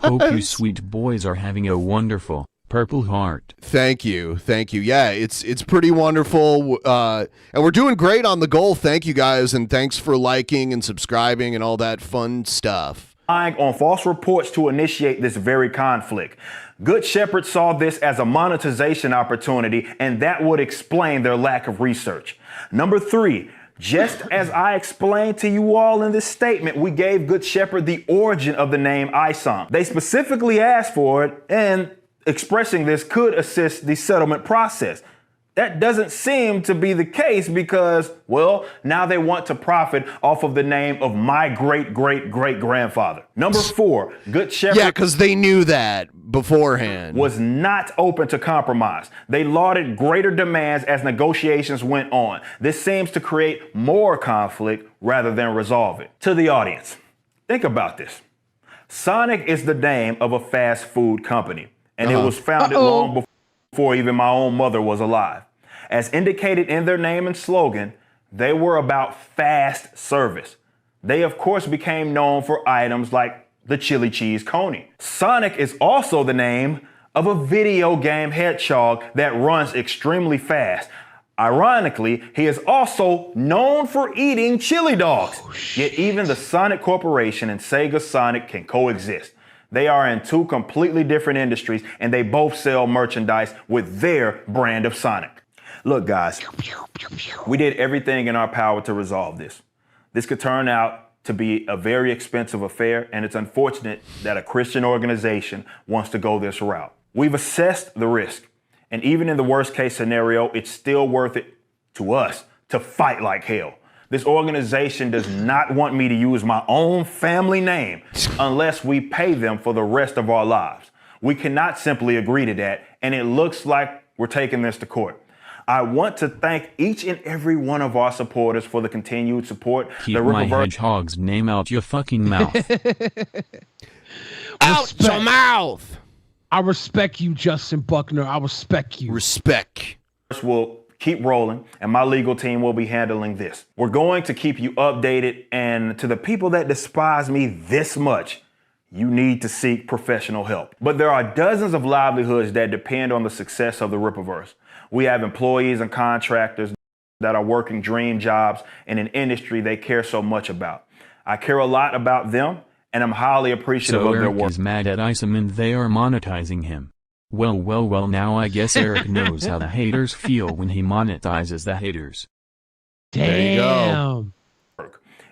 Hope you sweet boys are having a wonderful Purple Heart. Thank you. Yeah, it's pretty wonderful, and we're doing great on the goal. Thank you guys, and thanks for liking and subscribing and all that fun stuff. On false reports to initiate this very conflict. Good Shepherd saw this as a monetization opportunity, and that would explain their lack of research. Number 3, just as I explained to you all in this statement, we gave Good Shepherd the origin of the name ISOM. They specifically asked for it, and expressing this could assist the settlement process. That doesn't seem to be the case because, well, now they want to profit off of the name of my great-great-great-grandfather. Number 4, Good Shepherd. Yeah, because they knew that beforehand. Was not open to compromise. They lauded greater demands as negotiations went on. This seems to create more conflict rather than resolve it. To the audience, think about this. Sonic is the name of a fast food company, and it was founded long before even my own mother was alive. As indicated in their name and slogan, they were about fast service. They, of course, became known for items like the chili cheese coney. Sonic is also the name of a video game hedgehog that runs extremely fast. Ironically, he is also known for eating chili dogs. Yet even the Sonic Corporation and Sega Sonic can coexist. They are in 2 completely different industries, and they both sell merchandise with their brand of Sonic. Look, guys, we did everything in our power to resolve this. This could turn out to be a very expensive affair, and it's unfortunate that a Christian organization wants to go this route. We've assessed the risk, and even in the worst case scenario, it's still worth it to us to fight like hell. This organization does not want me to use my own family name unless we pay them for the rest of our lives. We cannot simply agree to that, and it looks like we're taking this to court. I want to thank each and every one of our supporters for the continued support. Keep my hedgehog's name out your fucking mouth. Out your mouth! I respect you, Justin Buckner. I respect you. Respect. We'll keep rolling, and my legal team will be handling this. We're going to keep you updated, and to the people that despise me this much, you need to seek professional help. But there are dozens of livelihoods that depend on the success of the Rippaverse. We have employees and contractors that are working dream jobs in an industry they care so much about. I care a lot about them, and I'm highly appreciative of their work. So Eric is mad at Isom and they are monetizing him. Well, now I guess Eric knows how the haters feel when he monetizes the haters. Damn. There you go.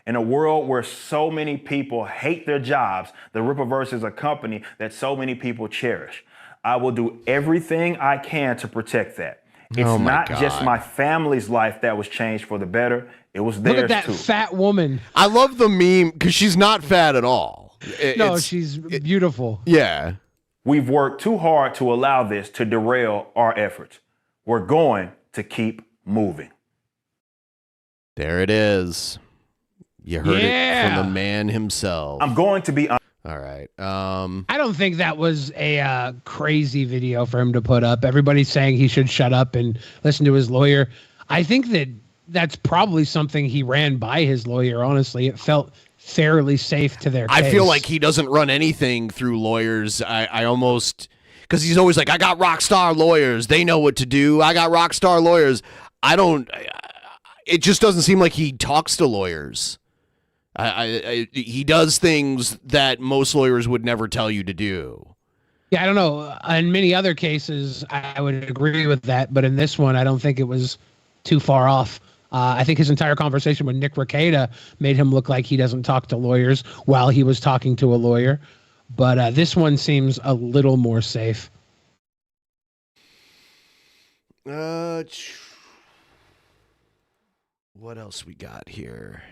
In a world where so many people hate their jobs, the Rippaverse is a company that so many people cherish. I will do everything I can to protect that. It's not just my family's life that was changed for the better. It was theirs too. Look at that fat woman. I love the meme because she's not fat at all. She's beautiful. Yeah. We've worked too hard to allow this to derail our efforts. We're going to keep moving. There it is. You heard it from the man himself. I'm going to be all right. I don't think that was a crazy video for him to put up. Everybody's saying he should shut up and listen to his lawyer. I think that's probably something he ran by his lawyer. Honestly, it felt fairly safe to their case. I feel like he doesn't run anything through lawyers. I almost, because he's always like, I got rock star lawyers. They know what to do. I got rock star lawyers. It just doesn't seem like he talks to lawyers. He does things that most lawyers would never tell you to do. Yeah, I don't know. In many other cases, I would agree with that. But in this one, I don't think it was too far off. I think his entire conversation with Nick Rekieta made him look like he doesn't talk to lawyers while he was talking to a lawyer. But this one seems a little more safe. What else we got here?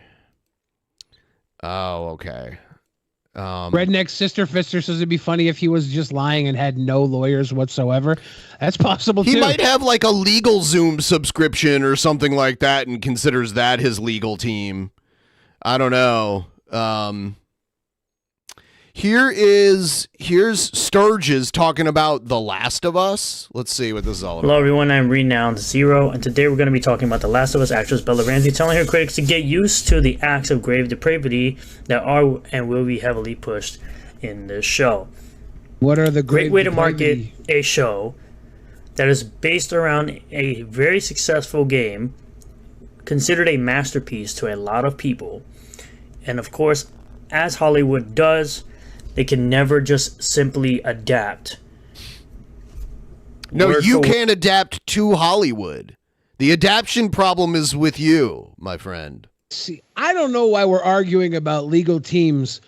Oh, okay. Redneck Sister Fister says it'd be funny if he was just lying and had no lawyers whatsoever. That's possible too. He might have like a legal Zoom subscription or something like that and considers that his legal team. I don't know. Here's Sturges talking about The Last of Us. Let's see what this is all about. Hello everyone, I'm Renowned Zero, and today we're going to be talking about The Last of Us actress Bella Ramsey telling her critics to get used to the acts of grave depravity that are and will be heavily pushed in this show. What are the great way to market a show that is based around a very successful game, considered a masterpiece to a lot of people, and of course, as Hollywood does, they can never just simply adapt. No, you can't adapt to Hollywood. The adaptation problem is with you, my friend. See, I don't know why we're arguing about legal teams.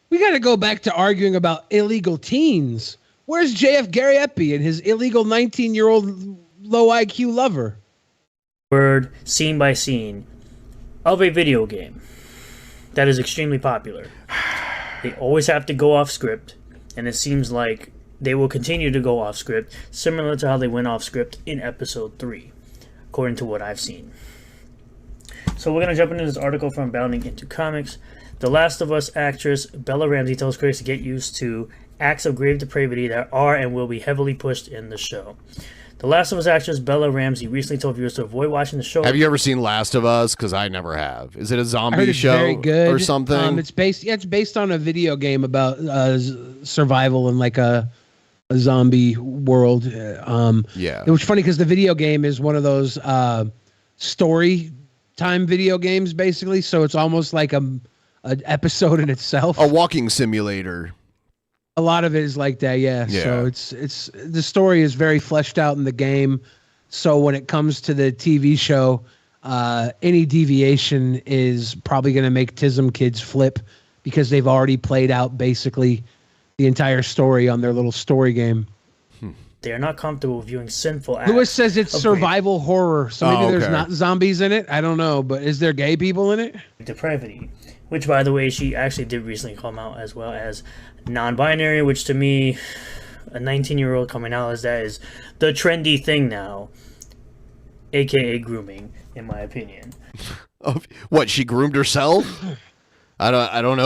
We got to go back to arguing about illegal teens. Where's JF Gariepy and his illegal 19-year-old low IQ lover? Word, scene by scene, of a video game that is extremely popular. They always have to go off script, and it seems like they will continue to go off script, similar to how they went off script in episode 3, according to what I've seen. So we're going to jump into this article from Bounding Into Comics. The Last of Us actress Bella Ramsey tells critics to get used to acts of grave depravity that are and will be heavily pushed in the show. The Last of Us actress Bella Ramsey recently told viewers to avoid watching the show. Have you ever seen Last of Us? Because I never have. Is it a I heard zombie it's show very good. or something? It's based on a video game about survival in like a zombie world. Yeah. It was funny because the video game is one of those story time video games, basically. So it's almost like an episode in itself. A walking simulator. A lot of it is like that, yeah. So it's the story is very fleshed out in the game. So when it comes to the TV show, any deviation is probably going to make TISM kids flip because they've already played out basically the entire story on their little story game. They are not comfortable viewing sinful acts. Lewis says it's survival horror, so maybe there's okay. not zombies in it. I don't know, but is there gay people in it? Depravity, which, by the way, she actually did recently come out as well as non-binary, which to me, a 19-year-old coming out as that is the trendy thing now, aka grooming, in my opinion. What, she groomed herself? I don't know.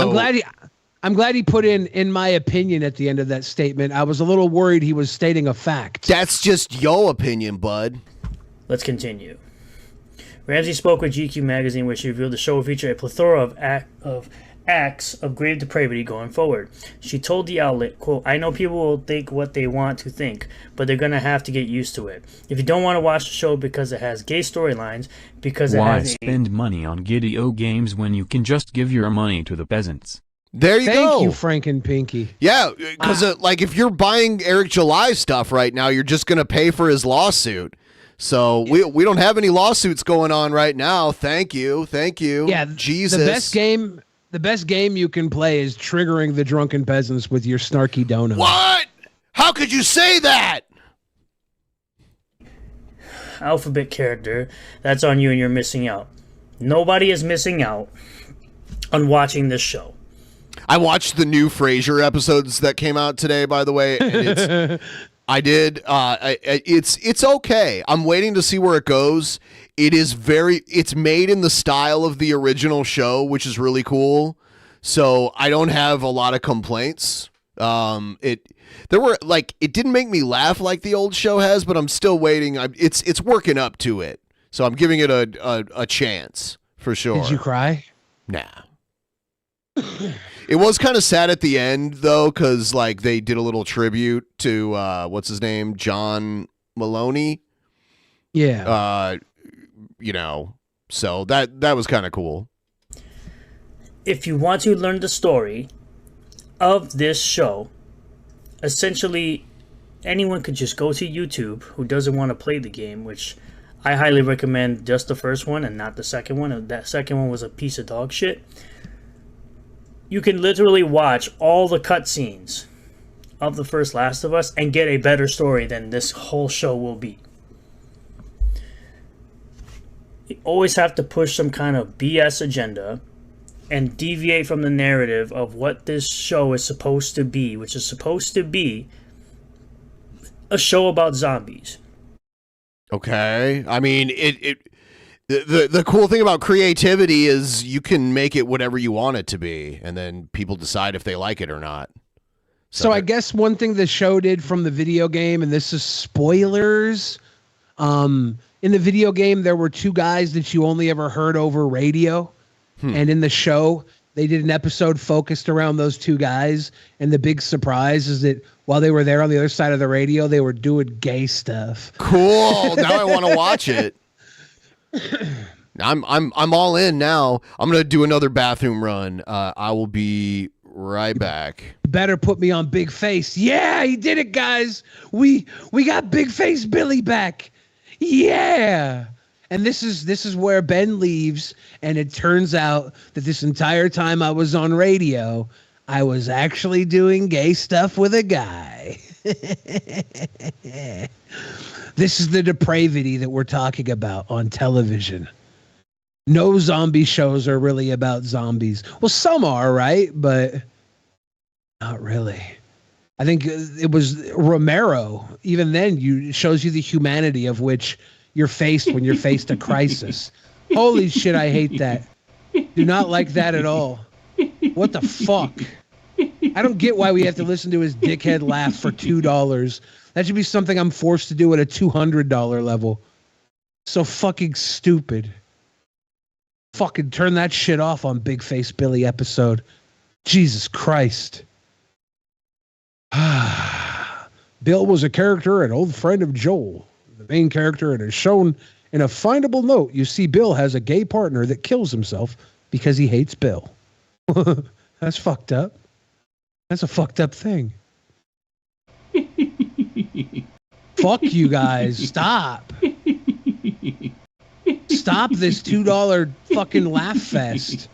I'm glad he put in my opinion at the end of that statement. I was a little worried he was stating a fact. That's just your opinion, bud. Let's continue. Ramsey spoke with GQ magazine, where she revealed the show will feature a plethora of acts of grave depravity going forward. She told the outlet, quote, "I know people will think what they want to think, but they're going to have to get used to it. If you don't want to watch the show because it has gay storylines, because Why it has spend money on Gideo games when you can just give your money to the peasants?" There you go. Thank you, Frank and Pinky. Yeah, because like if you're buying Eric July stuff right now, you're just going to pay for his lawsuit. So we don't have any lawsuits going on right now. Thank you. Yeah, Jesus. The best game you can play is triggering the Drunken Peasants with your snarky donut. What? How could you say that? alphabet character, that's on you and you're missing out. Nobody is missing out on watching this show. I watched the new Frasier episodes that came out today, by the way. And I did. It's okay. I'm waiting to see where it goes. It's made in the style of the original show, which is really cool. So I don't have a lot of complaints. It didn't make me laugh like the old show has, but I'm still waiting. It's working up to it. So I'm giving it a chance for sure. Did you cry? Nah. It was kind of sad at the end though, because like they did a little tribute to what's his name, John Maloney. Yeah. So that was kind of cool. If you want to learn the story of this show, essentially anyone could just go to YouTube who doesn't want to play the game, which I highly recommend just the first one and not the second one. That second one was a piece of dog shit. You can literally watch all the cutscenes of the first Last of Us and get a better story than this whole show will be. You always have to push some kind of BS agenda and deviate from the narrative of what this show is supposed to be, which is supposed to be a show about zombies. Okay. I mean, the cool thing about creativity is you can make it whatever you want it to be, and then people decide if they like it or not. So I guess one thing the show did from the video game, and this is spoilers, in the video game there were two guys that you only ever heard over radio, and in the show they did an episode focused around those two guys, and the big surprise is that while they were there on the other side of the radio, they were doing gay stuff. Cool. Now I want to watch it. I'm all in now. I'm gonna do another bathroom run. I will be right back. Better put me on Big Face. Yeah, he did it, guys. We got Big Face Billy back. Yeah. And this is where Ben leaves, and it turns out that this entire time I was on radio, I was actually doing gay stuff with a guy. This is the depravity that we're talking about on television. No zombie shows are really about zombies. Well, some are, right? But not really. I think it was Romero. Even then, it shows you the humanity of which you're faced when you're faced a crisis. Holy shit, I hate that. Do not like that at all. What the fuck? I don't get why we have to listen to his dickhead laugh for $2. That should be something I'm forced to do at a $200 level. So fucking stupid. Fucking turn that shit off on Big Face Billy episode. Jesus Christ. Bill was a character, an old friend of Joel, the main character, and is shown in a findable note. You see Bill has a gay partner that kills himself because he hates Bill. That's fucked up. That's a fucked up thing. Fuck you guys. Stop. Stop this $2 fucking laugh fest.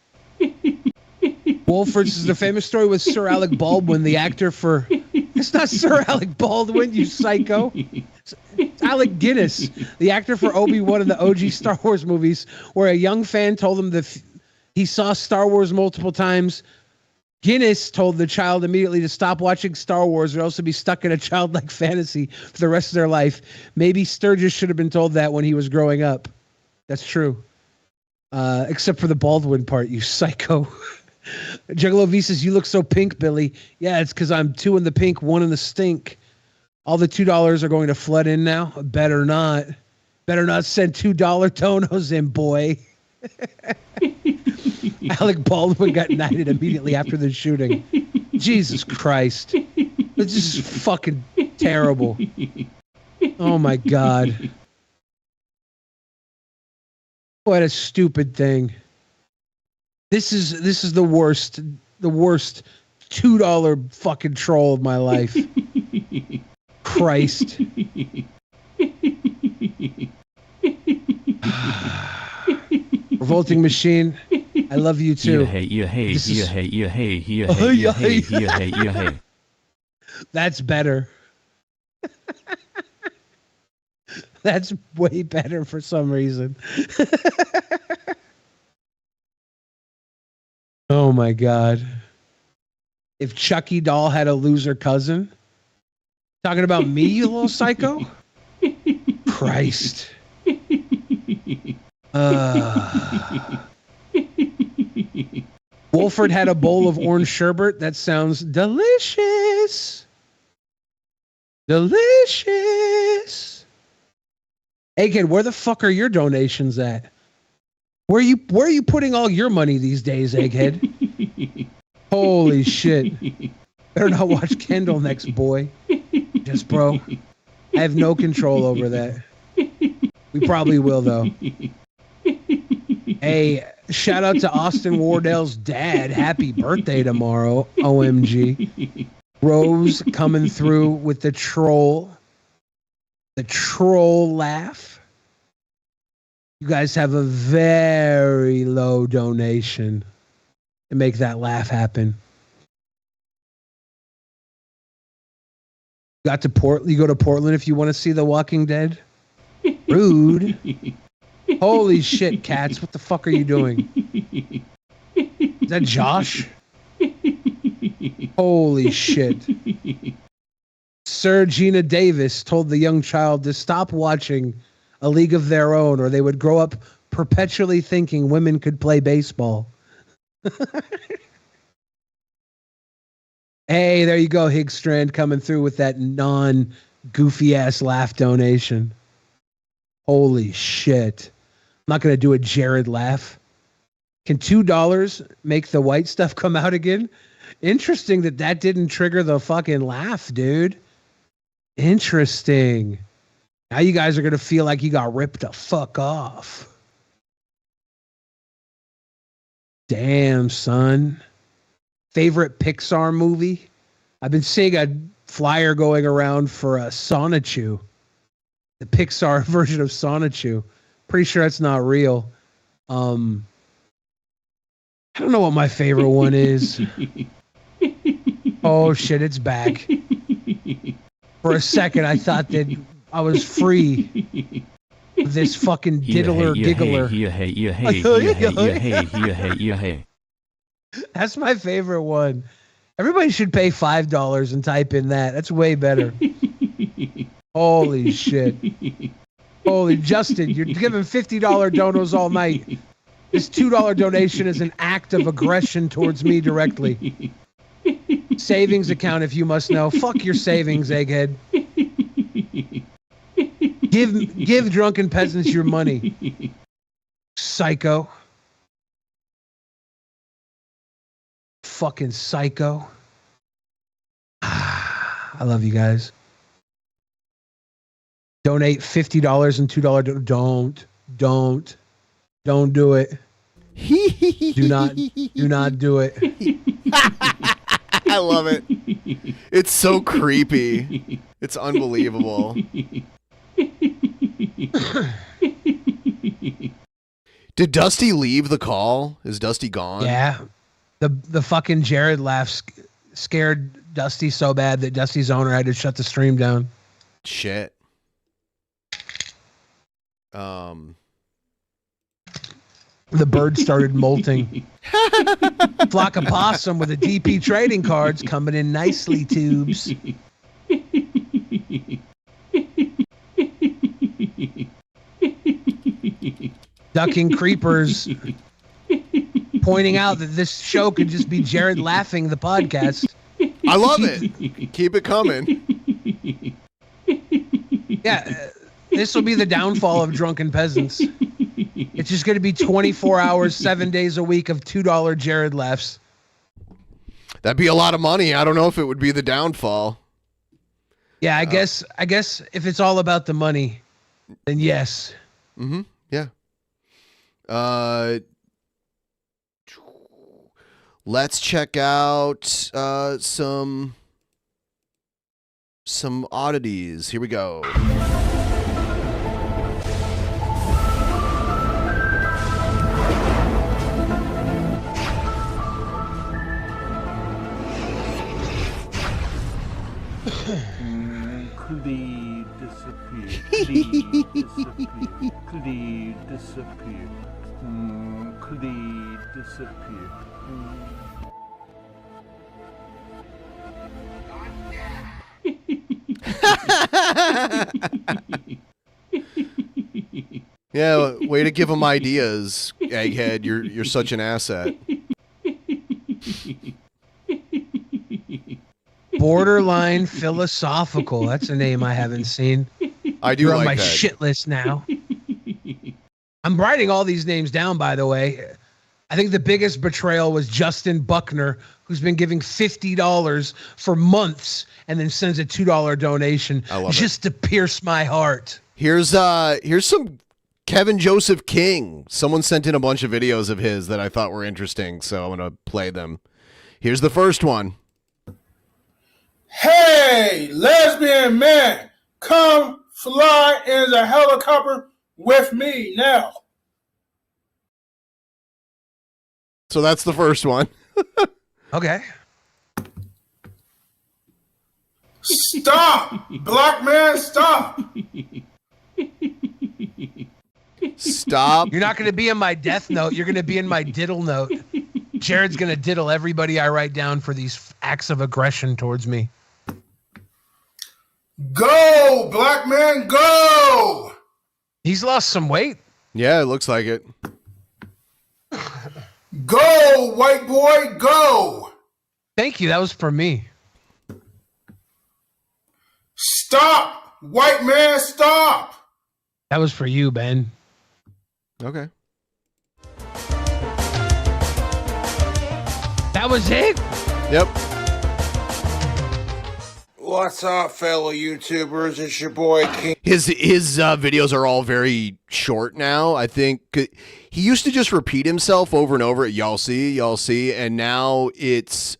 Wolford's is the famous story with Sir Alec Baldwin, the actor for... It's not Sir Alec Baldwin, you psycho. It's Alec Guinness, the actor for Obi-Wan in the OG Star Wars movies, where a young fan told him that he saw Star Wars multiple times. Guinness told the child immediately to stop watching Star Wars or else to be stuck in a childlike fantasy for the rest of their life. Maybe Sturgis should have been told that when he was growing up. That's true. Except for the Baldwin part, you psycho. Juggalo V says, you look so pink, Billy. Yeah, it's because I'm 2 in the pink, 1 in the stink. All the $2 are going to flood in now. Better not. Better not send $2 donos in, boy. Alec Baldwin got knighted immediately after the shooting. Jesus Christ. This is fucking terrible. Oh my God. What a stupid thing. This is the worst $2 fucking troll of my life. Christ. Revolting Machine, I love you too. That's better. That's way better for some reason. Oh my God. If Chucky Doll had a loser cousin. Talking about me, you little psycho? Christ. Wolford had a bowl of orange sherbet. That sounds delicious. Delicious. Hey kid, where the fuck are your donations at? Where are you putting all your money these days, Egghead? Holy shit. Better not watch Kendall next, boy. Just bro. I have no control over that. We probably will though. Hey, shout out to Austin Wardell's dad. Happy birthday tomorrow. OMG. Rose coming through with the troll. The troll laugh. You guys have a very low donation to make that laugh happen. You go to Portland if you want to see The Walking Dead? Rude. Holy shit, cats. What the fuck are you doing? Is that Josh? Holy shit. Sir Gina Davis told the young child to stop watching A League of Their Own or they would grow up perpetually thinking women could play baseball. Hey, there you go, Higstrand coming through with that non-goofy ass laugh donation. Holy shit. I'm not going to do a Jared laugh. Can $2 make the white stuff come out again? Interesting that didn't trigger the fucking laugh, dude. Interesting. Now you guys are going to feel like you got ripped the fuck off. Damn, son. Favorite Pixar movie? I've been seeing a flyer going around for a Sonichu. The Pixar version of Sonichu. Pretty sure that's not real. I don't know what my favorite one is. Oh shit, it's back. For a second, I thought that I was free of this fucking diddler giggler. That's my favorite one. Everybody should pay $5 and type in that. That's way better. Holy shit. Holy Justin, you're giving $50 donos all night. This $2 donation is an act of aggression towards me directly. Savings account, if you must know. Fuck your savings, egghead. Give Drunken Peasants your money. Psycho. Fucking psycho. I love you guys. Donate $50 and $2. Don't do it. Do not do it. I love it. It's so creepy. It's unbelievable. Did Dusty leave the call? Is Dusty gone? Yeah. The fucking Jared laugh scared Dusty so bad that Dusty's owner had to shut the stream down. Shit. The bird started molting. Flock of possum with a DP trading cards coming in nicely, tubes. Ducking creepers pointing out that this show could just be Jared laughing the podcast. I love it. Keep it coming. Yeah, this will be the downfall of Drunken Peasants. It's just going to be 24 hours, 7 days a week of $2 Jared laughs. That'd be a lot of money. I don't know if it would be the downfall. Yeah, I guess if it's all about the money, then yes. Mm-hmm. Yeah. Let's check out some oddities. Here we go. Clee disappear. Clee disappear. Clee disappear. Clee disappear. Yeah, way to give him ideas, Egghead. You're such an asset. Borderline philosophical. That's a name I haven't seen. I do You're on like my that. shit list now. I'm writing all these names down, by the way. I think the biggest betrayal was Justin Buckner, who's been giving $50 for months and then sends a $2 donation just to pierce my heart. Here's some Kevin Joseph King. Someone sent in a bunch of videos of his that I thought were interesting, so I'm going to play them. Here's the first one. Hey, lesbian man, come fly in the helicopter with me now. So that's the first one. Okay. Stop, black man, stop. Stop. You're not going to be in my death note. You're going to be in my diddle note. Jared's going to diddle everybody I write down for these acts of aggression towards me. Go, black man, go. He's lost some weight. Yeah, it looks like it. Go, white boy, go. Thank you. That was for me. Stop, white man, stop. That was for you, Ben. Okay. That was it? Yep. What's up, fellow YouTubers? It's your boy King. His videos are all very short now. I think he used to just repeat himself over and over. Y'all see, and now it's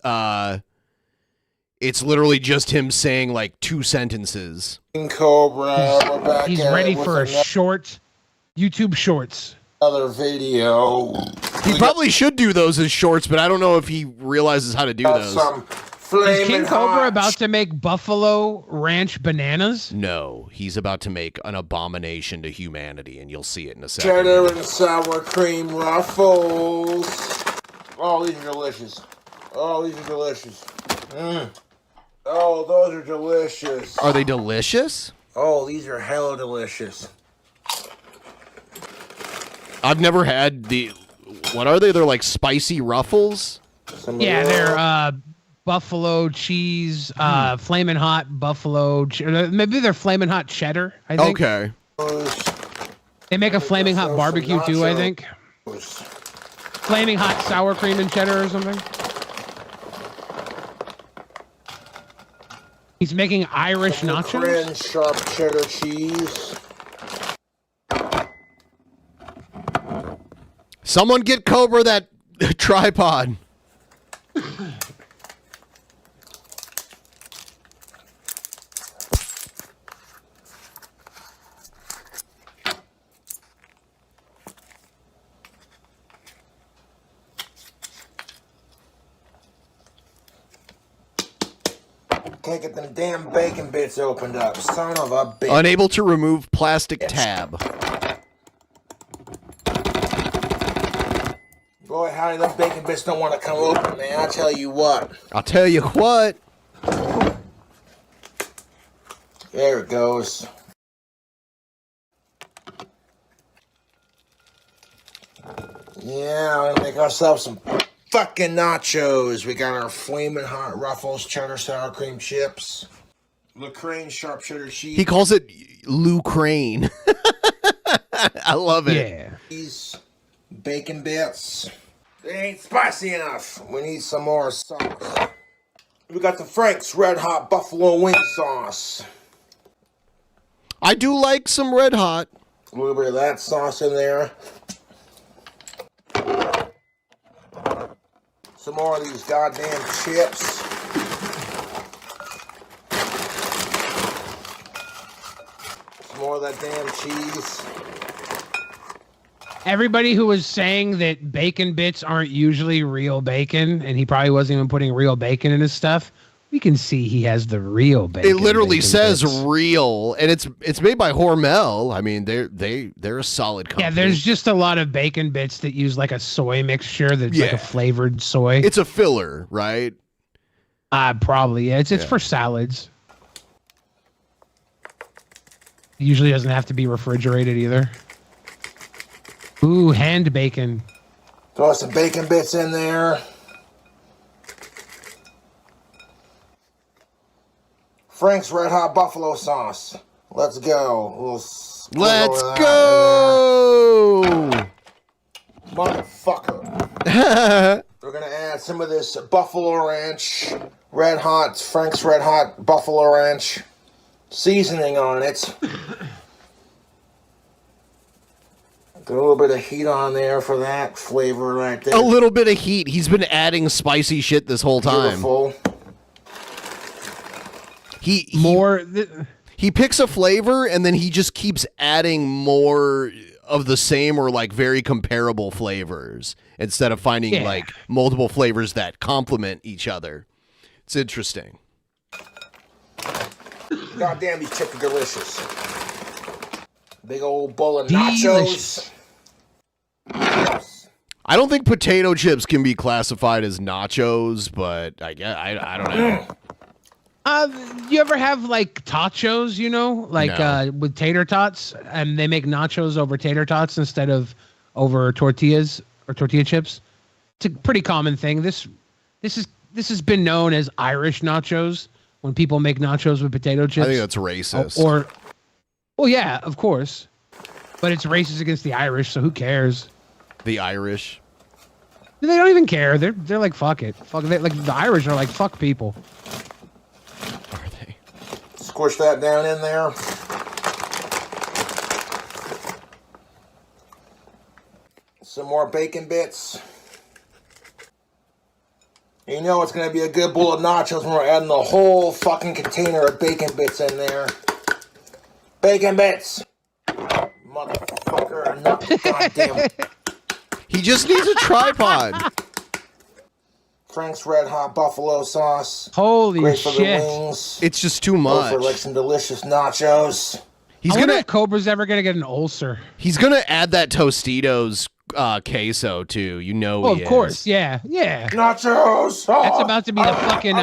literally just him saying like 2 sentences. Cobra, we're back. He's ready for a short YouTube Shorts. Another video. He probably should do those as shorts, but I don't know if he realizes how to do those. Is King Cobra about to make Buffalo Ranch bananas? No, he's about to make an abomination to humanity, and you'll see it in a second. Cheddar and sour cream ruffles. Oh, these are delicious. Oh, these are delicious. Oh, those are delicious. Are they delicious? Oh, these are hella delicious. I've never had the... What are they? They're like spicy ruffles? Yeah, they're buffalo cheese, flamin' hot buffalo. Maybe they're flamin' hot cheddar, I think. Okay. They make a flaming hot barbecue too, I think. Flaming hot sour cream and cheddar or something. He's making Irish nachos. Corinne sharp cheddar cheese. Someone get Cobra that tripod. Can't get them damn bacon bits opened up. Son of a bitch. Unable to remove plastic tab. Boy, howdy, those bacon bits don't want to come open, man. I'll tell you what. I'll tell you what. There it goes. Yeah, we're gonna make ourselves some fucking nachos. We got our flaming hot ruffles, cheddar sour cream chips, Lacrane sharp cheddar cheese. He calls it Lou Crane. I love it. Yeah. These bacon bits. They ain't spicy enough. We need some more sauce. We got the Frank's Red Hot Buffalo Wing Sauce. I do like some Red Hot. A little bit of that sauce in there. Some more of these goddamn chips. Some more of that damn cheese. Everybody who was saying that bacon bits aren't usually real bacon, and he probably wasn't even putting real bacon in his stuff, we can see he has the real bacon. It literally bacon says bits. real, and it's made by Hormel. I mean, they're a solid company. Yeah, there's just a lot of bacon bits that use like a soy mixture that's like a flavored soy. It's a filler, right? Probably. Yeah. It's for salads. It usually doesn't have to be refrigerated either. Ooh, hand bacon. Throw some bacon bits in there. Frank's Red Hot Buffalo Sauce. Let's go. Let's go! Motherfucker. We're gonna add some of this Buffalo Ranch, Frank's Red Hot Buffalo Ranch seasoning on it. Get a little bit of heat on there for that flavor right there. A little bit of heat. He's been adding spicy shit this whole time. Beautiful. He picks a flavor and then he just keeps adding more of the same or like very comparable flavors instead of finding like multiple flavors that complement each other. It's interesting. God damn, these chips are delicious. Big old bowl of nachos. I don't think potato chips can be classified as nachos, but I don't know. You ever have like tachos, No. with tater tots, and they make nachos over tater tots instead of over tortillas or tortilla chips? It's a pretty common thing. This has been known as Irish nachos when people make nachos with potato chips. I think that's racist. Well, yeah, of course, but it's racist against the Irish, so who cares? The Irish. They don't even care. They're like fuck it, like the Irish are like fuck people. Squish that down in there. Some more bacon bits. You know it's going to be a good bowl of nachos when we're adding the whole fucking container of bacon bits in there. Bacon bits! Motherfucker. No, goddamn. He just needs a tripod. Frank's Red Hot Buffalo Sauce. Holy Great for shit. the wings. It's just too much. For like some delicious nachos. I wonder if Cobra's ever gonna get an ulcer. He's gonna add that Tostitos queso too. You know. Oh, he of course, is. yeah. Nachos. That's about to be the fucking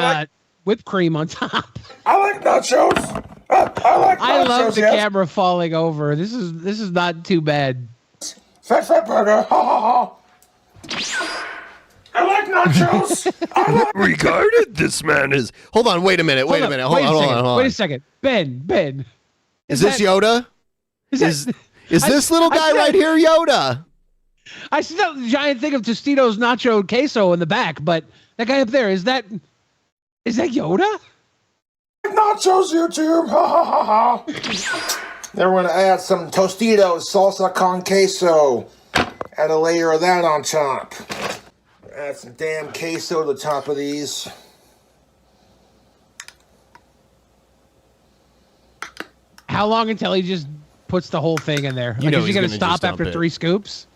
whipped cream on top. I like nachos. I like nachos. I love the yes. camera falling over. This is not too bad. Fat burger. Ha ha ha. I like nachos. Regarded this man is. Hold on. Wait a minute. Hold on. Wait a second. Ben. Is this Yoda? Is this little guy right here Yoda? I see that giant thing of Tostitos nacho queso in the back, but that guy up there, is that Yoda? Nachos, YouTube. Ha ha ha ha. Then we're gonna add some Tostitos salsa con queso. Add a layer of that on top. Add some damn queso to the top of these. How long until he just puts the whole thing in there? You know is he he's gonna gonna stop just dump after it. 3 scoops?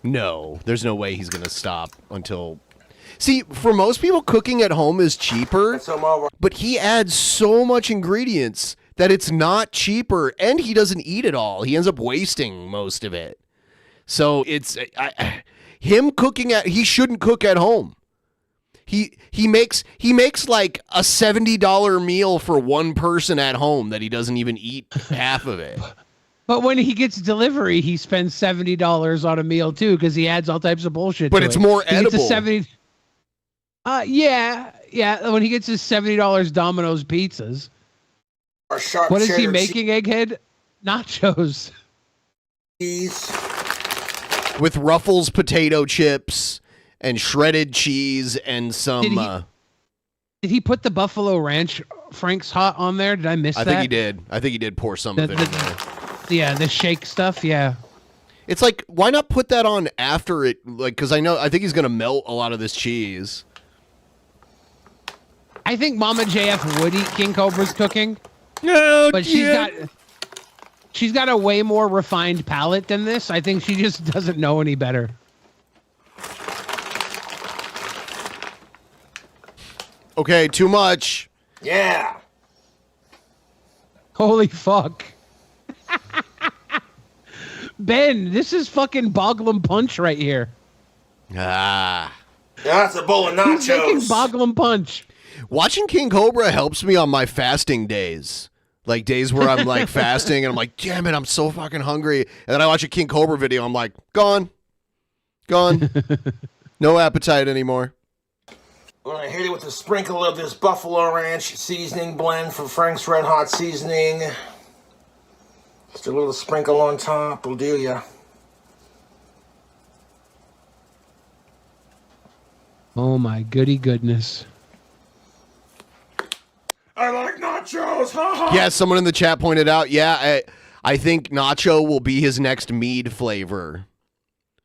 No, there's no way he's gonna stop until. See, for most people, cooking at home is cheaper, but he adds so much ingredients that it's not cheaper, and he doesn't eat it all. He ends up wasting most of it. So it's him cooking at. He shouldn't cook at home. He makes like a $70 meal for one person at home that he doesn't even eat half of it. But when he gets delivery, he spends $70 on a meal too because he adds all types of bullshit. But to it's it. more He gets a edible. 70. Yeah. When he gets his $70 Domino's pizzas, Our sharp what is he cheddar making? Egghead nachos. cheese. With Ruffles potato chips and shredded cheese and some. Did he put the Buffalo Ranch Frank's Hot on there? Did I miss I that? think he did. I think he did pour some of it in there. Yeah, the shake stuff. Yeah. It's like, why not put that on after it? Like, because I think he's gonna melt a lot of this cheese. I think Mama JF would eat King Cobra's cooking. No, but she's got a way more refined palate than this. I think she just doesn't know any better. Okay, too much. Yeah. Holy fuck. Ben, this is fucking Boglum Punch right here. Ah. That's a bowl of nachos. He's making Boglum Punch. Watching King Cobra helps me on my fasting days. Like days where I'm like fasting and I'm like, damn it, I'm so fucking hungry. And then I watch a King Cobra video. I'm like, gone. No appetite anymore. We're gonna hit it with a sprinkle of this Buffalo Ranch seasoning blend from Frank's Red Hot Seasoning. Just a little sprinkle on top will do ya. Oh my goody goodness. I like nachos, ha ha! Yeah, someone in the chat pointed out, I think nacho will be his next mead flavor.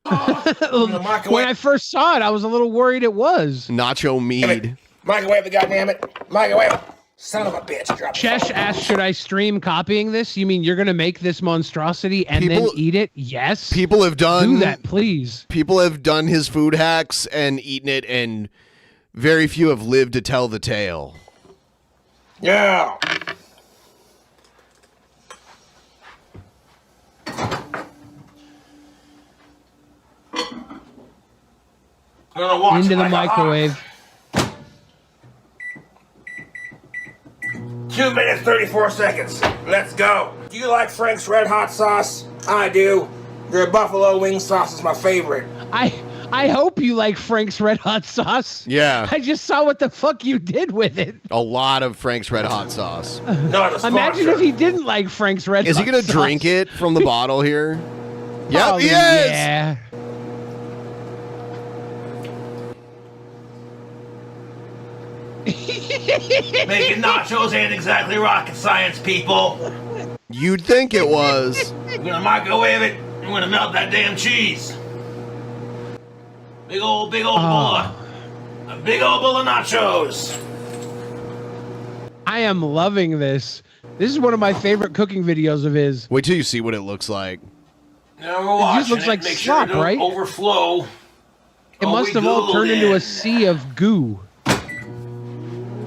When I first saw it, I was a little worried it was. Nacho mead. Microwave it, goddammit. Microwave it. Son of a bitch. Drop Chesh asked, should I stream copying this? You mean you're going to make this monstrosity and then eat it? Yes. People have done... Do that, please. People have done his food hacks and eaten it, and very few have lived to tell the tale. Yeah. Into the microwave. 2 minutes, 34 seconds. Let's go. Do you like Frank's Red Hot sauce? I do. Their buffalo wing sauce is my favorite. I hope you like Frank's Red Hot sauce. Yeah. I just saw what the fuck you did with it. A lot of Frank's Red Hot sauce. Imagine if he didn't like Frank's Red Hot Is he going to sauce. drink it from the bottle here? Yep, Probably, he is. Yeah. Making nachos ain't exactly rocket science, people. You'd think it was. I'm gonna microwave it. I'm gonna melt that damn cheese. Big old bowl of nachos. I am loving this. This is one of my favorite cooking videos of his. Wait till you see what it looks like. Now we're watching just looks like Make slop, sure it don't right? overflow. It must have all turned into a sea of goo.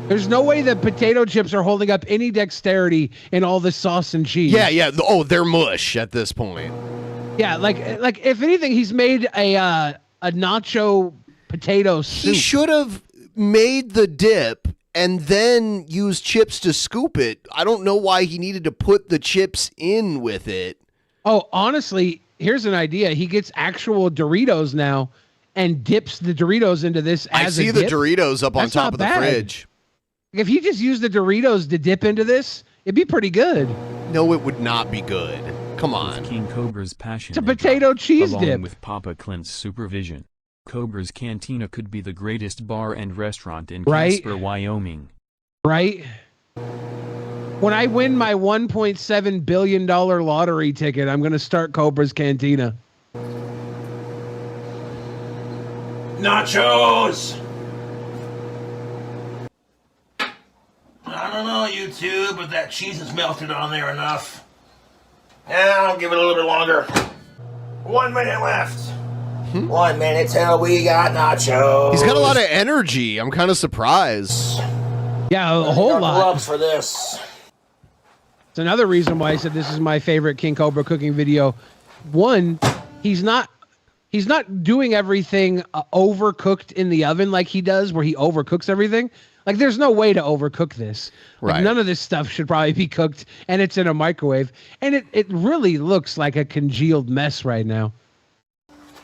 There's no way that potato chips are holding up any dexterity in all this sauce and cheese. Yeah. Oh, they're mush at this point. Yeah, like if anything, he's made a nacho potato soup. He should have made the dip and then used chips to scoop it. I don't know why he needed to put the chips in with it. Oh, honestly, here's an idea. He gets actual Doritos now and dips the Doritos into this as a dip. I see the Doritos up on That's top not of the bad. fridge. If he just used the Doritos to dip into this, it'd be pretty good. No, it would not be good. Come on. King Cobra's passion. It's a potato cheese along dip. with Papa Clint's supervision. Cobra's Cantina could be the greatest bar and restaurant in Right? Casper, Wyoming. Right? When I win my $1.7 billion lottery ticket, I'm going to start Cobra's Cantina. Nachos! I don't know, YouTube, but that cheese is melted on there enough. Yeah, I'll give it a little bit longer. 1 minute left. 1 minute till we got nachos. He's got a lot of energy. I'm kind of surprised. Yeah, a whole lot. Gloves for this. It's another reason why I said this is my favorite King Cobra cooking video. One, he's not doing everything overcooked in the oven like he does, where he overcooks everything. Like, there's no way to overcook this. Like, Right. none of this stuff should probably be cooked, and it's in a microwave. And it really looks like a congealed mess right now.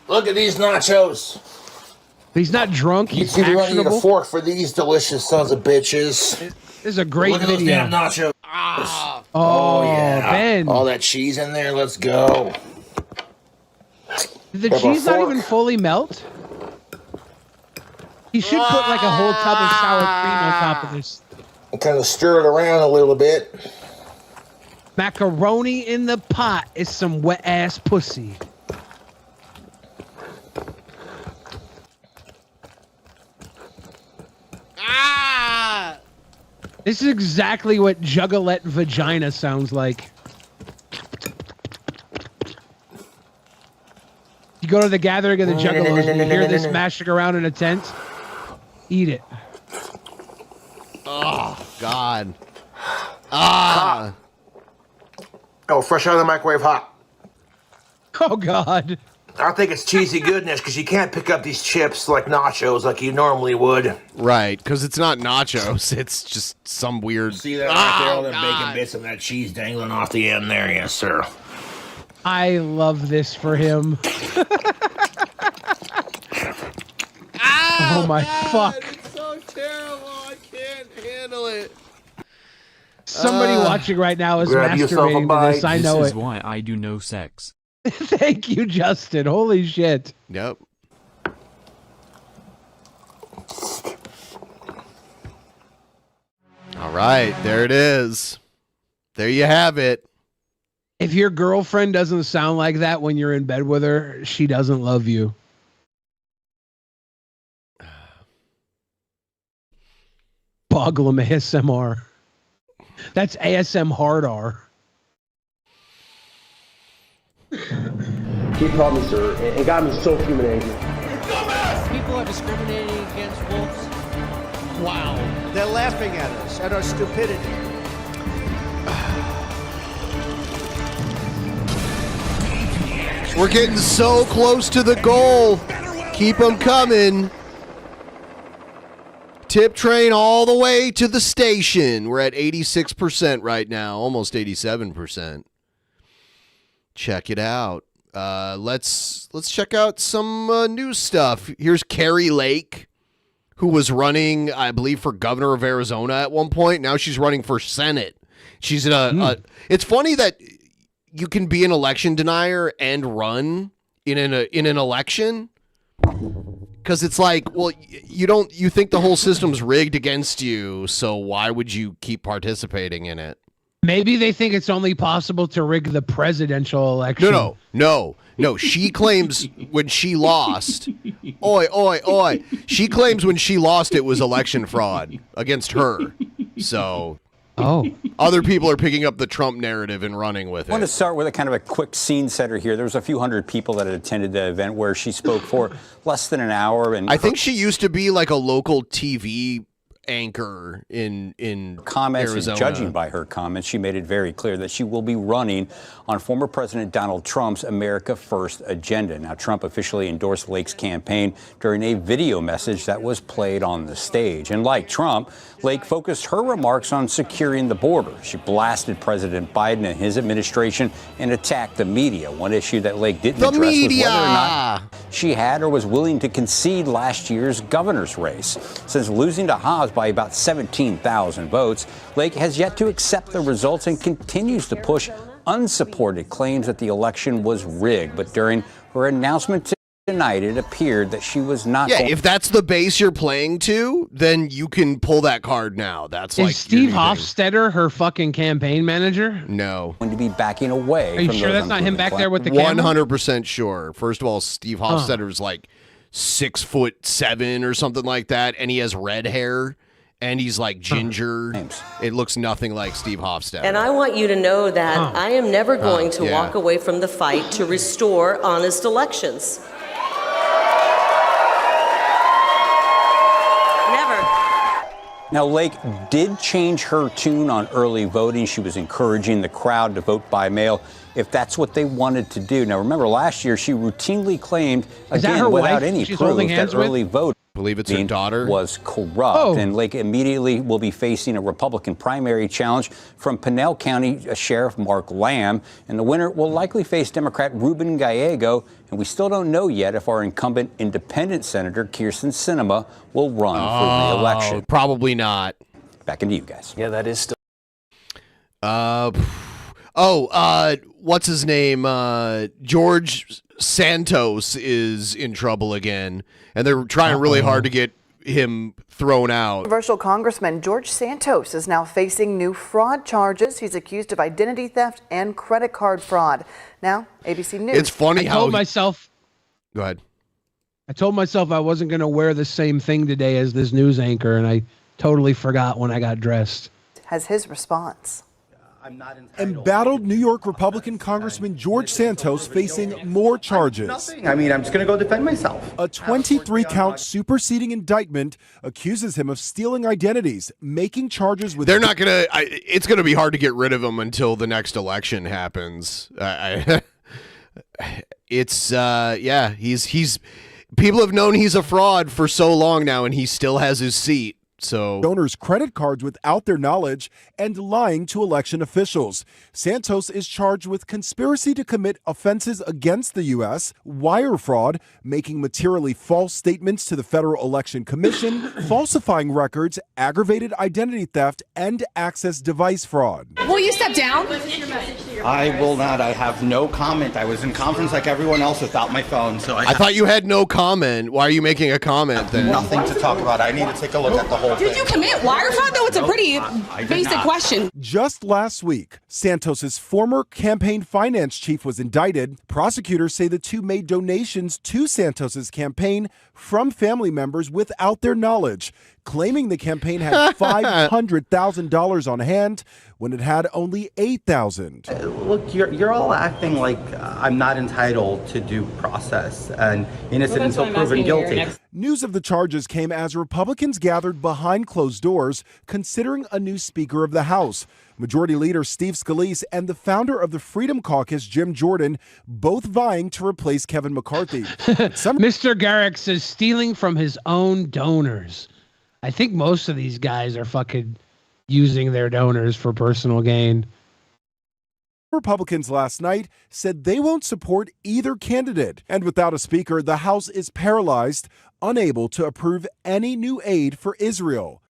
Look at these nachos. He's not drunk. He's YouTube, you want to need a actionable. fork for these delicious sons of bitches. This is a great Look at those video. damn nachos. Oh, yeah. Ben. All that cheese in there. Let's go. Did the Grab a cheese not fork. even fully melt? He should put like a whole tub of sour cream on top of this. And kind of stir it around a little bit. Macaroni in the pot is some wet ass pussy. This is exactly what juggalette vagina sounds like. You go to the gathering of the juggalos and you hear this mashing around in a tent. Eat it. Oh, God. Ah. Oh, fresh out of the microwave hot. Oh, God. I think it's cheesy goodness because you can't pick up these chips like nachos like you normally would. Right, because it's not nachos. It's just some weird... See that right there? All the bacon bits and that cheese dangling off the end there. Yes, sir. I love this for him. Oh my fuck. It's so terrible. I can't handle it. Somebody watching right now is grab yourself a masturbating to bite. this. I know This it. is why I do no sex. Thank you, Justin. Holy shit. Yep. All right, there it is. There you have it. If your girlfriend doesn't sound like that when you're in bed with her, she doesn't love you. Boglum ASMR. That's ASM hard R. He called me sir and got me so fuming angry. People are discriminating against wolves. Wow. They're laughing at us, at our stupidity. We're getting so close to the goal. Keep them coming. Tip train all the way to the station. We're at 86% right now, almost 87%. Check it out. Let's check out some news stuff. Here's Carrie Lake, who was running, I believe, for governor of Arizona at one point. Now she's running for Senate. She's it's funny that you can be an election denier and run in an election. Because it's like, well, you think the whole system's rigged against you, so why would you keep participating in it? Maybe they think it's only possible to rig the presidential election. No. She claims when she lost, oi. She claims when she lost it was election fraud against her. So, other people are picking up the Trump narrative and running with I want to it. start with a kind of a quick scene setter here. There was a few hundred people that had attended the event where she spoke for less than an hour. And I think she used to be like a local TV anchor in comments Arizona. and judging by her comments, she made it very clear that she will be running on former President Donald Trump's America First agenda. Now, Trump officially endorsed Lake's campaign during a video message that was played on the stage. And like Trump, Lake focused her remarks on securing the border. She blasted President Biden and his administration and attacked the media, one issue that Lake didn't address was whether or not she had or was willing to concede last year's governor's race. Since losing to Haas by about 17,000 votes, Lake has yet to accept the results and continues to push unsupported claims that the election was rigged. But during her announcement tonight, it appeared that she was not. Yeah, if that's the base you're playing to, then you can pull that card now. That's like Is Steve Hofstetter her fucking campaign manager? No. Going to be backing away. Are you sure that's not him back there with the camera? 100% sure. First of all, Steve Hofstetter's like 6'7" or something like that, and he has red hair, and he's like ginger. It looks nothing like Steve Hofstetter. And I want you to know that I am never going to walk away from the fight to restore honest elections. Now, Lake did change her tune on early voting. She was encouraging the crowd to vote by mail if that's what they wanted to do. Now, remember, last year she routinely claimed, again, without any proof, that early voting believe it's her daughter was corrupt. And Lake immediately will be facing a Republican primary challenge from Pinell County Sheriff Mark Lamb. And the winner will likely face Democrat Ruben Gallego. And we still don't know yet if our incumbent independent Senator Kyrsten Sinema will run for re-election. Probably not. Back into you guys. Yeah, that is still. What's his name? George Santos is in trouble again, and they're trying really hard to get him thrown out. Controversial Congressman George Santos is now facing new fraud charges. He's accused of identity theft and credit card fraud. Now, ABC News. It's funny I told myself. Go ahead. I told myself I wasn't going to wear the same thing today as this news anchor, and I totally forgot when I got dressed. Has his response. Embattled New York Republican Congressman George Santos facing more charges. I mean, I'm just going to go defend myself. A 23-count superseding indictment accuses him of stealing identities, making charges with... They're not going to... It's going to be hard to get rid of him until the next election happens. it's he's people have known he's a fraud for so long now, and he still has his seat. So donors' credit cards without their knowledge and lying to election officials. Santos is charged with conspiracy to commit offenses against the U.S., wire fraud, making materially false statements to the Federal Election Commission, falsifying records, aggravated identity theft, and access device fraud. Will you step down? I will not. I have no comment. I was in conference like everyone else without my phone, so I thought you had no comment. Why are you making a comment then? Nothing to talk about. I need to take a look at the whole Did you commit wire fraud, though? It's a pretty basic question. Just last week, Santos's former campaign finance chief was indicted. Prosecutors say the two made donations to Santos's campaign from family members without their knowledge, claiming the campaign had $500,000 on hand when it had only $8,000. Look, you're all acting like I'm not entitled to due process and innocent until proven guilty. News of the charges came as Republicans gathered behind closed doors, considering a new Speaker of the House. Majority Leader Steve Scalise and the founder of the Freedom Caucus, Jim Jordan, both vying to replace Kevin McCarthy. Mr. Garrick says stealing from his own donors. I think most of these guys are fucking using their donors for personal gain. Republicans last night said they won't support either candidate. And without a speaker, the House is paralyzed, unable to approve any new aid for Israel.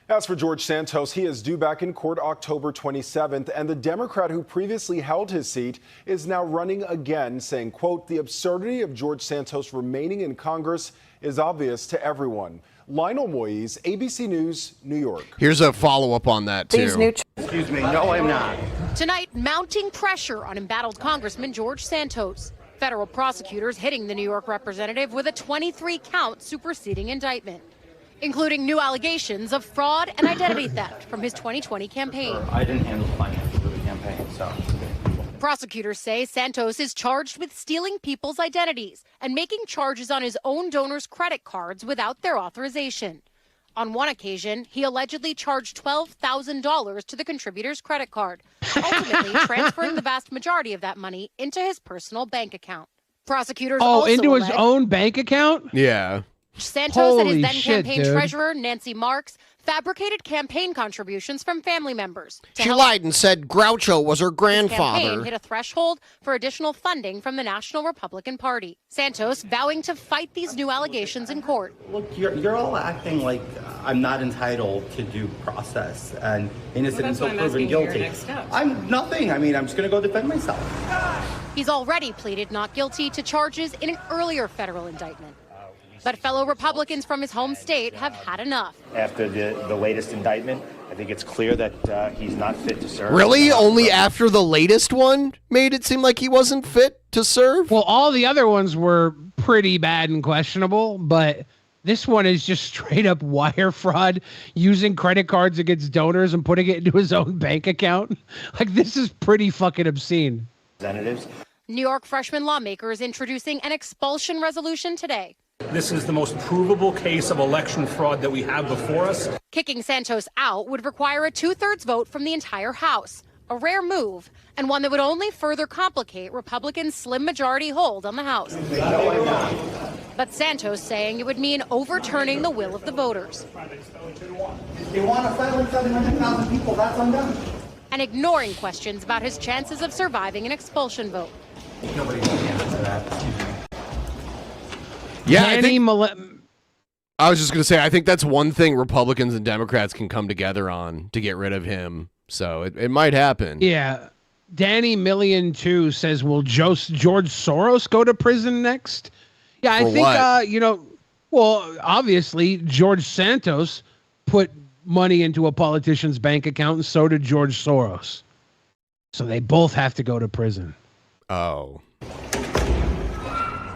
As for George Santos, he is due back in court October 27th, and the Democrat who previously held his seat is now running again, saying, quote, "The absurdity of George Santos remaining in Congress is obvious to everyone." Lionel Moise, ABC News, New York. Here's a follow-up on that, too. Excuse me, no, I'm not. Tonight, mounting pressure on embattled Congressman George Santos. Federal prosecutors hitting the New York representative with a 23-count superseding indictment, including new allegations of fraud and identity theft from his 2020 campaign. I didn't handle the finances of the campaign, so. Prosecutors say Santos is charged with stealing people's identities and making charges on his own donors' credit cards without their authorization. On one occasion, he allegedly charged $12,000 to the contributor's credit card, ultimately transferring the vast majority of that money into his personal bank account. Prosecutors also into his allege own bank account? Yeah. Santos and his Holy then shit, campaign dude. treasurer, Nancy Marks, fabricated campaign contributions from family members. to She help lied and said Groucho was her campaign grandfather. hit a threshold for additional funding from the National Republican Party. Santos vowing to fight these new allegations in court. Look, you're all acting like I'm not entitled to due process and innocent until proven guilty. I'm nothing. I mean, I'm just going to go defend myself. He's already pleaded not guilty to charges in an earlier federal indictment. But fellow Republicans from his home state have had enough. After the latest indictment, I think it's clear that he's not fit to serve. Really? Only after the latest one made it seem like he wasn't fit to serve? Well, all the other ones were pretty bad and questionable, but this one is just straight up wire fraud, using credit cards against donors and putting it into his own bank account. Like, this is pretty fucking obscene. Representatives. New York freshman lawmakers introducing an expulsion resolution today. This is the most provable case of election fraud that we have before us. Kicking Santos out would require a 2/3 vote from the entire House, a rare move, and one that would only further complicate Republicans' slim majority hold on the House. But Santos saying it would mean overturning the will of the voters. They want to silence 700,000 people. That's undone. And ignoring questions about his chances of surviving an expulsion vote. Nobody can answer that. Yeah, I was just going to say, I think that's one thing Republicans and Democrats can come together on to get rid of him. So it might happen. Yeah. Danny Million 2 says, will George Soros go to prison next? Yeah, I For think, what? well, obviously, George Santos put money into a politician's bank account, and so did George Soros. So they both have to go to prison. Oh.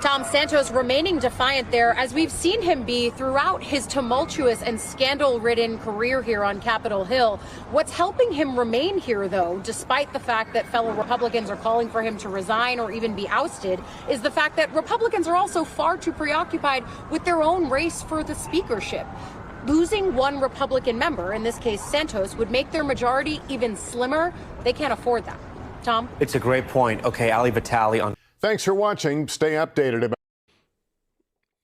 Tom Santos remaining defiant there, as we've seen him be throughout his tumultuous and scandal-ridden career here on Capitol Hill. What's helping him remain here, though, despite the fact that fellow Republicans are calling for him to resign or even be ousted, is the fact that Republicans are also far too preoccupied with their own race for the speakership. Losing one Republican member, in this case Santos, would make their majority even slimmer. They can't afford that. Tom? It's a great point. Okay, Ali Vitale on Thanks for watching. Stay updated about.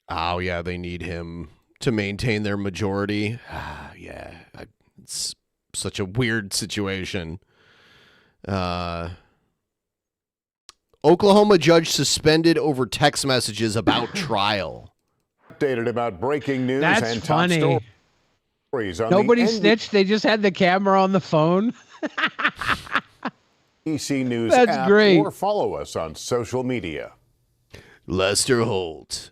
Oh, yeah, they need him to maintain their majority. Yeah, it's such a weird situation. Oklahoma judge suspended over text messages about trial. Updated about breaking news That's and funny. top stories. On Nobody the snitched. They just had the camera on the phone. NBC News That's app great. or follow us on social media. Lester Holt.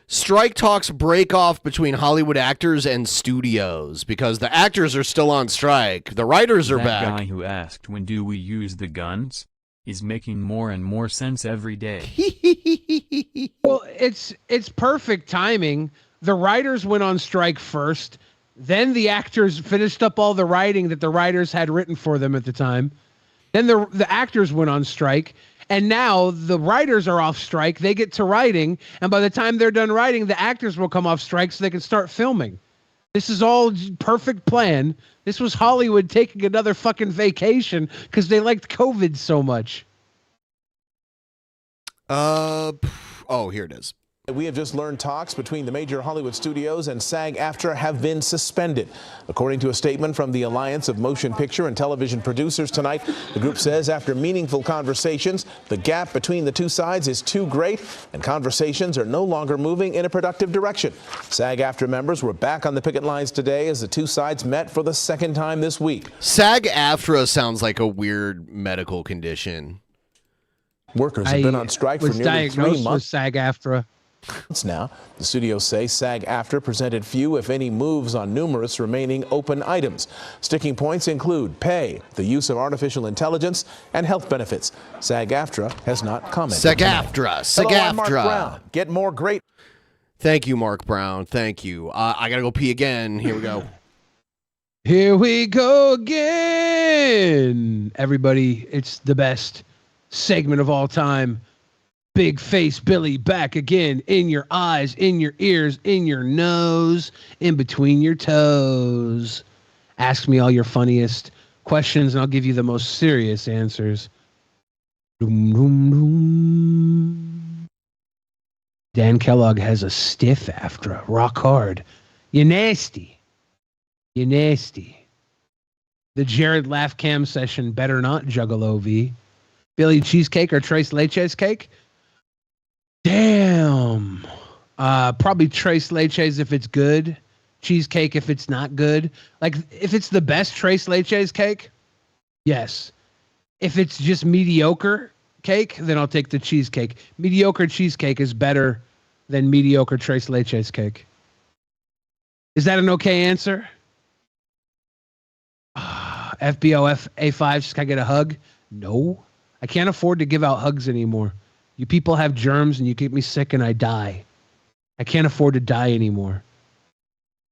Strike talks break off between Hollywood actors and studios because the actors are still on strike. The writers are That back. guy who asked when do we use the guns is making more and more sense every day. Well, it's perfect timing. The writers went on strike first. Then the actors finished up all the writing that the writers had written for them at the time. Then the actors went on strike. And now the writers are off strike. They get to writing. And by the time they're done writing, the actors will come off strike so they can start filming. This is all perfect plan. This was Hollywood taking another fucking vacation because they liked COVID so much. Oh, here it is. We have just learned talks between the major Hollywood studios and SAG-AFTRA have been suspended. According to a statement from the Alliance of Motion Picture and Television Producers tonight, the group says after meaningful conversations, the gap between the two sides is too great and conversations are no longer moving in a productive direction. SAG-AFTRA members were back on the picket lines today as the two sides met for the second time this week. SAG-AFTRA sounds like a weird medical condition. Workers have been on strike for nearly 3 diagnosed with months. SAG-AFTRA. Now, the studios say SAG-AFTRA presented few, if any, moves on numerous remaining open items. Sticking points include pay, the use of artificial intelligence, and health benefits. SAG-AFTRA has not commented. SAG-AFTRA. Hello, I'm Mark SAG-AFTRA. Brown. Get more great. Thank you, Mark Brown. Thank you. I gotta go pee again. Here we go. Here we go again. Everybody, it's the best segment of all time. Big Face Billy back again in your eyes, in your ears, in your nose, in between your toes. Ask me all your funniest questions and I'll give you the most serious answers. Doom, doom, doom. Dan Kellogg has a stiff after rock hard. You nasty. You nasty. The Jared Laugh Cam session better not Juggalo V. Billy cheesecake or Tres Leches cake? Damn. Probably Tres Leches if it's good. Cheesecake if it's not good. Like, if it's the best Tres Leches cake, yes. If it's just mediocre cake, then I'll take the cheesecake. Mediocre cheesecake is better than mediocre Tres Leches cake. Is that an okay answer? FBOF A5, can I get a hug? No. I can't afford to give out hugs anymore. You people have germs and you keep me sick and I die. I can't afford to die anymore.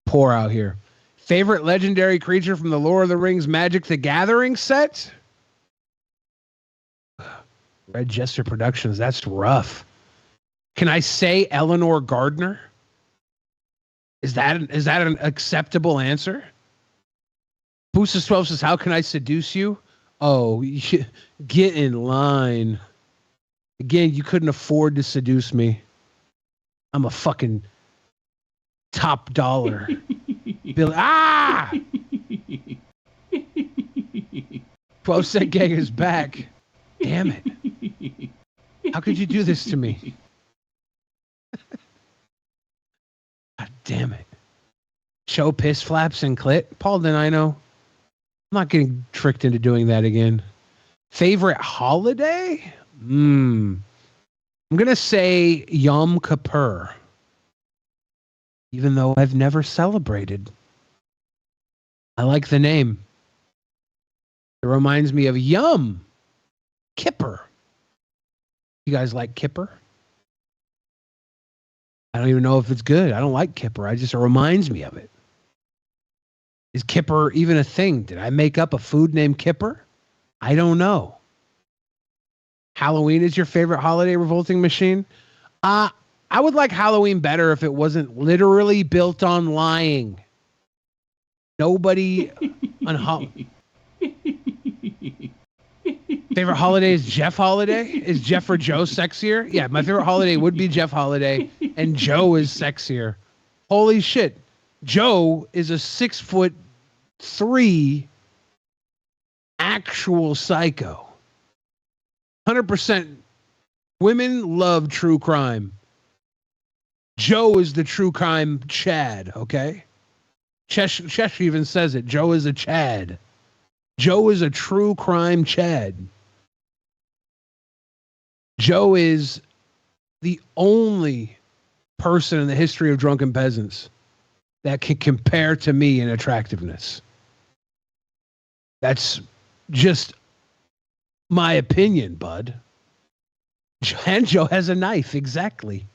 Poor out here. Favorite legendary creature from the Lord of the Rings Magic the Gathering set? Red Jester Productions. That's rough. Can I say Eleanor Gardner? Is that an acceptable answer? Boostus 12 says, how can I seduce you? Oh, get in line. Again, you couldn't afford to seduce me. I'm a fucking top dollar. Billy, 12-cent gang is back. Damn it. How could you do this to me? God damn it. Show piss flaps and clit. Paul Denino. I'm not getting tricked into doing that again. Favorite holiday? I'm going to say Yom Kippur. Even though I've never celebrated. I like the name. It reminds me of Yum Kippur. You guys like Kippur? I don't even know if it's good. I don't like Kippur. It reminds me of it. Is Kippur even a thing? Did I make up a food named Kippur? I don't know. Halloween is your favorite holiday revolting machine? I would like Halloween better if it wasn't literally built on lying. Nobody on Favorite holiday is Jeff Holiday? Is Jeff or Joe sexier? Yeah, my favorite holiday would be Jeff Holiday, and Joe is sexier. Holy shit. Joe is a 6'3" actual psycho. 100% women love true crime. Joe is the true crime Chad, okay? Chesh even says it. Joe is a Chad. Joe is a true crime Chad. Joe is the only person in the history of Drunken Peasants that can compare to me in attractiveness. That's just my opinion, bud. And Joe has a knife, exactly.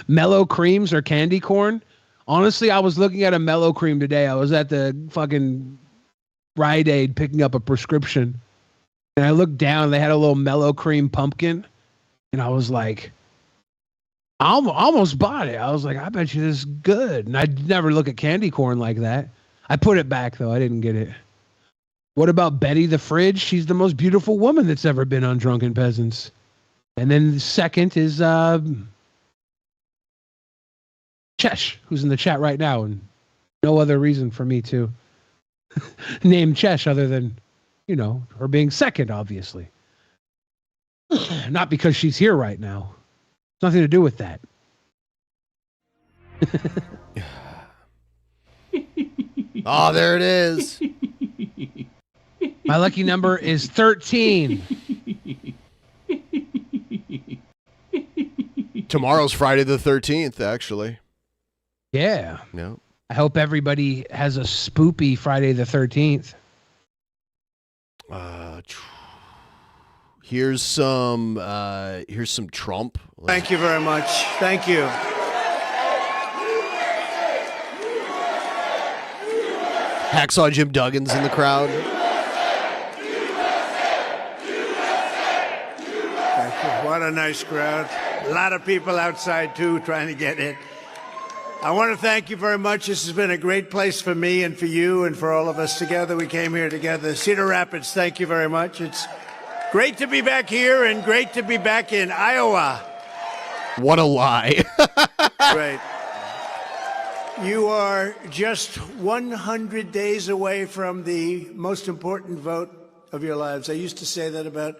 Mellow creams or candy corn? Honestly, I was looking at a mellow cream today. I was at the fucking Rite Aid picking up a prescription. And I looked down, they had a little mellow cream pumpkin. And I was like, I almost bought it. I was like, I bet you this is good. And I'd never look at candy corn like that. I put it back, though. I didn't get it. What about Betty the Fridge? She's the most beautiful woman that's ever been on Drunken Peasants. And then the second is Chesh, who's in the chat right now. And no other reason for me to name Chesh other than, you know, her being second, obviously. Not because she's here right now. Nothing to do with that. Oh, there it is. My lucky number is 13. Tomorrow's Friday the 13th, actually. Yeah. No. I hope everybody has a spoopy Friday the 13th. Here's some Trump. Thank you very much. Thank you. Hacksaw Jim Duggan's in the crowd. Thank you. What a nice crowd. A lot of people outside, too, trying to get in. I want to thank you very much. This has been a great place for me and for you and for all of us together. We came here together. Cedar Rapids, thank you very much. It's great to be back here and great to be back in Iowa. What a lie. Right. You are just 100 days away from the most important vote of your lives. I used to say that about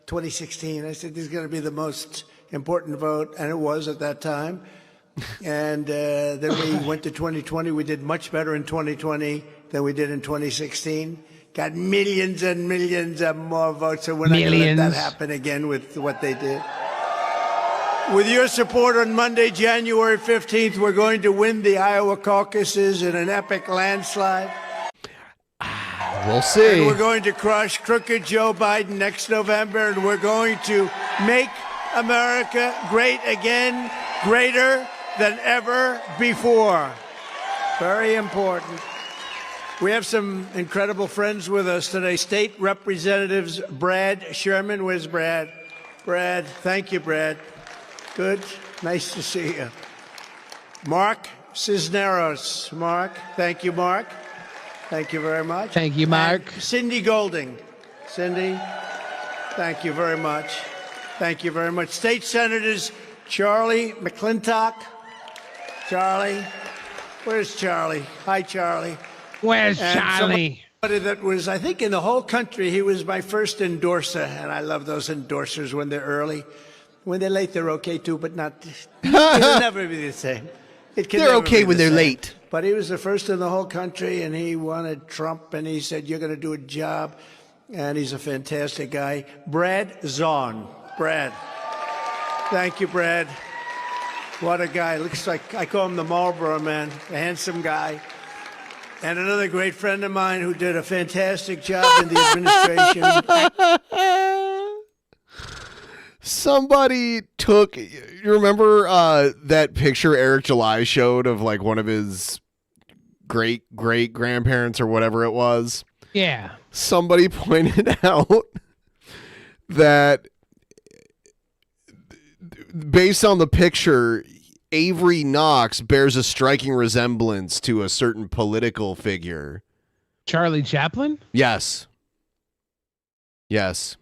2016. I said this is going to be the most important vote, and it was at that time. And then we went to 2020. We did much better in 2020 than we did in 2016. Got millions and millions of more votes, so we're not going to let that happen again with what they did. With your support on Monday, January 15th, we're going to win the Iowa caucuses in an epic landslide. We'll see. And we're going to crush crooked Joe Biden next November, and we're going to make America great again, greater than ever before. Very important. We have some incredible friends with us today. State Representatives Brad Sherman. Where's Brad? Brad, thank you, Brad. Good. Nice to see you. Mark Cisneros. Mark, thank you, Mark. Thank you very much. Thank you, Mark. And Cindy Golding. Cindy, thank you very much. Thank you very much. State Senators Charlie McClintock. Charlie. Where's Charlie? Hi, Charlie. Where's Charlie? Somebody that was, I think, in the whole country, he was my first endorser, and I love those endorsers when they're early. When they're late, they're okay too, but not. It'll never be the same. They're okay when they're late. But he was the first in the whole country, and he wanted Trump, and he said, "You're going to do a job," and he's a fantastic guy. Brad Zahn. Brad. Thank you, Brad. What a guy. Looks like, I call him the Marlboro Man, a handsome guy. And another great friend of mine who did a fantastic job in the administration. Somebody took, you remember that picture Eric July showed of like one of his great grandparents or whatever it was? Yeah. Somebody pointed out that based on the picture, Avery Knox bears a striking resemblance to a certain political figure. Charlie Chaplin? Yes. Yes.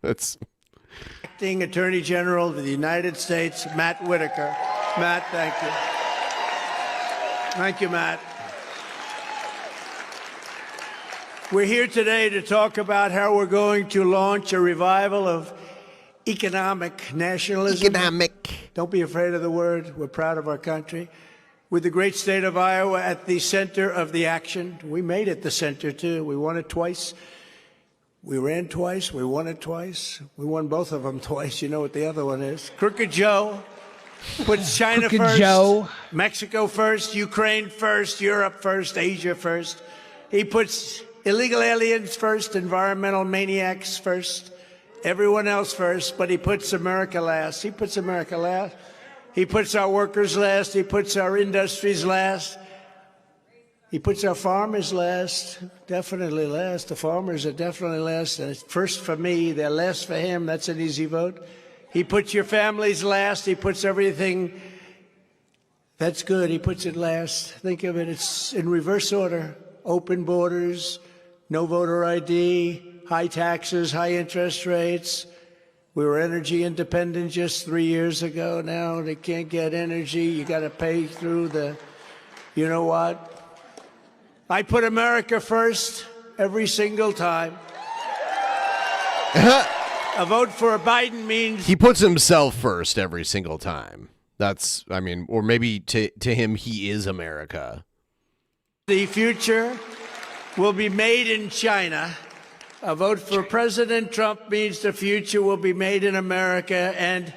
That's Acting Attorney General of the United States, Matt Whitaker. Matt, thank you. Thank you, Matt. We're here today to talk about how we're going to launch a revival of economic nationalism. Don't be afraid of the word. We're proud of our country. With the great state of Iowa at the center of the action. We made it the center, too. We won it twice. We ran twice. We won it twice. We won both of them twice. You know what the other one is. Crooked Joe puts China Crooked first, Joe. Mexico first, Ukraine first, Europe first, Asia first. He puts illegal aliens first, environmental maniacs first, everyone else first, but he puts America last. He puts America last. He puts our workers last. He puts our industries last. He puts our farmers last, definitely last. The farmers are definitely last. And it's first for me, they're last for him. That's an easy vote. He puts your families last. He puts everything. That's good. He puts it last. Think of it. It's in reverse order. Open borders, no voter ID, high taxes, high interest rates. We were energy independent just 3 years ago. Now they can't get energy. You got to pay through the, you know what? I put America first every single time. A vote for Biden means he puts himself first every single time. That's, I mean, or maybe to him, he is America. The future will be made in China. A vote for President Trump means the future will be made in America, and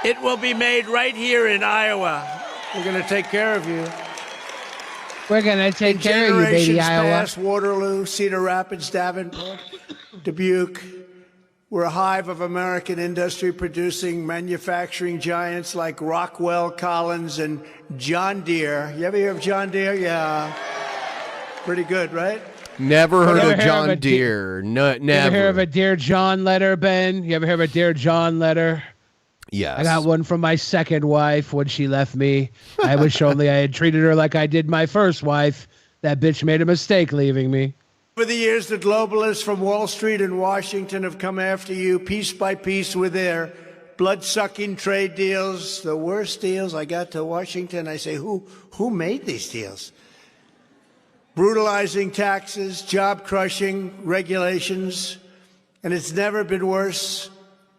it will be made right here in Iowa. We're going to take care of you. We're going to take care of you, baby, Iowa. Past, Waterloo, Cedar Rapids, Davenport, Dubuque. We're a hive of American industry producing manufacturing giants like Rockwell, Collins, and John Deere. You ever hear of John Deere? Yeah. Pretty good, right? Never heard of John Deere. No, never. You ever hear of a Dear John letter, Ben? You ever hear of a Dear John letter? Yes. I got one from my second wife when she left me. I wish only I had treated her like I did my first wife. That bitch made a mistake leaving me. Over the years, the globalists from Wall Street and Washington have come after you piece by piece with their blood-sucking trade deals, the worst deals. I got to Washington, I say, who made these deals? Brutalizing taxes, job-crushing regulations, and it's never been worse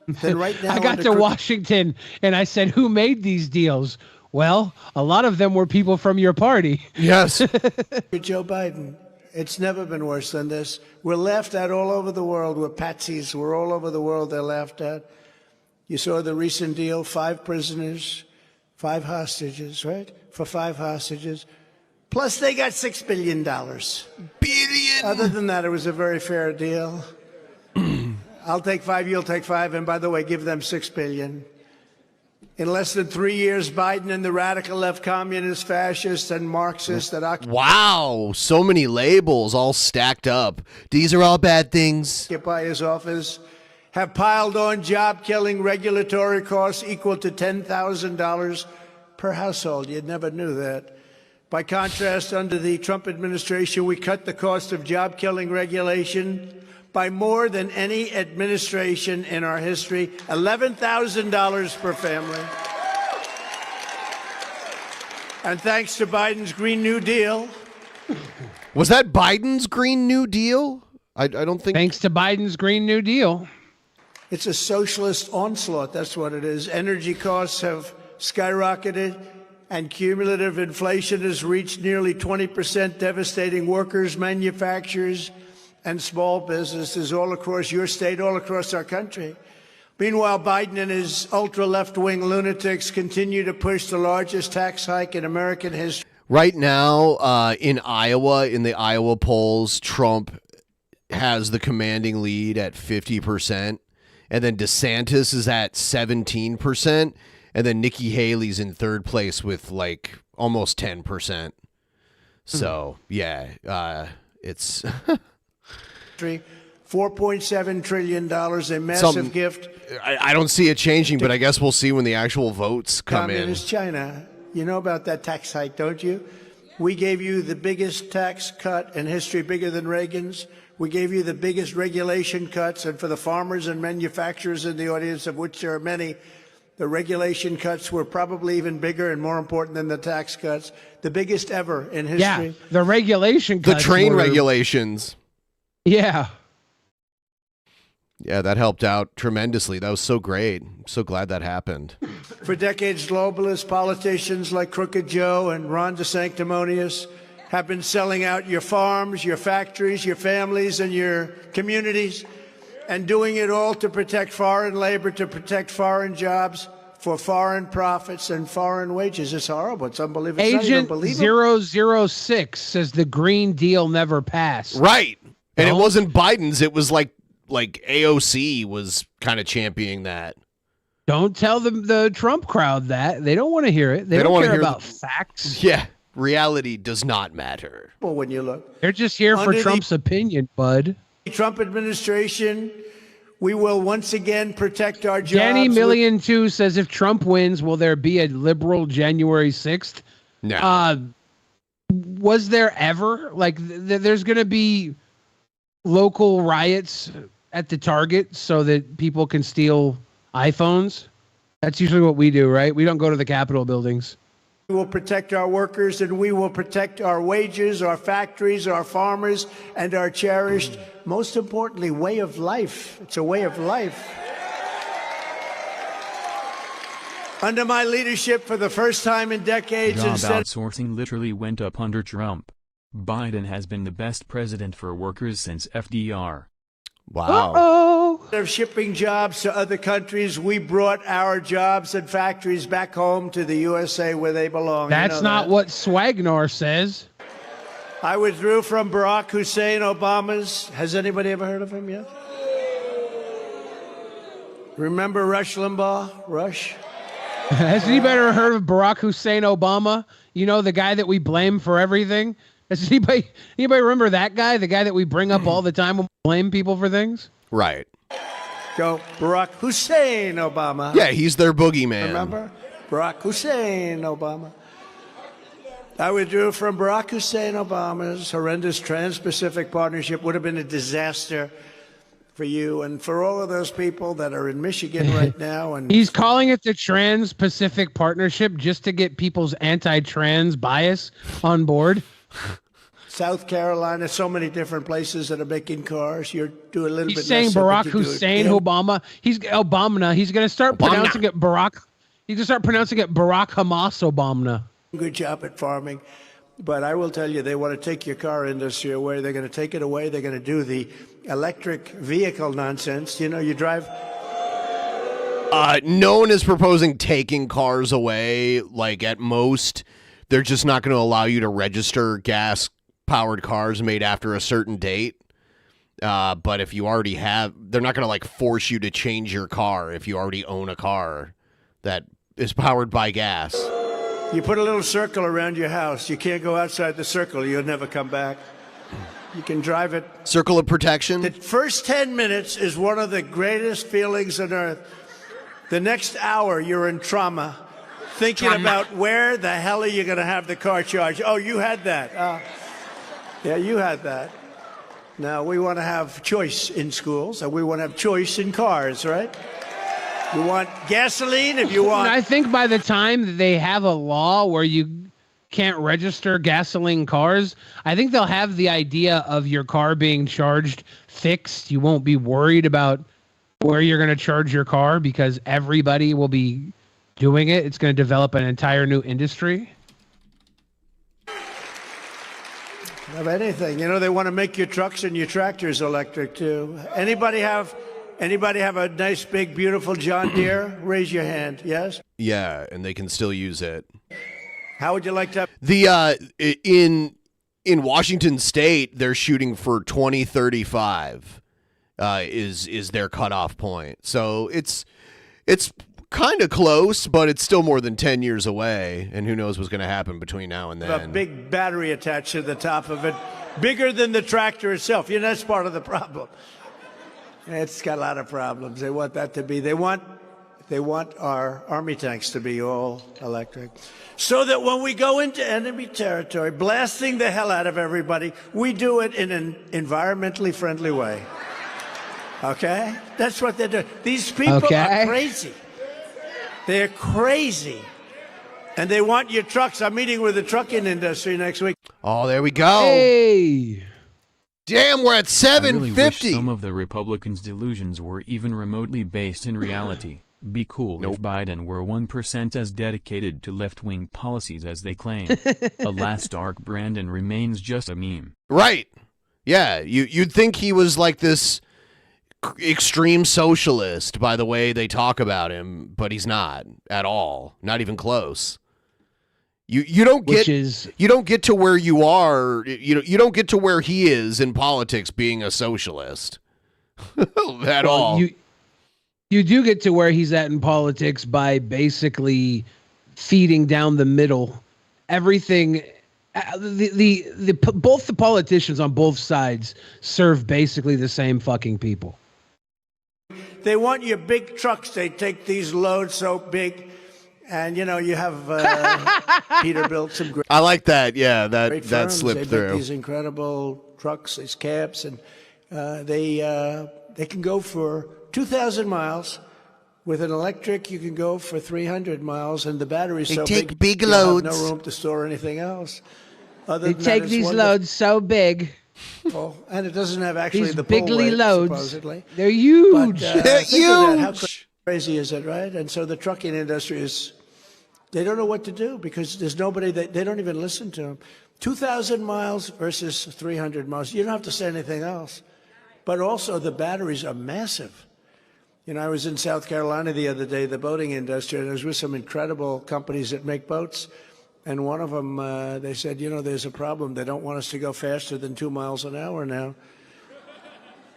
than right now. I got to Washington, and I said, who made these deals? Well, a lot of them were people from your party. Yes. Joe Biden. It's never been worse than this. We're laughed at all over the world. We're patsies. We're all over the world. They're laughed at. You saw the recent deal, 5 prisoners, 5 hostages, right? For 5 hostages. Plus, they got $6 billion. Billion. Other than that, it was a very fair deal. I'll take 5, you'll take 5, and by the way, give them $6 billion. In less than 3 years, Biden and the radical left communist, fascist, and Marxist that Wow, so many labels all stacked up. These are all bad things. Occupy his office have piled on job-killing regulatory costs equal to $10,000 per household. You never knew that. By contrast, under the Trump administration, we cut the cost of job-killing regulation by more than any administration in our history, $11,000 per family. And thanks to Biden's Green New Deal. Was that Biden's Green New Deal? I don't think. Thanks to Biden's Green New Deal. It's a socialist onslaught. That's what it is. Energy costs have skyrocketed, and cumulative inflation has reached nearly 20%, devastating workers, manufacturers, and small businesses all across your state, all across our country. Meanwhile, Biden and his ultra-left-wing lunatics continue to push the largest tax hike in American history. Right now, in Iowa, in the Iowa polls, Trump has the commanding lead at 50%, and then DeSantis is at 17%, and then Nikki Haley's in third place with like almost 10%. So, yeah, it's... $4.7 trillion, a massive gift. I don't see it changing, but I guess we'll see when the actual votes come in. Communist China. You know about that tax hike, don't you? We gave you the biggest tax cut in history, bigger than Reagan's. We gave you the biggest regulation cuts, and for the farmers and manufacturers in the audience, of which there are many, the regulation cuts were probably even bigger and more important than the tax cuts. The biggest ever in history. Yeah, the regulation cuts. The train were, regulations. Yeah. Yeah, that helped out tremendously. That was so great. I'm so glad that happened. For decades, globalist politicians like Crooked Joe and Ron DeSanctimonious have been selling out your farms, your factories, your families, and your communities, and doing it all to protect foreign labor, to protect foreign jobs, for foreign profits and foreign wages. It's horrible. It's unbelievable. Agent 006 says the Green Deal never passed. Right. And it wasn't Biden's. It was like AOC was kind of championing that. Don't tell the Trump crowd that. They don't want to hear it. They don't care about facts. Yeah. Reality does not matter. Well, when you look. They're just here for Trump's opinion, bud. The Trump administration, we will once again protect our jobs. Danny Million 2 says if Trump wins, will there be a liberal January 6th? No. Was there ever? Like, there's going to be local riots at the Target so that people can steal iPhones? That's usually what we do, right? We don't go to the Capitol buildings. We will protect our workers, and we will protect our wages, our factories, our farmers, and our cherished, most importantly, way of life. It's a way of life. Under my leadership, for the first time in decades, Job outsourcing literally went up under Trump. Biden has been the best president for workers since FDR. Wow. Instead of shipping jobs to other countries, we brought our jobs and factories back home to the USA where they belong. That's not what Swagnar says. I withdrew from Barack Hussein Obama's. Has anybody ever heard of him yet? Remember Rush Limbaugh? Rush? Has anybody ever heard of Barack Hussein Obama? You know, the guy that we blame for everything? Does anybody remember that guy? The guy that we bring up all the time when we blame people for things? Right. Go Barack Hussein Obama. Yeah, he's their boogeyman. Remember? Barack Hussein Obama. I withdrew from Barack Hussein Obama's horrendous Trans-Pacific Partnership. Would have been a disaster for you and for all of those people that are in Michigan right now. And he's calling it the Trans-Pacific Partnership just to get people's anti-trans bias on board. South Carolina, so many different places that are making cars. You're doing a little bit. He's saying Barack Hussein Obama. He's Obama. He's going to start pronouncing it Barack. He's going to start pronouncing it Barack Hamas Obama. Good job at farming. But I will tell you, they want to take your car industry away. They're going to take it away. They're going to do the electric vehicle nonsense. You know, you drive. No one is proposing taking cars away. Like, at most, they're just not going to allow you to register gas-powered cars made after a certain date. But if you already have, they're not going to, like, force you to change your car if you already own a car that is powered by gas. You put a little circle around your house. You can't go outside the circle. You'll never come back. You can drive it. Circle of protection? The first 10 minutes is one of the greatest feelings on earth. The next hour, you're in trauma, thinking about where the hell are you going to have the car charged. Oh, you had that. Yeah, you had that. Now, we want to have choice in schools, and we want to have choice in cars, right? You want gasoline if you want. I think by the time they have a law where you can't register gasoline cars, I think they'll have the idea of your car being charged fixed. You won't be worried about where you're going to charge your car because everybody will be doing it. It's going to develop an entire new industry. Of anything. You know, they want to make your trucks and your tractors electric, too. Anybody have a nice, big, beautiful John Deere? Raise your hand. Yes? Yeah, and they can still use it. How would you like to have... In Washington State, they're shooting for 2035 is their cutoff point. So it's kind of close, but it's still more than 10 years away, and who knows what's going to happen between now and then. A big battery attached to the top of it, bigger than the tractor itself. You know, that's part of the problem. It's got a lot of problems. They want that to be. They want They want our Army tanks to be all electric, so that when we go into enemy territory, blasting the hell out of everybody, we do it in an environmentally friendly way. Okay? That's what they're doing. These people are crazy. They're crazy. And they want your trucks. I'm meeting with the trucking industry next week. Oh, there we go. Hey. Damn, we're at 750. I really wish some of the Republicans' delusions were even remotely based in reality. Be cool if Biden were 1% as dedicated to left-wing policies as they claim. Alas, Dark Brandon remains just a meme. Right. Yeah, you'd think he was like this extreme socialist by the way they talk about him, but he's not at all. Not even close. You don't get you don't get to where you are, you don't get to where he is in politics being a socialist. At all. You do get to where he's at in politics by basically feeding down the middle. Everything, both the politicians on both sides serve basically the same fucking people. They want your big trucks. They take these loads so big. And, you have Peter built some great... I like that, yeah, that firms. slipped they through. Make these incredible trucks, these cabs, and they can go for 2,000 miles. With an electric, you can go for 300 miles, and the battery's so take big you loads. have no room to store anything else. They take these loads so big. Well, and it doesn't have actually these the pull bigly weight, loads. supposedly. They're huge. But, They're think of that. How huge. crazy is it, right? And so the trucking industry is, they don't know what to do because there's nobody that they don't even listen to them. 2,000 miles versus 300 miles. You don't have to say anything else. But also the batteries are massive. I was in South Carolina the other day, the boating industry, and I was with some incredible companies that make boats. And one of them, they said, there's a problem. They don't want us to go faster than 2 miles an hour now.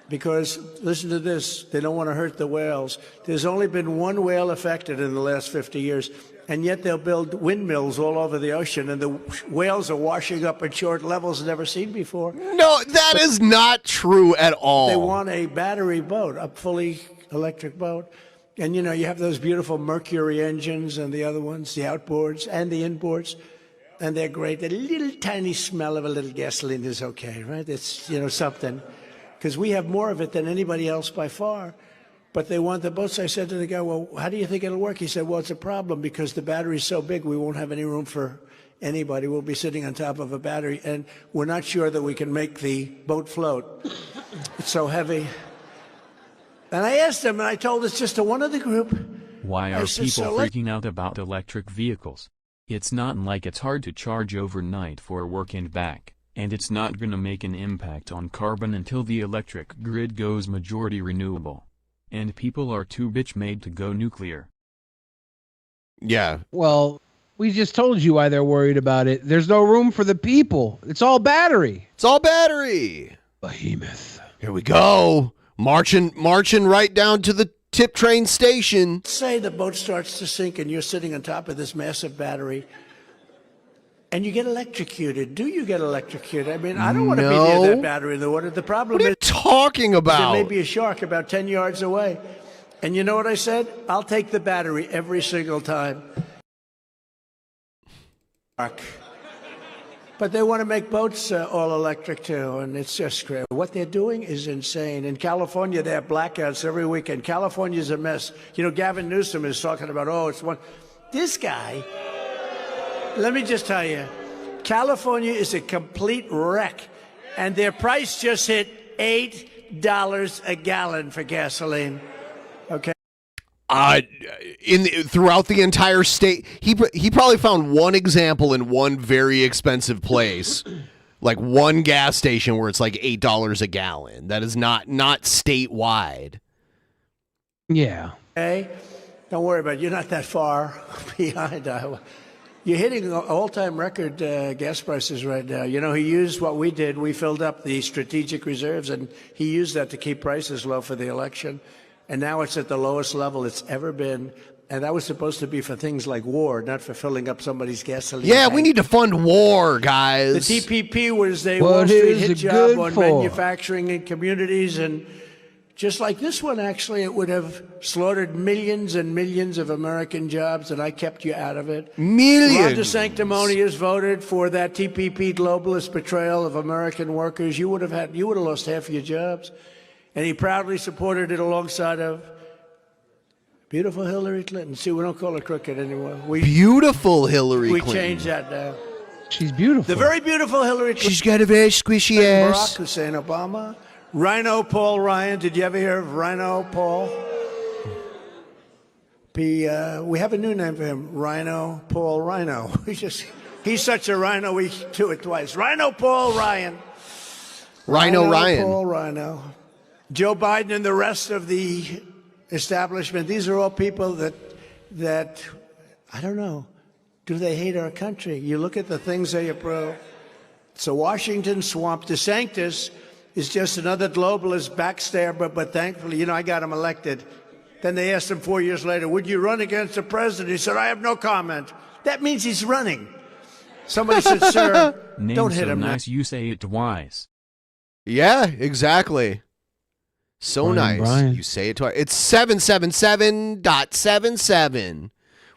Because, listen to this, they don't want to hurt the whales. There's only been one whale affected in the last 50 years, and yet they'll build windmills all over the ocean, and the whales are washing up at short levels never seen before. No, that is not true at all. They want a battery boat, a fully electric boat. And, you have those beautiful Mercury engines and the other ones, the outboards and the inboards, and they're great. The little tiny smell of a little gasoline is okay, right? It's, something. Because we have more of it than anybody else by far. But they want the boats. I said to the guy, well, how do you think it'll work? He said, well, it's a problem because the battery's so big we won't have any room for anybody. We'll be sitting on top of a battery, and we're not sure that we can make the boat float. It's so heavy. And I asked him, and I told it's just to one of the group. Why are people freaking out about electric vehicles? It's not like it's hard to charge overnight for work and back. And it's not gonna make an impact on carbon until the electric grid goes majority renewable. And people are too bitch-made to go nuclear. Yeah. Well, we just told you why they're worried about it. There's no room for the people. It's all battery. It's all battery. Behemoth. Here we go. Marching right down to the tip train station. Say the boat starts to sink and you're sitting on top of this massive battery. And you get electrocuted. Do you get electrocuted? I mean, I don't want to be near that battery in the water. The problem what are you talking about? There may be a shark about 10 yards away. And you know what I said? I'll take the battery every single time. But they want to make boats all electric, too, and it's just crazy. What they're doing is insane. In California, they have blackouts every weekend. California's a mess. Gavin Newsom is talking about, it's one. This guy... Let me just tell you, California is a complete wreck, and their price just hit $8 a gallon for gasoline. Okay. Throughout the entire state, he probably found one example in one very expensive place, like one gas station where it's like $8 a gallon. That is not statewide. Yeah. Okay. Don't worry about it. You're not that far behind Iowa. You're hitting all-time record gas prices right now. He used what we did. We filled up the strategic reserves, and he used that to keep prices low for the election. And now it's at the lowest level it's ever been. And that was supposed to be for things like war, not for filling up somebody's gasoline. Yeah, tank. We need to fund war, guys. The TPP was a Wall Street hit job on manufacturing in communities, and just like this one, actually, it would have slaughtered millions and millions of American jobs, and I kept you out of it. Millions. Ron DeSanctimonious voted for that TPP globalist betrayal of American workers. You would have lost half of your jobs. And he proudly supported it alongside of beautiful Hillary Clinton. See, we don't call her crooked anymore. Beautiful Hillary We Clinton. changed that now. She's beautiful. The very beautiful Hillary Clinton. She's got a very squishy ass. Barack Hussein Obama. Rhino Paul Ryan. Did you ever hear of Rhino Paul? We have a new name for him. Rhino Paul Rhino. He's such a rhino, we do it twice. Rhino Paul Ryan. Rhino Ryan. Paul Rhino. Joe Biden and the rest of the establishment. These are all people that I don't know. Do they hate our country? You look at the things they approve. It's a Washington swamp. DeSantis is just another globalist backstabber, but thankfully, I got him elected. Then they asked him 4 years later, would you run against the president? He said, I have no comment. That means he's running. Somebody said, sir, don't hit him. Nice, you say it twice. Yeah, exactly. So nice. You say it twice. It's 777.77.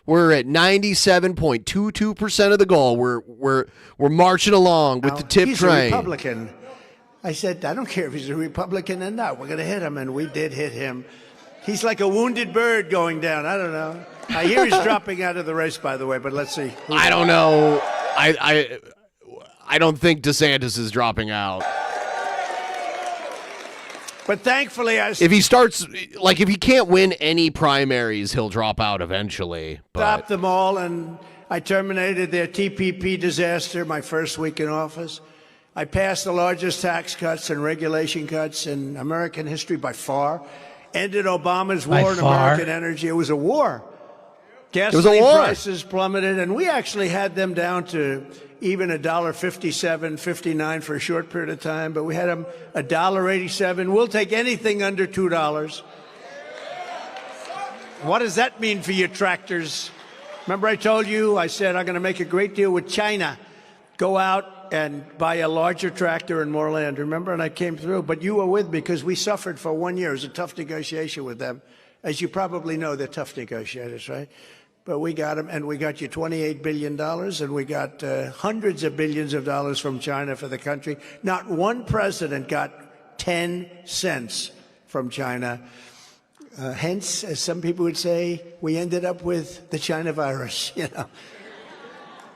We're at 97.22% of the goal. We're marching along with the tip he's train. A Republican. I said, I don't care if he's a Republican or not. We're going to hit him, and we did hit him. He's like a wounded bird going down. I don't know. I hear he's dropping out of the race, by the way, but let's see. I don't know. I don't think DeSantis is dropping out. But thankfully, if he starts, if he can't win any primaries, he'll drop out eventually. Stopped them all, and I terminated their TPP disaster my first week in office. I passed the largest tax cuts and regulation cuts in American history by far. Ended Obama's war on American energy. It was a war. Gasoline prices plummeted, and we actually had them down to even $1.57, $59 for a short period of time, but we had them $1.87. We'll take anything under $2. What does that mean for your tractors? Remember I told you, I said I'm going to make a great deal with China. Go out and buy a larger tractor and more land. Remember? And I came through. But you were with me because we suffered for 1 year. It was a tough negotiation with them. As you probably know, they're tough negotiators, right? But we got them, and we got you $28 billion, and we got hundreds of billions of dollars from China for the country. Not one president got 10 cents from China. Hence, as some people would say, we ended up with the China virus,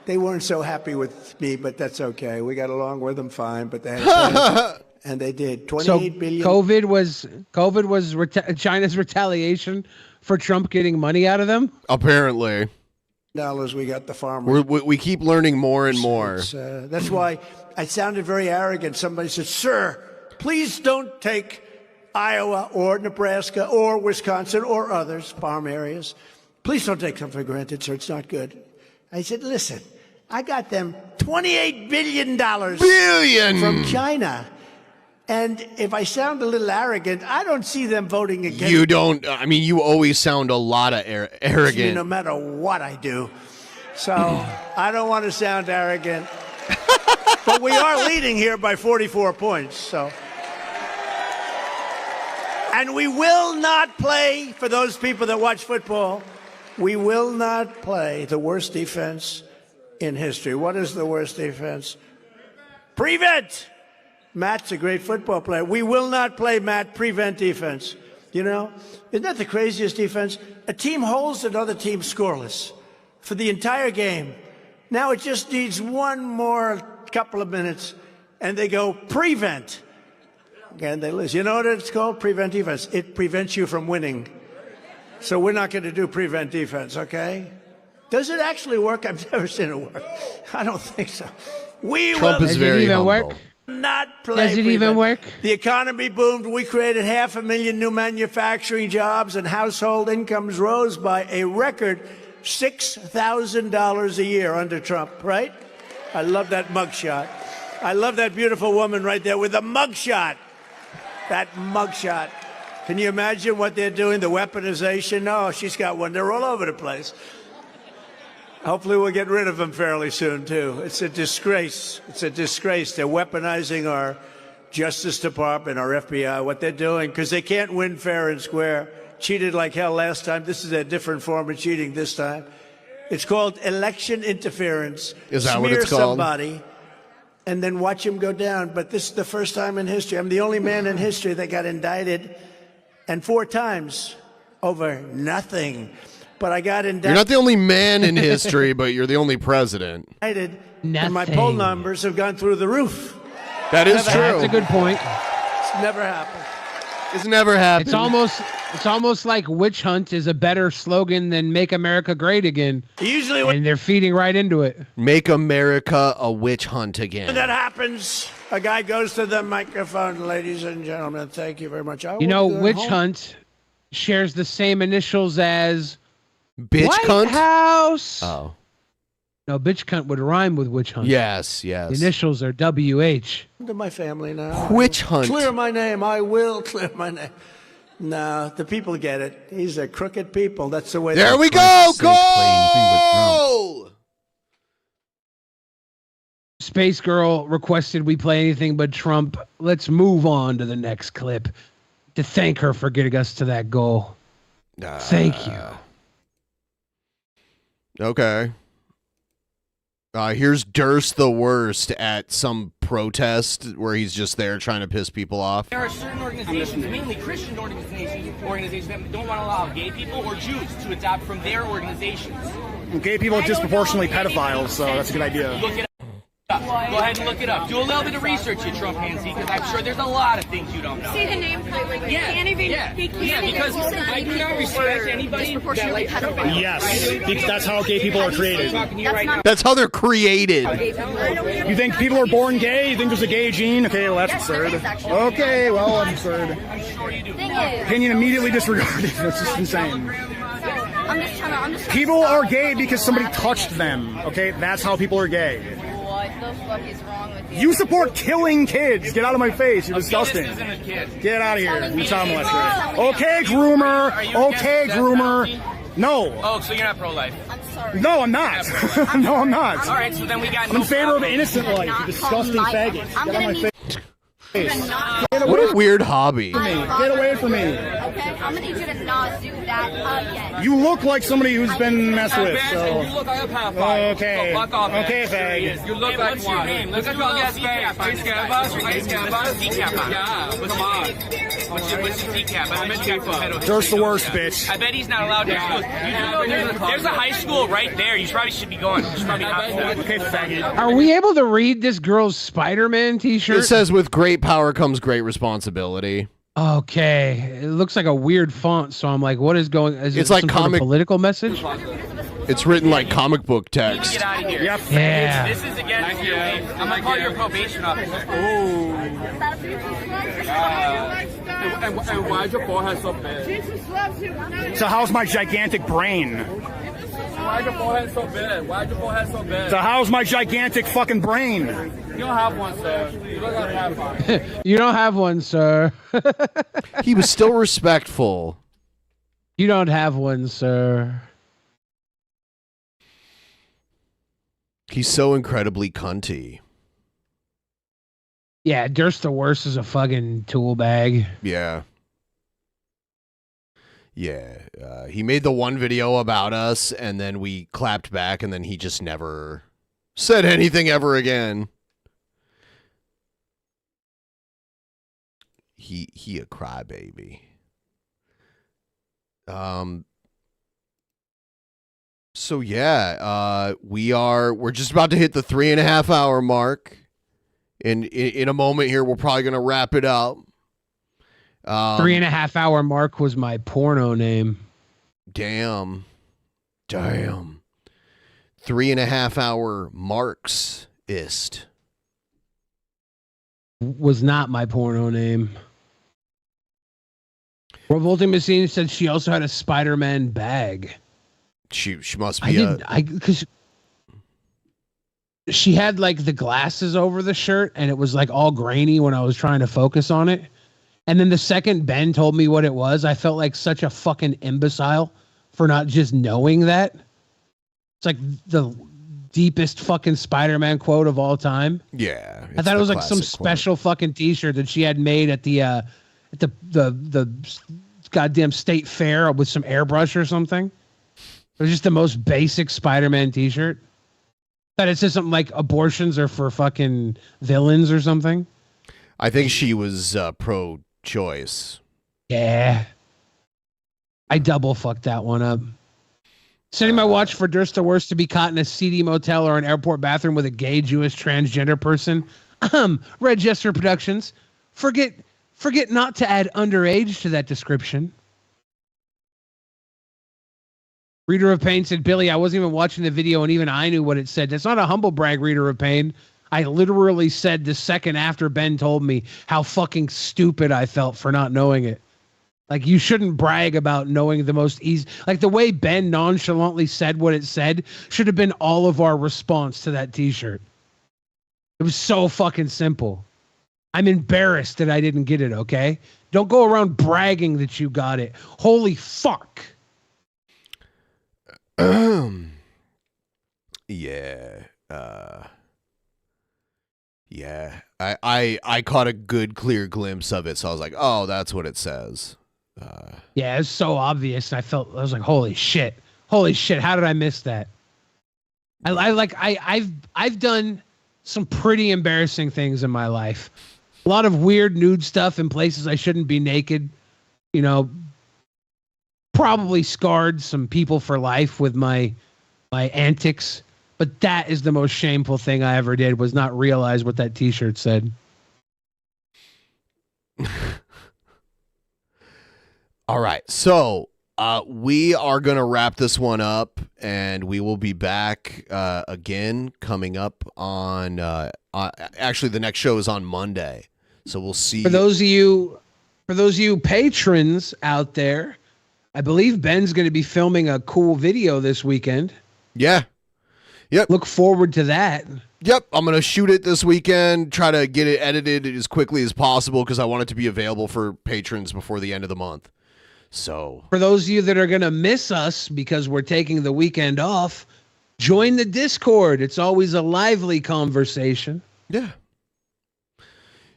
They weren't so happy with me, but that's okay. We got along with them fine, but they had and they did. $28 billion. COVID was China's retaliation for Trump getting money out of them? Apparently. Dollars we got the farmers. We keep learning more and more. That's why I sounded very arrogant. Somebody said, sir, please don't take Iowa or Nebraska or Wisconsin or others, farm areas. Please don't take them for granted, sir. It's not good. I said, listen, I got them $28 billion from China. And if I sound a little arrogant, I don't see them voting against. You don't. I mean, you always sound a lot of arrogant. No matter what I do. So I don't want to sound arrogant. But we are leading here by 44 points. So. And we will not play, for those people that watch football, we will not play the worst defense in history. What is the worst defense? Prevent! Matt's a great football player. We will not play, Matt, prevent defense. Isn't that the craziest defense? A team holds another team scoreless for the entire game. Now it just needs one more couple of minutes, and they go prevent. And they lose. You know what it's called? Prevent defense. It prevents you from winning. So we're not going to do prevent defense, okay? Does it actually work? I've never seen it work. I don't think so. Trump is very humble. Not play. Does it even work? The economy boomed. We created 500,000 new manufacturing jobs, and household incomes rose by a record $6,000 a year under Trump, right? I love that mugshot. I love that beautiful woman right there with the mugshot. That mugshot. Can you imagine what they're doing? The weaponization? Oh, she's got one. They're all over the place. Hopefully we'll get rid of them fairly soon, too. It's a disgrace. It's a disgrace. They're weaponizing our Justice Department or FBI, what they're doing, because they can't win fair and square. Cheated like hell last time. This is a different form of cheating this time. It's called election interference. Is that Smear what it's called? somebody and then watch him go down. But this is the first time in history. I'm the only man in history that got indicted, and 4 times over nothing. But I got indicted. You're not the only man in history, but you're the only president. And my poll numbers have gone through the roof. That is Never true. happened. That's a good point. It's never happened. It's never happened. It's almost like witch hunt is a better slogan than make America great again. Usually and they're feeding right into it. Make America a witch hunt again. When that happens, a guy goes to the microphone. Ladies and gentlemen, thank you very much. You know, witch hunt shares the same initials as Bitch White cunt? House. Oh. No, bitch cunt would rhyme with witch hunt. Yes. The initials are WH. To my family now. Witch hunt. Clear my name. I will clear my name. No, the people get it. These are crooked people. That's the way. There we go. Goal! Space Girl requested we play anything but Trump. Let's move on to the next clip to thank her for getting us to that goal. Thank you. Okay. Here's Durst the Worst at some protest where he's just there trying to piss people off. There are certain organizations, mainly Christian organizations that don't want to allow gay people or Jews to adopt from their organizations. Gay people are disproportionately pedophiles, so that's a good idea. Look it up. Go ahead and look it up. Do a little bit of research, you Trump pansy, because I'm sure there's a lot of things you don't know. See the name clearly. Yeah, Can't even, because I do not respect anybody that likes Trump. Yes, because that's how gay people are created. That's how they're created. You think people are born gay? You think there's a gay gene? Okay, well, that's absurd. Okay, well, that's absurd. Opinion immediately disregarded. That's just insane. People are gay because somebody touched them. Okay, that's how people are gay. What the fuck is wrong with you? You support killing kids. Get out of my face. You're disgusting. Get out of here. You child molester. Okay, groomer. Okay, groomer. No. Oh, so you're not pro-life? I'm sorry. No, I'm not. No, I'm not. All right, so then we got. I'm in favor of innocent life. You disgusting faggot. Get out of my face. What a weird hobby. Get away from me. Okay, I'm gonna need you to not do that again. You look like somebody who's been messed with. So. You look like a pedophile. Okay. So fuck off, man. Okay, fag. You look like one. What's your name? Let's do a little decap. Are you scared of us? Are you scared of us? Decap on. Yeah. Come on. What's your decap? I bet you got some pedo. Durst the Worst, bitch. I bet he's not allowed to school. There's a high school right there. You probably should be going. You should probably not go. Okay, faggot. Are we able to read this girl's Spider-Man t-shirt? It says, with great power comes great responsibility. Okay. It looks like a weird font, so I'm like, what is going... Is It's it like some sort of comic- political message? It's written like comic book text. Get out of here. Yep. Yeah. This is against your name. I'm gonna call your probation officer. Oh. And why's your forehead so big? So how's my gigantic brain? Why's your forehead so big? Why's your forehead so big? So how's my gigantic fucking brain? You don't have one, sir. You don't have one. You don't have one, sir. He was still respectful. You don't have one, sir. He's so incredibly cunty. Yeah, Durst the Worst is a fucking tool bag. Yeah. Yeah. He made the one video about us, and then we clapped back, and then he just never said anything ever again. He a crybaby. So yeah, we're just about to hit the 3.5 hour mark. In a moment here, we're probably gonna wrap it up. 3.5 hour mark was my porno name. Damn. 3.5 hour Marxist was not my porno name. Revolting Machine said she also had a Spider-Man bag. She must be because she had like the glasses over the shirt and it was like all grainy when I was trying to focus on it. And then the second Ben told me what it was, I felt like such a fucking imbecile for not just knowing that. It's like the deepest fucking Spider-Man quote of all time? Yeah. I thought it was like some special fucking T-shirt that she had made at the goddamn state fair with some airbrush or something. It was just the most basic Spider-Man T-shirt. That it says something like abortions are for fucking villains or something. I think she was pro-choice. Yeah. I double fucked that one up. Setting my watch for Durst or Worst to be caught in a seedy motel or an airport bathroom with a gay Jewish transgender person. Red Jester Productions. Forget not to add underage to that description. Reader of Pain said, Billy, I wasn't even watching the video and even I knew what it said. That's not a humble brag, Reader of Pain. I literally said the second after Ben told me how fucking stupid I felt for not knowing it. Like, you shouldn't brag about knowing the most easy. Like, the way Ben nonchalantly said what it said should have been all of our response to that T-shirt. It was so fucking simple. I'm embarrassed that I didn't get it, okay? Don't go around bragging that you got it. Holy fuck. Yeah. Yeah. I caught a good, clear glimpse of it, so I was like, oh, that's what it says. Yeah, it's so obvious. I was like, holy shit, how did I miss that? I've done some pretty embarrassing things in my life. A lot of weird nude stuff in places I shouldn't be naked. You know, probably scarred some people for life with my antics. But that is the most shameful thing I ever did, was not realize what that T-shirt said. All right, so we are going to wrap this one up, and we will be back again coming up on actually, the next show is on Monday, so we'll see. For those of you patrons out there, I believe Ben's going to be filming a cool video this weekend. Yeah. Yep. Look forward to that. Yep, I'm going to shoot it this weekend, try to get it edited as quickly as possible because I want it to be available for patrons before the end of the month. So, for those of you that are going to miss us because we're taking the weekend off, join the Discord. It's always a lively conversation. Yeah.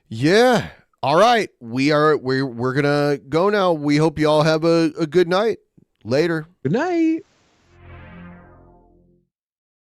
Yeah. All right. We're going to go now. We hope you all have a good night. Later. Good night.